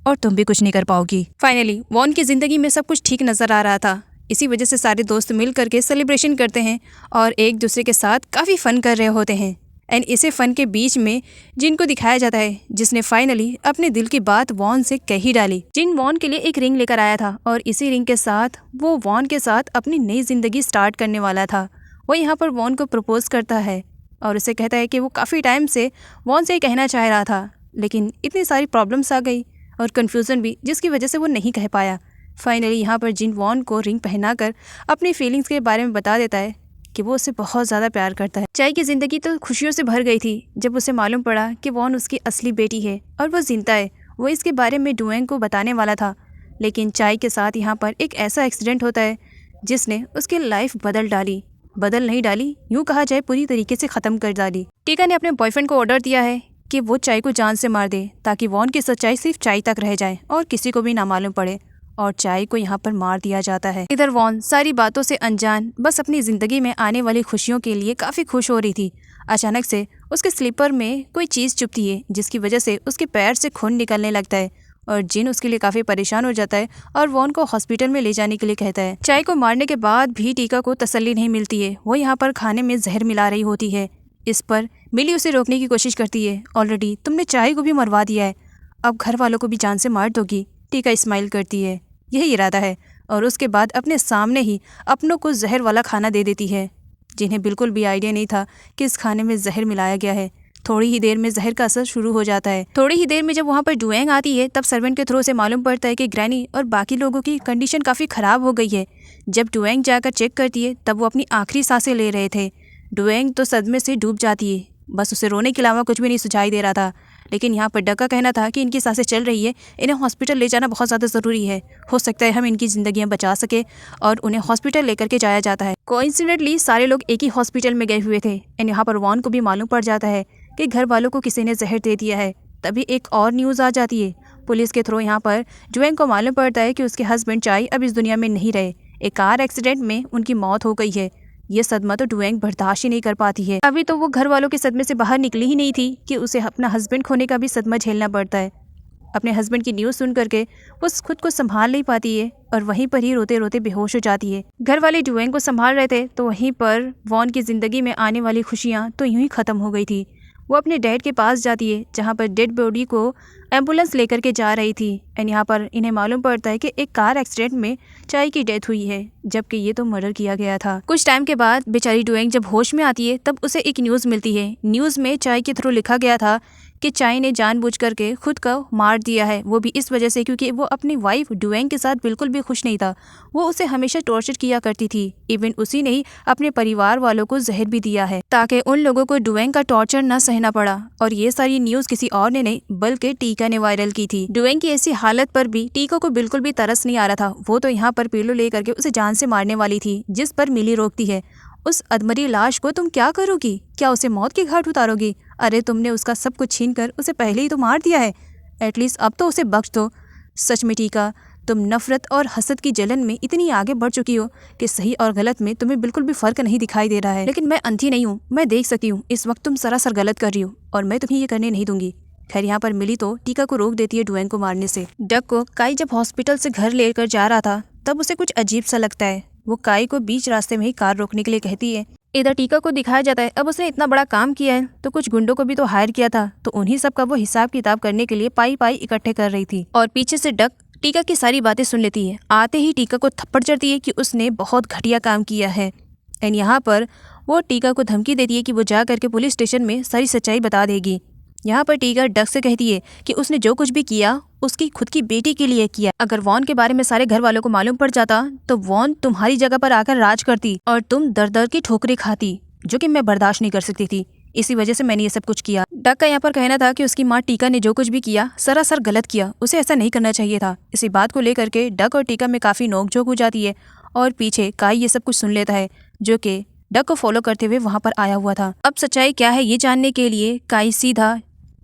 और तुम भी कुछ नहीं कर पाओगी। फाइनली वॉन की ज़िंदगी में सब कुछ ठीक नज़र आ रहा था, इसी वजह से सारे दोस्त मिल करके सेलिब्रेशन करते हैं और एक दूसरे के साथ काफ़ी फ़न कर रहे होते हैं। एंड इसे फ़न के बीच में जिन को दिखाया जाता है जिसने फाइनली अपने दिल की बात वॉन से कह ही डाली। जिन वॉन के लिए एक रिंग लेकर आया था और इसी रिंग के साथ वो वॉन के साथ अपनी नई ज़िंदगी स्टार्ट करने वाला था। वो यहाँ पर वॉन को प्रपोज करता है और उसे कहता है कि वो काफ़ी टाइम से वॉन से ही कहना चाह रहा था, लेकिन इतनी सारी प्रॉब्लम्स आ गई, और कन्फ्यूज़न भी, जिसकी वजह से वो नहीं कह पाया। फाइनली यहाँ पर जिन वॉन को रिंग पहनाकर अपनी फीलिंग्स के बारे में बता देता है कि वो उसे बहुत ज़्यादा प्यार करता है। चाय की ज़िंदगी तो खुशियों से भर गई थी जब उसे मालूम पड़ा कि वॉन उसकी असली बेटी है और वो जिंदा है। वो इसके बारे में डुएंग को बताने वाला था, लेकिन चाय के साथ यहाँ पर एक ऐसा एक्सीडेंट होता है जिसने उसकी लाइफ बदल नहीं डाली, यूँ कहा जाए पूरी तरीके से ख़त्म कर डाली। टीका ने अपने बॉयफ्रेंड को ऑर्डर दिया है कि वो चाय को जान से मार दे ताकि वॉन की सच्चाई सिर्फ चाय तक रह जाए और किसी को भी ना मालूम पड़े, और चाय को यहाँ पर मार दिया जाता है। इधर वॉन सारी बातों से अनजान बस अपनी ज़िंदगी में आने वाली खुशियों के लिए काफ़ी खुश हो रही थी। अचानक से उसके स्लीपर में कोई चीज़ चुभती है जिसकी वजह से उसके पैर से खून निकलने लगता है और जिन उसके लिए काफ़ी परेशान हो जाता है और वॉन को हॉस्पिटल में ले जाने के लिए कहता है। चाय को मारने के बाद भी टीका को तसल्ली नहीं मिलती है। वो यहाँ पर खाने में जहर मिला रही होती है। इस पर मिली उसे रोकने की कोशिश करती है। ऑलरेडी तुमने चाय को भी मरवा दिया है, अब घर वालों को भी जान से मार दोगी। टीका स्माइल करती है, यही इरादा है, और उसके बाद अपने सामने ही अपनों को जहर वाला खाना दे देती है, जिन्हें बिल्कुल भी आइडिया नहीं था कि इस खाने में जहर मिलाया गया है। थोड़ी ही देर में जहर का असर शुरू हो जाता है। थोड़ी ही देर में जब वहाँ पर डुएंग आती है तब सर्वेंट के थ्रू से मालूम पड़ता है कि ग्रैनी और बाकी लोगों की कंडीशन काफ़ी ख़राब हो गई है। जब डुएंग जाकर चेक करती है तब वो अपनी आखिरी सांसें ले रहे थे। डुएंग तो सदमे से डूब जाती है, बस उसे रोने के अलावा कुछ भी नहीं सुझाई दे रहा था। लेकिन यहाँ पर डक का कहना था कि इनकी सांसें चल रही है, इन्हें हॉस्पिटल ले जाना बहुत ज़्यादा ज़रूरी है, हो सकता है हम इनकी ज़िंदगियाँ बचा सके, और उन्हें हॉस्पिटल लेकर के जाया जाता है। कोइंसिडेंटली सारे लोग एक ही हॉस्पिटल में गए हुए थे एंड यहाँ पर वॉन को भी मालूम पड़ जाता है कि घर वालों को किसी ने जहर दे दिया है। तभी एक और न्यूज़ आ जाती है पुलिस के थ्रू। यहाँ पर डुएंग को मालूम पड़ता है कि उसके हस्बैंड चाय अब इस दुनिया में नहीं रहे, एक कार एक्सीडेंट में उनकी मौत हो गई है। ये सदमा तो डुएंग बर्दाश्त ही नहीं कर पाती है। अभी तो वो घर वालों के सदमे से बाहर निकली ही नहीं थी कि उसे अपना हस्बैंड खोने का भी सदमा झेलना पड़ता है। अपने हस्बैंड की न्यूज़ सुन करके वो खुद को संभाल नहीं पाती है और वहीं पर ही रोते रोते बेहोश हो जाती है। घर वाले डुएंग को संभाल रहे थे तो वहीं पर वॉन की ज़िंदगी में आने वाली खुशियाँ तो यूं ही ख़त्म हो गई थी। वो अपने डैड के पास जाती है जहाँ पर डेड बॉडी को एम्बुलेंस लेकर के जा रही थी एंड यहाँ पर इन्हें मालूम पड़ता है कि एक कार एक्सीडेंट में चाय की डेथ हुई है, जबकि ये तो मर्डर किया गया था। कुछ टाइम के बाद बेचारी डुएंग जब होश में आती है तब उसे एक न्यूज़ मिलती है। न्यूज़ में चाय के थ्रू लिखा गया था कि चाय ने जानबूझ करके खुद को मार दिया है, वो भी इस वजह से क्योंकि वो अपनी वाइफ डुएंग के साथ बिल्कुल भी खुश नहीं था। वो उसे हमेशा टॉर्चर किया करती थी। इवन उसी ने ही अपने परिवार वालों को जहर भी दिया है ताकि उन लोगों को डुएंग का टॉर्चर न सहना पड़ा। और ये सारी न्यूज़ किसी और ने नहीं बल्कि टीका ने वायरल की थी। डुएंग की ऐसी हालत पर भी टीका को बिल्कुल भी तरस नहीं आ रहा था। वो तो यहाँ पर पिलो लेकर के उसे जान से मारने वाली थी, जिस पर मिली रोकती है, उस अधमरी लाश को तुम क्या करोगी? क्या उसे मौत के घाट उतारोगी? अरे तुमने उसका सब कुछ छीन कर उसे पहले ही तो मार दिया है, एटलीस्ट अब तो उसे बख्श दो। सच में टीका, तुम नफरत और हसद की जलन में इतनी आगे बढ़ चुकी हो कि सही और गलत में तुम्हें बिल्कुल भी फर्क नहीं दिखाई दे रहा है। लेकिन मैं अंधी नहीं हूँ, मैं देख सकती हूँ इस वक्त तुम सरासर गलत कर रही हो और मैं तुम्हें ये करने नहीं दूंगी। खैर यहाँ पर मिली तो टीका को रोक देती है डुएंग को मारने से। डक को काई जब हॉस्पिटल से घर लेकर जा रहा था तब उसे कुछ अजीब सा लगता है। वो काई को बीच रास्ते में ही कार रोकने के लिए कहती है। इधर टीका को दिखाया जाता है अब उसने इतना बड़ा काम किया है तो कुछ गुंडों को भी तो हायर किया था, तो उन्हीं सब का वो हिसाब किताब करने के लिए पाई पाई इकट्ठे कर रही थी। और पीछे से डक टीका की सारी बातें सुन लेती है। आते ही टीका को थप्पड़ चढ़ती है कि उसने बहुत घटिया काम किया है एंड यहाँ पर वो टीका को धमकी देती है कि वो जा करके पुलिस स्टेशन में सारी सच्चाई बता देगी। यहाँ पर टीका डक से कहती है कि उसने जो कुछ भी किया उसकी खुद की बेटी के लिए किया। अगर वॉन के बारे में सारे घर वालों को मालूम पड़ जाता तो वॉन तुम्हारी जगह पर आकर राज करती और तुम दर दर की ठोकरें खाती, जो कि मैं बर्दाश्त नहीं कर सकती थी। इसी वजह से मैंने ये सब कुछ किया। डक का यहाँ पर कहना था कि उसकी माँ टीका ने जो कुछ भी किया सरासर गलत किया, उसे ऐसा नहीं करना चाहिए था। इसी बात को लेकर के डक और टीका में काफ़ी नोकझोंक हो जाती है और पीछे काई ये सब कुछ सुन लेता है, जो कि डक को फॉलो करते हुए वहाँ पर आया हुआ था। अब सच्चाई क्या है ये जानने के लिए काई सीधा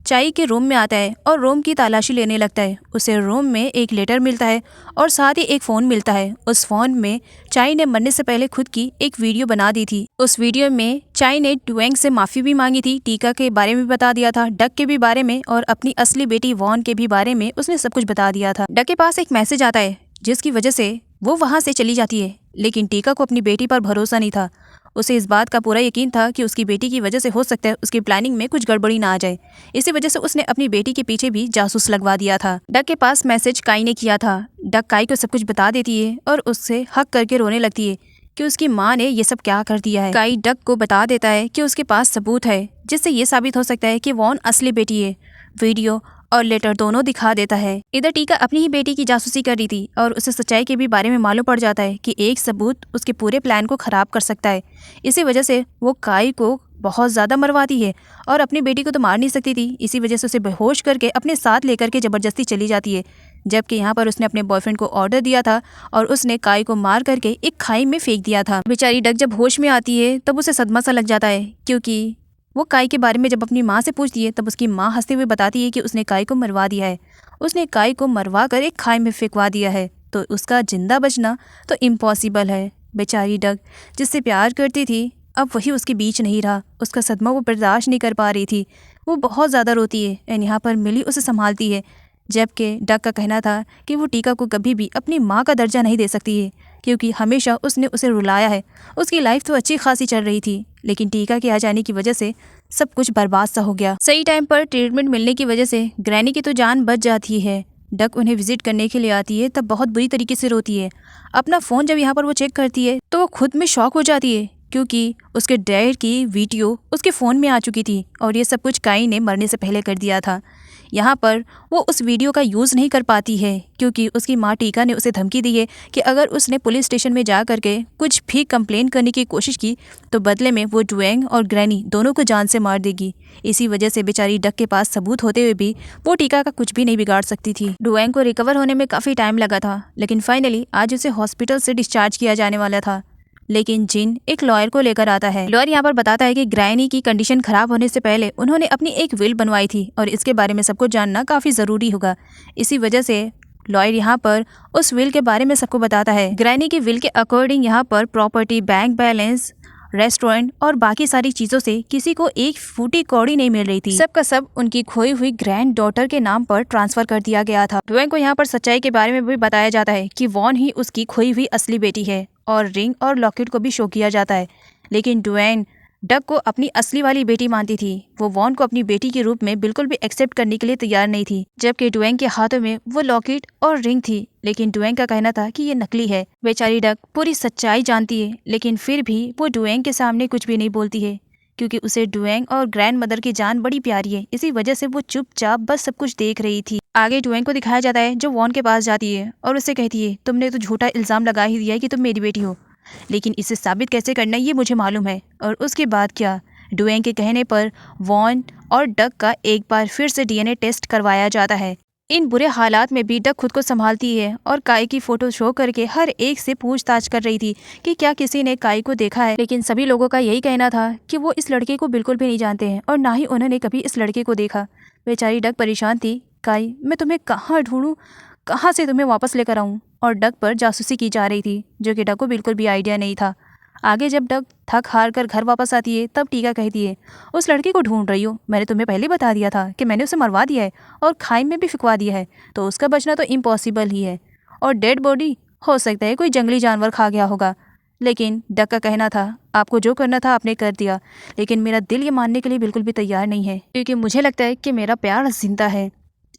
चाय के रूम में आता है और रूम की तलाशी लेने लगता है। उसे रूम में एक लेटर मिलता है और साथ ही एक फ़ोन मिलता है। उस फ़ोन में चाय ने मरने से पहले खुद की एक वीडियो बना दी थी। उस वीडियो में चाय ने डुएंग से माफ़ी भी मांगी थी, टीका के बारे में बता दिया था, डक के भी बारे में और अपनी असली बेटी वॉन के भी बारे में उसने सब कुछ बता दिया था। डक के पास एक मैसेज आता है जिसकी वजह से वो वहाँ से चली जाती है, लेकिन टीका को अपनी बेटी पर भरोसा नहीं था। उसे इस बात का पूरा यकीन था कि उसकी बेटी की वजह से हो सकता है उसकी प्लानिंग में कुछ गड़बड़ी ना आ जाए। इसी वजह से उसने अपनी बेटी के पीछे भी जासूस लगवा दिया था। डक के पास मैसेज काई ने किया था। डक काई को सब कुछ बता देती है और उससे हक करके रोने लगती है कि उसकी माँ ने ये सब क्या कर दिया है। काई डक को बता देता है कि उसके पास सबूत है जिससे ये साबित हो सकता है कि वॉन असली बेटी है। वीडियो और लेटर दोनों दिखा देता है। इधर टीका अपनी ही बेटी की जासूसी कर रही थी और उसे सच्चाई के भी बारे में मालूम पड़ जाता है कि एक सबूत उसके पूरे प्लान को खराब कर सकता है। इसी वजह से वो काई को बहुत ज़्यादा मरवाती है और अपनी बेटी को तो मार नहीं सकती थी, इसी वजह से उसे बेहोश करके अपने साथ लेकर के ज़बरदस्ती चली जाती है। जबकि यहाँ पर उसने अपने बॉयफ्रेंड को ऑर्डर दिया था और उसने काई को मार करके एक खाई में फेंक दिया था। बेचारी डक जब होश में आती है तब उसे सदमा सा लग जाता है, क्योंकि वो काई के बारे में जब अपनी माँ से पूछती है तब उसकी माँ हंसते हुए बताती है कि उसने काई को मरवा दिया है। उसने काई को मरवा कर एक खाई में फेंकवा दिया है, तो उसका जिंदा बचना तो इम्पॉसिबल है। बेचारी डक जिससे प्यार करती थी अब वही उसके बीच नहीं रहा। उसका सदमा वो बर्दाश्त नहीं कर पा रही थी, वो बहुत ज़्यादा रोती है एंड यहाँ पर मिली उसे संभालती है। जबकि डक का कहना था कि वो टीका को कभी भी अपनी माँ का दर्जा नहीं दे सकती है, क्योंकि हमेशा उसने उसे रुलाया है। उसकी लाइफ तो अच्छी खासी चल रही थी, लेकिन टीका के आ जाने की वजह से सब कुछ बर्बाद सा हो गया। सही टाइम पर ट्रीटमेंट मिलने की वजह से ग्रैनी की तो जान बच जाती है। डक उन्हें विजिट करने के लिए आती है तब बहुत बुरी तरीके से रोती है। अपना फ़ोन जब यहाँ पर वो चेक करती है तो वो खुद में शॉक हो जाती है, क्योंकि उसके डैड की वीडियो उसके फ़ोन में आ चुकी थी और ये सब कुछ काई ने मरने से पहले कर दिया था। यहाँ पर वो उस वीडियो का यूज़ नहीं कर पाती है, क्योंकि उसकी माँ टीका ने उसे धमकी दी है कि अगर उसने पुलिस स्टेशन में जा कर के कुछ भी कंप्लेन करने की कोशिश की तो बदले में वो डुएंग और ग्रैनी दोनों को जान से मार देगी। इसी वजह से बेचारी डक के पास सबूत होते हुए भी वो टीका का कुछ भी नहीं बिगाड़ सकती थी। डुएंग को रिकवर होने में काफ़ी टाइम लगा था, लेकिन फाइनली आज उसे हॉस्पिटल से डिस्चार्ज किया जाने वाला था। लेकिन जिन एक लॉयर को लेकर आता है। लॉयर यहाँ पर बताता है कि ग्रैनी की कंडीशन खराब होने से पहले उन्होंने अपनी एक विल बनवाई थी और इसके बारे में सबको जानना काफ़ी ज़रूरी होगा। इसी वजह से लॉयर यहाँ पर उस विल के बारे में सबको बताता है। ग्रैनी की विल के अकॉर्डिंग यहाँ पर प्रॉपर्टी, बैंक बैलेंस, रेस्टोरेंट और बाकी सारी चीज़ों से किसी को एक फूटी कौड़ी नहीं मिल रही थी। सब का सब उनकी खोई हुई ग्रैंड डॉटर के नाम पर ट्रांसफर कर दिया गया था। डुएंग को यहाँ पर सच्चाई के बारे में भी बताया जाता है कि वॉन ही उसकी खोई हुई असली बेटी है और रिंग और लॉकेट को भी शो किया जाता है। लेकिन डुएन डक को अपनी असली वाली बेटी मानती थी। वो वॉन को अपनी बेटी के रूप में बिल्कुल भी एक्सेप्ट करने के लिए तैयार नहीं थी, जबकि डुएंग के हाथों में वो लॉकेट और रिंग थी। लेकिन डुएंग का कहना था कि ये नकली है। बेचारी डक पूरी सच्चाई जानती है, लेकिन फिर भी वो डुएंग के सामने कुछ भी नहीं बोलती है, क्योंकि उसे डुएंग और ग्रैंड मदर की जान बड़ी प्यारी है। इसी वजह से वो चुपचाप बस सब कुछ देख रही थी। आगे डुएंग को दिखाया जाता है जो वॉन के पास जाती है और उससे कहती है, तुमने तो झूठा इल्ज़ाम लगा ही दिया है कि तुम मेरी बेटी हो, लेकिन इसे साबित कैसे करना है ये मुझे मालूम है। और उसके बाद क्या, डुएंग के कहने पर वॉन और डक का एक बार फिर से डीएनए टेस्ट करवाया जाता है। इन बुरे हालात में भी डक खुद को संभालती है और काई की फ़ोटो शो करके हर एक से पूछताछ कर रही थी कि क्या किसी ने काई को देखा है। लेकिन सभी लोगों का यही कहना था कि वो इस लड़के को बिल्कुल भी नहीं जानते हैं और ना ही उन्होंने कभी इस लड़के को देखा। बेचारी डक परेशान थी, काई मैं तुम्हें कहाँ ढूंढूं, कहाँ से तुम्हें वापस लेकर आऊँ। और डक पर जासूसी की जा रही थी, जो कि डक को बिल्कुल भी आइडिया नहीं था। आगे जब डक थक हार कर घर वापस आती है तब टीका कहती है, उस लड़के को ढूंढ रही हो, मैंने तुम्हें पहले बता दिया था कि मैंने उसे मरवा दिया है और खाई में भी फिकवा दिया है, तो उसका बचना तो इम्पॉसिबल ही है। और डेड बॉडी हो सकता है कोई जंगली जानवर खा गया होगा। लेकिन डक का कहना था, आपको जो करना था आपने कर दिया, लेकिन मेरा दिल ये मानने के लिए बिल्कुल भी तैयार नहीं है, क्योंकि मुझे लगता है कि मेरा प्यार जिंदा है।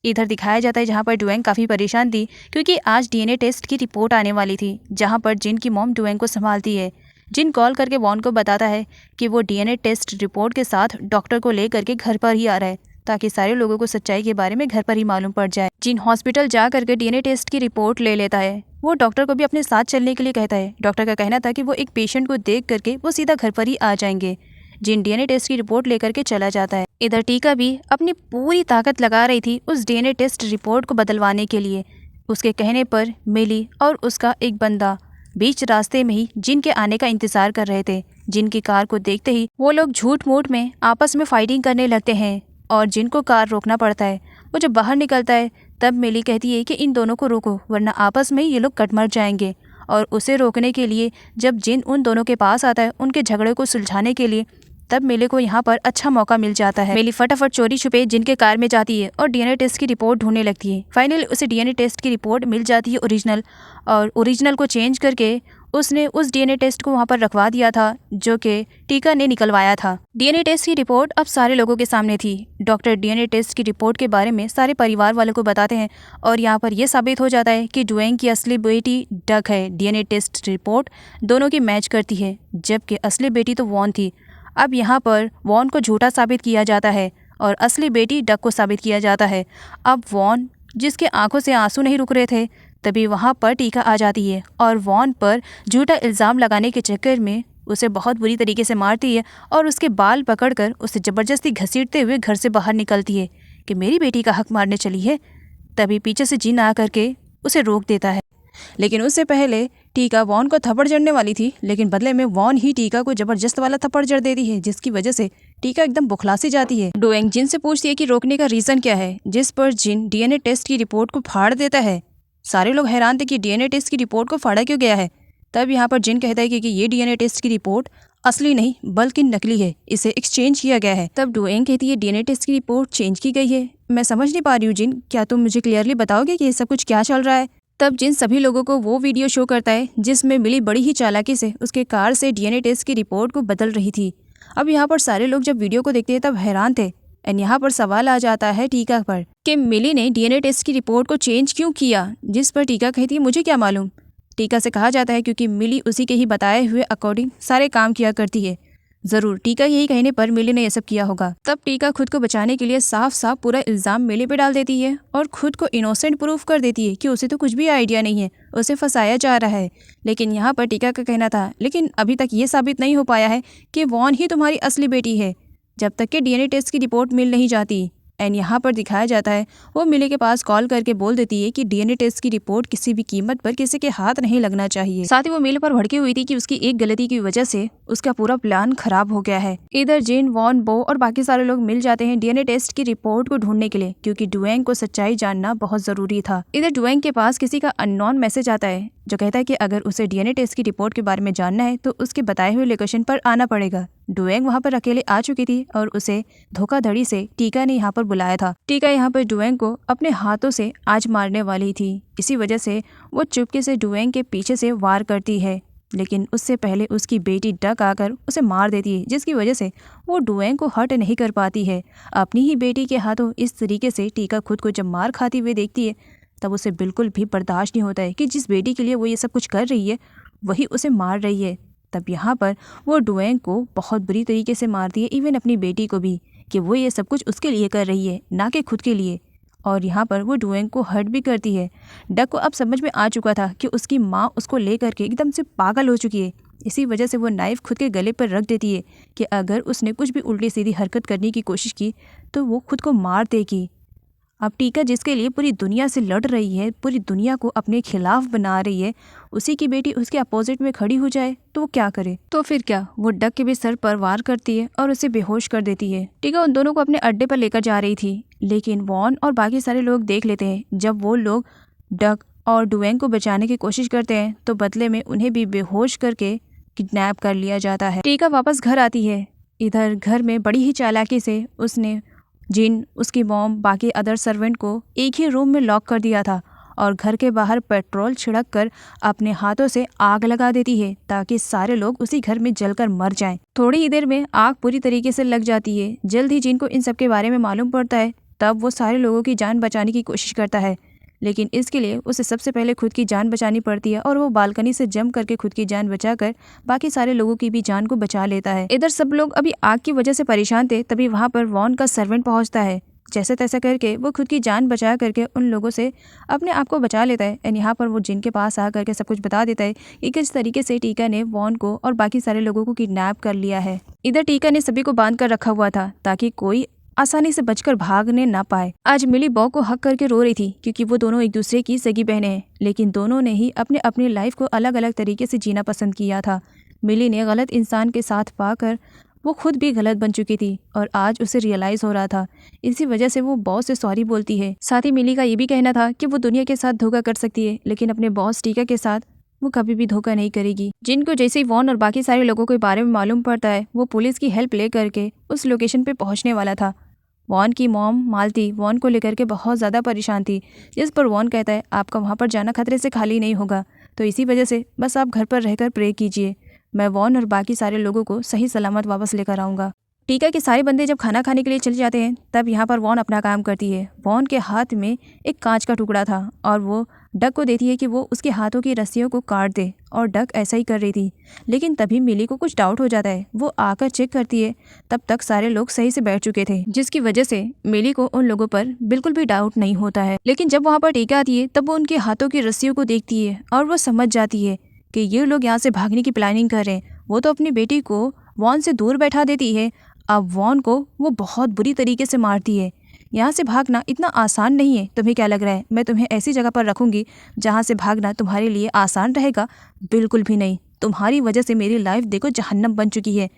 इधर दिखाया जाता है जहाँ पर डुएंग काफ़ी परेशान थी, क्योंकि आज डीएनए टेस्ट की रिपोर्ट आने वाली थी, जहाँ पर जिन की मॉम डुएंग को संभालती है। जिन कॉल करके वॉन को बताता है कि वो डीएनए टेस्ट रिपोर्ट के साथ डॉक्टर को ले करके घर पर ही आ रहा है, ताकि सारे लोगों को सच्चाई के बारे में घर पर ही मालूम पड़ जाए। जिन हॉस्पिटल जा करके डीएनए टेस्ट की रिपोर्ट ले लेता है। वो डॉक्टर को भी अपने साथ चलने के लिए कहता है। डॉक्टर का कहना था कि वो एक पेशेंट को देख करके वो सीधा घर पर ही आ जाएंगे। जिन डीएनए टेस्ट की रिपोर्ट लेकर के चला जाता है। इधर टीका भी अपनी पूरी ताकत लगा रही थी उस डीएनए टेस्ट रिपोर्ट को बदलवाने के लिए। उसके कहने पर मिली और उसका एक बंदा बीच रास्ते में ही जिन के आने का इंतजार कर रहे थे। जिन की कार को देखते ही वो लोग झूठ मूठ में आपस में फाइटिंग करने लगते हैं और जिन को कार रोकना पड़ता है। वो जब बाहर निकलता है तब मिली कहती है कि इन दोनों को रोको, वरना आपस में ही ये लोग कट मर जाएंगे। और उसे रोकने के लिए जब जिन उन दोनों के पास आता है उनके झगड़े को सुलझाने के लिए, तब मिली को यहाँ पर अच्छा मौका मिल जाता है। मिली फटाफट चोरी छुपे जिनके कार में जाती है और डीएनए टेस्ट की रिपोर्ट ढूंढने लगती है। फाइनली उसे डीएनए टेस्ट की रिपोर्ट मिल जाती है ओरिजिनल, और ओरिजिनल को चेंज करके उसने उस डीएनए टेस्ट को वहाँ पर रखवा दिया था जो कि टीका ने निकलवाया था। डीएनए टेस्ट की रिपोर्ट अब सारे लोगों के सामने थी। डॉक्टर डीएनए टेस्ट की रिपोर्ट के बारे में सारे परिवार वालों को बताते हैं और यहाँ पर यह साबित हो जाता है कि डुएंग की असली बेटी डक है। डीएनए टेस्ट रिपोर्ट दोनों की मैच करती है, जबकि असली बेटी तो वॉन थी। अब यहाँ पर वॉन को झूठा साबित किया जाता है और असली बेटी डक को साबित किया जाता है। अब वॉन, जिसके आंखों से आंसू नहीं रुक रहे थे, तभी वहाँ पर टीका आ जाती है और वॉन पर झूठा इल्ज़ाम लगाने के चक्कर में उसे बहुत बुरी तरीके से मारती है और उसके बाल पकड़कर उसे ज़बरदस्ती घसीटते हुए घर से बाहर निकलती है कि मेरी बेटी का हक मारने चली है। तभी पीछे से जिन आ करके उसे रोक देता है, लेकिन उससे पहले टीका वॉन को थप्पड़ जड़ने वाली थी, लेकिन बदले में वॉन ही टीका को जबरदस्त वाला थप्पड़ जड़ देती है, जिसकी वजह से टीका एकदम बुखला सी जाती है। डोएंग जिन से पूछती है कि रोकने का रीज़न क्या है, जिस पर जिन डीएनए टेस्ट की रिपोर्ट को फाड़ देता है। सारे लोग हैरान थे कि डीएनए टेस्ट की रिपोर्ट को फाड़ा क्यों गया है। तब यहाँ पर जिन कहता है कि ये डीएनए टेस्ट की रिपोर्ट असली नहीं बल्कि नकली है, इसे एक्सचेंज किया गया है। तब डोएंग कहती है डीएनए टेस्ट की रिपोर्ट चेंज की गई है। मैं समझ नहीं पा रही हूँ जिन, क्या तुम मुझे क्लियरली बताओगे कि ये सब कुछ क्या चल रहा है। तब जिन सभी लोगों को वो वीडियो शो करता है जिसमें मिली बड़ी ही चालाकी से उसके कार से डीएनए टेस्ट की रिपोर्ट को बदल रही थी। अब यहाँ पर सारे लोग जब वीडियो को देखते हैं तब हैरान थे। एंड यहाँ पर सवाल आ जाता है टीका पर कि मिली ने डीएनए टेस्ट की रिपोर्ट को चेंज क्यों किया, जिस पर टीका कहती है मुझे क्या मालूम। टीका से कहा जाता है क्योंकि मिली उसी के ही बताए हुए अकॉर्डिंग सारे काम किया करती है। ज़रूर टीका यही कहने पर मिली ने यह सब किया होगा। तब टीका खुद को बचाने के लिए साफ साफ पूरा इल्ज़ाम मिली पे डाल देती है और खुद को इनोसेंट प्रूफ कर देती है कि उसे तो कुछ भी आइडिया नहीं है, उसे फंसाया जा रहा है। लेकिन यहाँ पर टीका का कहना था लेकिन अभी तक ये साबित नहीं हो पाया है कि वॉन ही तुम्हारी असली बेटी है जब तक कि डीएनए टेस्ट की रिपोर्ट मिल नहीं जाती। एंड यहाँ पर दिखाया जाता है वो मिली के पास कॉल करके बोल देती है कि डीएनए टेस्ट की रिपोर्ट किसी भी कीमत पर किसी के हाथ नहीं लगना चाहिए। साथ ही वो मिली पर भड़की हुई थी कि उसकी एक गलती की वजह से उसका पूरा प्लान खराब हो गया है। इधर जिन, वॉन, बो और बाकी सारे लोग मिल जाते हैं डीएनए टेस्ट की रिपोर्ट को ढूंढने के लिए, क्योंकि डुएंग को सच्चाई जानना बहुत जरूरी था। इधर डुएंग के पास किसी का अननोन मैसेज आता है जो कहता है कि अगर उसे डीएनए टेस्ट की रिपोर्ट के बारे में जानना है तो उसके बताए हुए लोकेशन पर आना पड़ेगा। डुएंग वहाँ पर अकेले आ चुकी थी और उसे धोखाधड़ी से टीका ने यहाँ पर बुलाया था। टीका यहाँ पर डुएंग को अपने हाथों से आज मारने वाली थी। इसी वजह से वो चुपके से डुएंग के पीछे से वार करती है, लेकिन उससे पहले उसकी बेटी डक आकर उसे मार देती है, जिसकी वजह से वो डुएंग को हर्ट नहीं कर पाती है। अपनी ही बेटी के हाथों इस तरीके से टीका खुद को जब मार खाती हुए देखती है तब उसे बिल्कुल भी बर्दाश्त नहीं होता है कि जिस बेटी के लिए वो ये सब कुछ कर रही है वही उसे मार रही है। तब यहाँ पर वो डुएंग को बहुत बुरी तरीके से मारती है, इवन अपनी बेटी को भी, कि वो ये सब कुछ उसके लिए कर रही है ना कि खुद के लिए। और यहाँ पर वो डुएंग को हर्ट भी करती है। डक को अब समझ में आ चुका था कि उसकी माँ उसको लेकर के एकदम से पागल हो चुकी है। इसी वजह से वो नाइफ खुद के गले पर रख देती है कि अगर उसने कुछ भी उल्टी सीधी हरकत करने की कोशिश की तो वो खुद को मार देगी। अब टीका जिसके लिए पूरी दुनिया से लड़ रही है, पूरी दुनिया को अपने खिलाफ बना रही है, उसी की बेटी उसके अपोजिट में खड़ी हो जाए तो वो क्या करे। तो फिर क्या, वो डक के भी सर पर वार करती है और उसे बेहोश कर देती है। टीका उन दोनों को अपने अड्डे पर लेकर जा रही थी, लेकिन वॉन और बाकी सारे लोग देख लेते हैं। जब वो लोग डक और डुएंग को बचाने की कोशिश करते हैं तो बदले में उन्हें भी बेहोश करके किडनैप कर लिया जाता है। टीका वापस घर आती है। इधर घर में बड़ी ही चालाकी से उसने जिन, उसकी मॉम, बाकी अदर सर्वेंट को एक ही रूम में लॉक कर दिया था और घर के बाहर पेट्रोल छिड़क कर अपने हाथों से आग लगा देती है ताकि सारे लोग उसी घर में जलकर मर जाएं। थोड़ी ही देर में आग पूरी तरीके से लग जाती है। जल्द ही जिन को इन सब के बारे में मालूम पड़ता है, तब वो सारे लोगों की जान बचाने की कोशिश करता है, लेकिन इसके लिए उसे सबसे पहले खुद की जान बचानी पड़ती है और वो बालकनी से जंप करके खुद की जान बचाकर बाकी सारे लोगों की भी जान को बचा लेता है। इधर सब लोग अभी आग की वजह से परेशान थे, तभी वहाँ पर वॉन का सर्वेंट पहुँचता है। जैसे तैसे करके वो खुद की जान बचा करके उन लोगों से अपने आप को बचा लेता है। एंड यहाँ पर वो जिन के पास आ करके सब कुछ बता देता है कि किस तरीके से टीका ने वॉन को और बाकी सारे लोगों को किडनैप कर लिया है। इधर टीका ने सभी को बांध कर रखा हुआ था ताकि कोई आसानी से बचकर भागने ना पाए। आज मिली बॉ को हक करके रो रही थी क्योंकि वो दोनों एक दूसरे की सगी बहनें हैं, लेकिन दोनों ने ही अपने अपनी लाइफ को अलग अलग तरीके से जीना पसंद किया था। मिली ने गलत इंसान के साथ पाकर वो खुद भी गलत बन चुकी थी और आज उसे रियलाइज़ हो रहा था। इसी वजह से वो बॉस से सॉरी बोलती है। साथ ही मिली का ये भी कहना था कि वो दुनिया के साथ धोखा कर सकती है, लेकिन अपने बॉस टीका के साथ वो कभी भी धोखा नहीं करेगी। जिनको जैसे ही वॉन और बाकी सारे लोगों के बारे में मालूम पड़ता है, वो पुलिस की हेल्प ले करके उस लोकेशन पे पहुंचने वाला था। वॉन की मॉम मालती वॉन को लेकर के बहुत ज़्यादा परेशान थी, जिस पर वॉन कहता है आपका वहाँ पर जाना खतरे से खाली नहीं होगा, तो इसी वजह से बस आप घर पर रहकर प्रे कीजिए, मैं वॉन और बाकी सारे लोगों को सही सलामत वापस लेकर आऊँगा। टीका के सारे बंदे जब खाना खाने के लिए चले जाते हैं तब यहाँ पर वॉन अपना काम करती है। वॉन के हाथ में एक कांच का टुकड़ा था और वो डक को देती है कि वो उसके हाथों की रस्सियों को काट दे और डक ऐसा ही कर रही थी। लेकिन तभी मिली को कुछ डाउट हो जाता है। वो आकर चेक करती है, तब तक सारे लोग सही से बैठ चुके थे, जिसकी वजह से मिली को उन लोगों पर बिल्कुल भी डाउट नहीं होता है। लेकिन जब वहाँ पर टीका आती है तब वो उनके हाथों की रस्सियों को देखती है और वो समझ जाती है कि ये लोग यहाँ से भागने की प्लानिंग कर रहे हैं। वो तो अपनी बेटी को वॉन से दूर बैठा देती है, अब वॉन को वो बहुत बुरी तरीके से मारती है। यहाँ से भागना इतना आसान नहीं है। तुम्हें क्या लग रहा है मैं तुम्हें ऐसी जगह पर रखूंगी जहाँ से भागना तुम्हारे लिए आसान रहेगा? बिल्कुल भी नहीं। तुम्हारी वजह से मेरी लाइफ देखो जहन्नम बन चुकी है।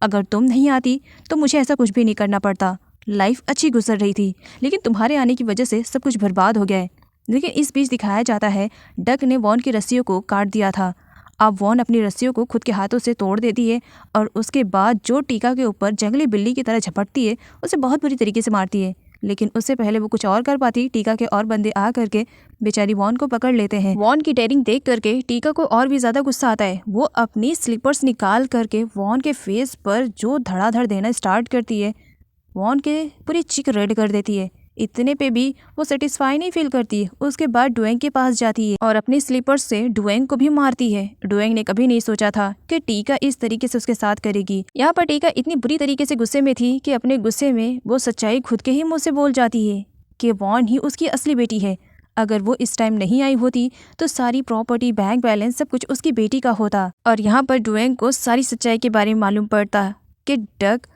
अगर तुम नहीं आती तो मुझे ऐसा कुछ भी नहीं करना पड़ता। लाइफ अच्छी गुजर रही थी, लेकिन तुम्हारे आने की वजह से सब कुछ बर्बाद हो गया है। लेकिन इस बीच दिखाया जाता है डक ने वॉन की रस्सियों को काट दिया था। अब वॉन अपनी रस्सियों को खुद के हाथों से तोड़ देती है और उसके बाद जो टीका के ऊपर जंगली बिल्ली की तरह झपटती है उसे बहुत बुरी तरीके से मारती है। लेकिन उससे पहले वो कुछ और कर पाती, टीका के और बंदे आ करके बेचारी वॉन को पकड़ लेते हैं। वॉन की डेयरिंग देख करके टीका को और भी ज्यादा गुस्सा आता है। वो अपनी स्लीपर्स निकाल करके वॉन के फेस पर जो धड़ाधड़ देना स्टार्ट करती है, वॉन के पूरी चिक रेड कर देती है। इतने पे भी वो सेटिस्फाई नहीं फील करती। उसके बाद डुएंग के पास जाती है और अपनी स्लीपर्स से डुएंग को भी मारती है। डुएंग ने कभी नहीं सोचा था कि टीका इस तरीके से उसके साथ करेगी। यहाँ पर टीका इतनी बुरी तरीके से गुस्से में थी कि अपने गुस्से में वो सच्चाई खुद के ही मुंह से बोल जाती है कि वॉन ही उसकी असली बेटी है। अगर वो इस टाइम नहीं आई होती तो सारी प्रॉपर्टी, बैंक बैलेंस सब कुछ उसकी बेटी का होता। और यहाँ पर डुएंग को सारी सच्चाई के बारे में मालूम पड़ता कि डक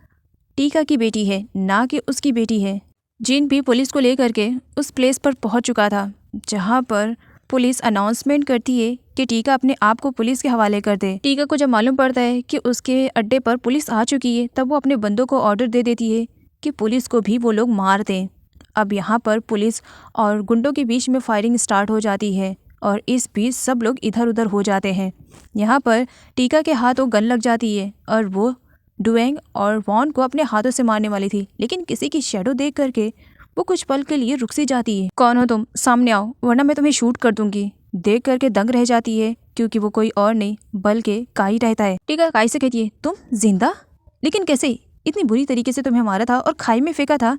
टीका की बेटी है, ना कि उसकी बेटी है। जिन भी पुलिस को लेकर के उस प्लेस पर पहुंच चुका था जहां पर पुलिस अनाउंसमेंट करती है कि टीका अपने आप को पुलिस के हवाले कर दे। टीका को जब मालूम पड़ता है कि उसके अड्डे पर पुलिस आ चुकी है तब वो अपने बंदों को ऑर्डर दे देती है कि पुलिस को भी वो लोग मार दें। अब यहाँ पर पुलिस और गुंडों के बीच में फायरिंग स्टार्ट हो जाती है और इस बीच सब लोग इधर उधर हो जाते हैं। यहाँ पर टीका के हाथों गन लग जाती है और वो डुएंग और वॉन को अपने हाथों से मारने वाली थी, लेकिन किसी की शैडो देख करके वो कुछ पल के लिए रुक सी जाती है। कौन हो तुम? सामने आओ वरना मैं तुम्हें शूट कर दूंगी। देख करके दंग रह जाती है क्योंकि वो कोई और नहीं बल्कि काई रहता है। टीका काई से कहती है, तुम जिंदा? लेकिन कैसे? इतनी बुरी तरीके से तुम्हें मारा था और खाई में फेंका था।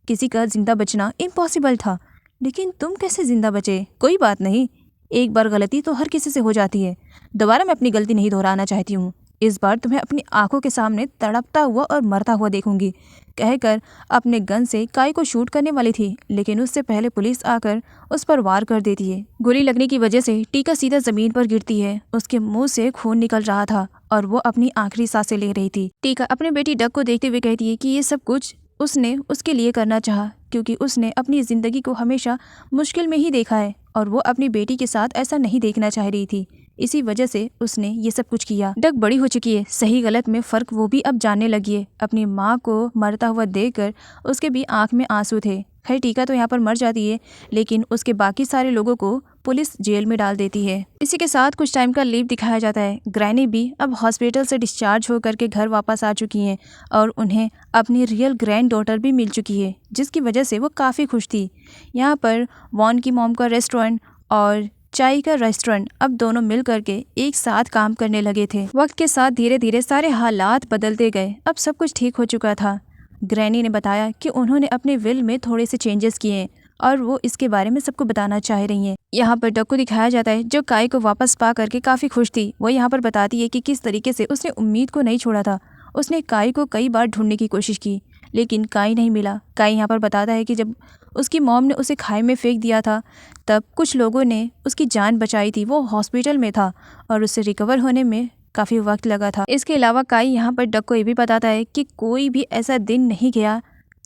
किसी का जिंदा बचना इम्पॉसिबल था, लेकिन तुम कैसे जिंदा बचे? कोई बात नहीं, एक बार गलती तो हर किसी से हो जाती है। दोबारा मैं अपनी गलती नहीं दोहराना चाहती हूँ। इस बार तुम्हें अपनी आंखों के सामने तड़पता हुआ और मरता हुआ देखूंगी, कहकर अपने गन से काई को शूट करने वाली थी, लेकिन उससे पहले पुलिस आकर उस पर वार कर देती है। गोली लगने की वजह से टीका सीधा जमीन पर गिरती है। उसके मुंह से खून निकल रहा था और वो अपनी आखिरी सांसें ले रही थी। टीका अपने बेटी डक को देखते हुए कहती है कि ये सब कुछ उसने उसके लिए करना चाहा, क्योंकि उसने अपनी ज़िंदगी को हमेशा मुश्किल में ही देखा है और वो अपनी बेटी के साथ ऐसा नहीं देखना चाह रही थी। इसी वजह से उसने ये सब कुछ किया। डक बड़ी हो चुकी है, सही गलत में फ़र्क वो भी अब जानने लगी है। अपनी माँ को मरता हुआ देखकर उसके भी आंख में आंसू थे। खैर टीका तो यहाँ पर मर जाती है, लेकिन उसके बाकी सारे लोगों को पुलिस जेल में डाल देती है। इसी के साथ कुछ टाइम का लीव दिखाया जाता है। ग्रैनी भी अब हॉस्पिटल से डिस्चार्ज होकर के घर वापस आ चुकी हैं और उन्हें अपनी रियल ग्रैंड डॉटर भी मिल चुकी है, जिसकी वजह से वो काफ़ी खुश थी। यहाँ पर वॉन की मॉम का रेस्टोरेंट और चाय का रेस्टोरेंट अब दोनों मिल करके एक साथ काम करने लगे थे। वक्त के साथ धीरे धीरे सारे हालात बदलते गए। अब सब कुछ ठीक हो चुका था। ग्रैनी ने बताया कि उन्होंने अपने विल में थोड़े से चेंजेस किए हैं और वो इसके बारे में सबको बताना चाह रही हैं। यहाँ पर डक को दिखाया जाता है जो काई को वापस पा करके काफ़ी खुश थी। वो यहाँ पर बताती है कि किस तरीके से उसने उम्मीद को नहीं छोड़ा था। उसने काई को कई बार ढूंढने की कोशिश की, लेकिन काई नहीं मिला। काई यहाँ पर बताता है कि जब उसकी मॉम ने उसे खाई में फेंक दिया था तब कुछ लोगों ने उसकी जान बचाई थी। वो हॉस्पिटल में था और उसे रिकवर होने में काफ़ी वक्त लगा था। इसके अलावा काई यहाँ पर डक को ये भी बताता है कि कोई भी ऐसा दिन नहीं गया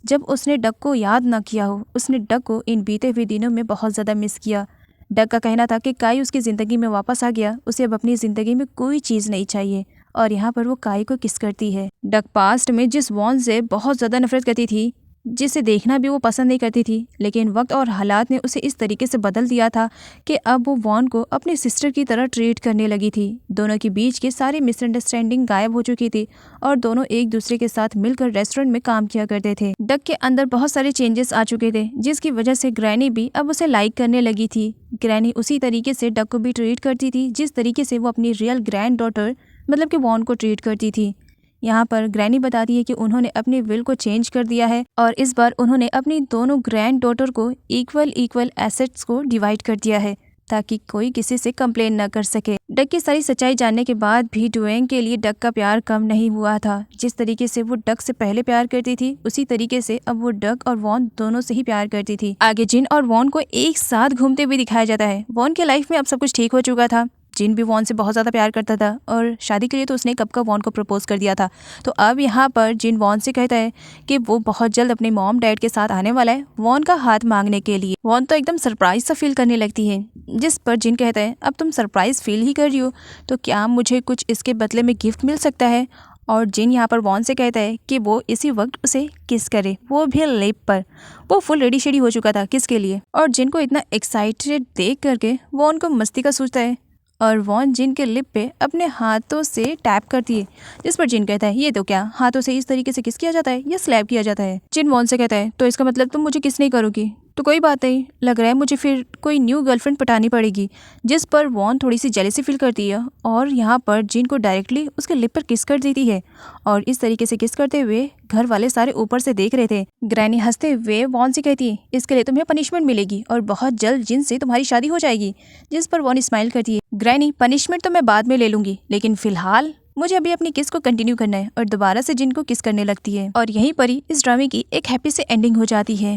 जब उसने डक को याद ना किया हो। उसने डक को इन बीते हुए दिनों में बहुत ज़्यादा मिस किया। डक का कहना था कि काई उसकी ज़िंदगी में वापस आ गया, उसे अब अपनी ज़िंदगी में कोई चीज़ नहीं चाहिए और यहाँ पर वो काई को किस करती है। डक पास्ट में जिस वॉन से बहुत ज़्यादा नफरत करती थी, जिसे देखना भी वो पसंद नहीं करती थी, लेकिन वक्त और हालात ने उसे इस तरीके से बदल दिया था कि अब वो वॉन को अपनी सिस्टर की तरह ट्रीट करने लगी थी। दोनों के बीच की सारी मिसअंडरस्टैंडिंग गायब हो चुकी थी और दोनों एक दूसरे के साथ मिलकर रेस्टोरेंट में काम किया करते थे। डक के अंदर बहुत सारे चेंजेस आ चुके थे, जिसकी वजह से ग्रैनी भी अब उसे लाइक करने लगी थी। ग्रैनी उसी तरीके से डक को भी ट्रीट करती थी जिस तरीके से वो अपनी रियल ग्रैंड डॉटर मतलब कि वॉन को ट्रीट करती थी। यहाँ पर ग्रैनी बताती है कि उन्होंने अपने विल को चेंज कर दिया है और इस बार उन्होंने अपनी दोनों ग्रैंड डॉटर को इक्वल एसेट्स को डिवाइड कर दिया है ताकि कोई किसी से कंप्लेन न कर सके। डक की सारी सच्चाई जानने के बाद भी डुएंग के लिए डक का प्यार कम नहीं हुआ था। जिस तरीके से वो डक से पहले प्यार करती थी उसी तरीके से अब वो डक और वॉन दोनों से ही प्यार करती थी। आगे जिन और वॉन को एक साथ घूमते हुए दिखाया जाता है। वॉन के लाइफ में अब सब कुछ ठीक हो चुका था। जिन भी वॉन से बहुत ज़्यादा प्यार करता था और शादी के लिए तो उसने कब का वॉन को प्रपोज कर दिया था। तो अब यहाँ पर जिन वॉन से कहता है कि वो बहुत जल्द अपने मॉम डैड के साथ आने वाला है वॉन का हाथ मांगने के लिए। वॉन तो एकदम सरप्राइज सा फील करने लगती है, जिस पर जिन कहता है अब तुम सरप्राइज फील ही कर रही हो तो क्या मुझे कुछ इसके बदले में गिफ्ट मिल सकता है। और जिन यहाँ पर वॉन से कहता है कि वो इसी वक्त उसे किस करे, वो भी लिप पर। वो फुल रेडी शेडी हो चुका था किस के लिए। और जिन को इतना एक्साइटेड देख करके वॉन को मस्ती का सोचता है और वॉन जिन के लिप पे अपने हाथों से टैप करती है, जिस पर जिन कहता है ये तो क्या हाथों से इस तरीके से किस किया जाता है या स्लैप किया जाता है। जिन वॉन से कहता है तो इसका मतलब तुम मुझे किस नहीं करोगी। तो कोई बात नहीं, लग रहा है मुझे फिर कोई न्यू गर्लफ्रेंड पटानी पड़ेगी। जिस पर वॉन थोड़ी सी जेलेसी फील करती है और यहाँ पर जिन को डायरेक्टली उसके लिप पर किस कर देती है। और इस तरीके से किस करते हुए घर वाले सारे ऊपर से देख रहे थे। ग्रैनी हंसते हुए वॉन से कहती है इसके लिए तुम्हें पनिशमेंट मिलेगी और बहुत जल्द जिन से तुम्हारी शादी हो जाएगी। जिस पर वॉन स्माइल करती है, ग्रैनी पनिशमेंट तो मैं बाद में ले लूंगी लेकिन फिलहाल मुझे अभी अपनी किस को कंटिन्यू करना है। और दोबारा से जिन को किस करने लगती है और यहीं पर ही इस ड्रामे की एक हैप्पी से एंडिंग हो जाती है।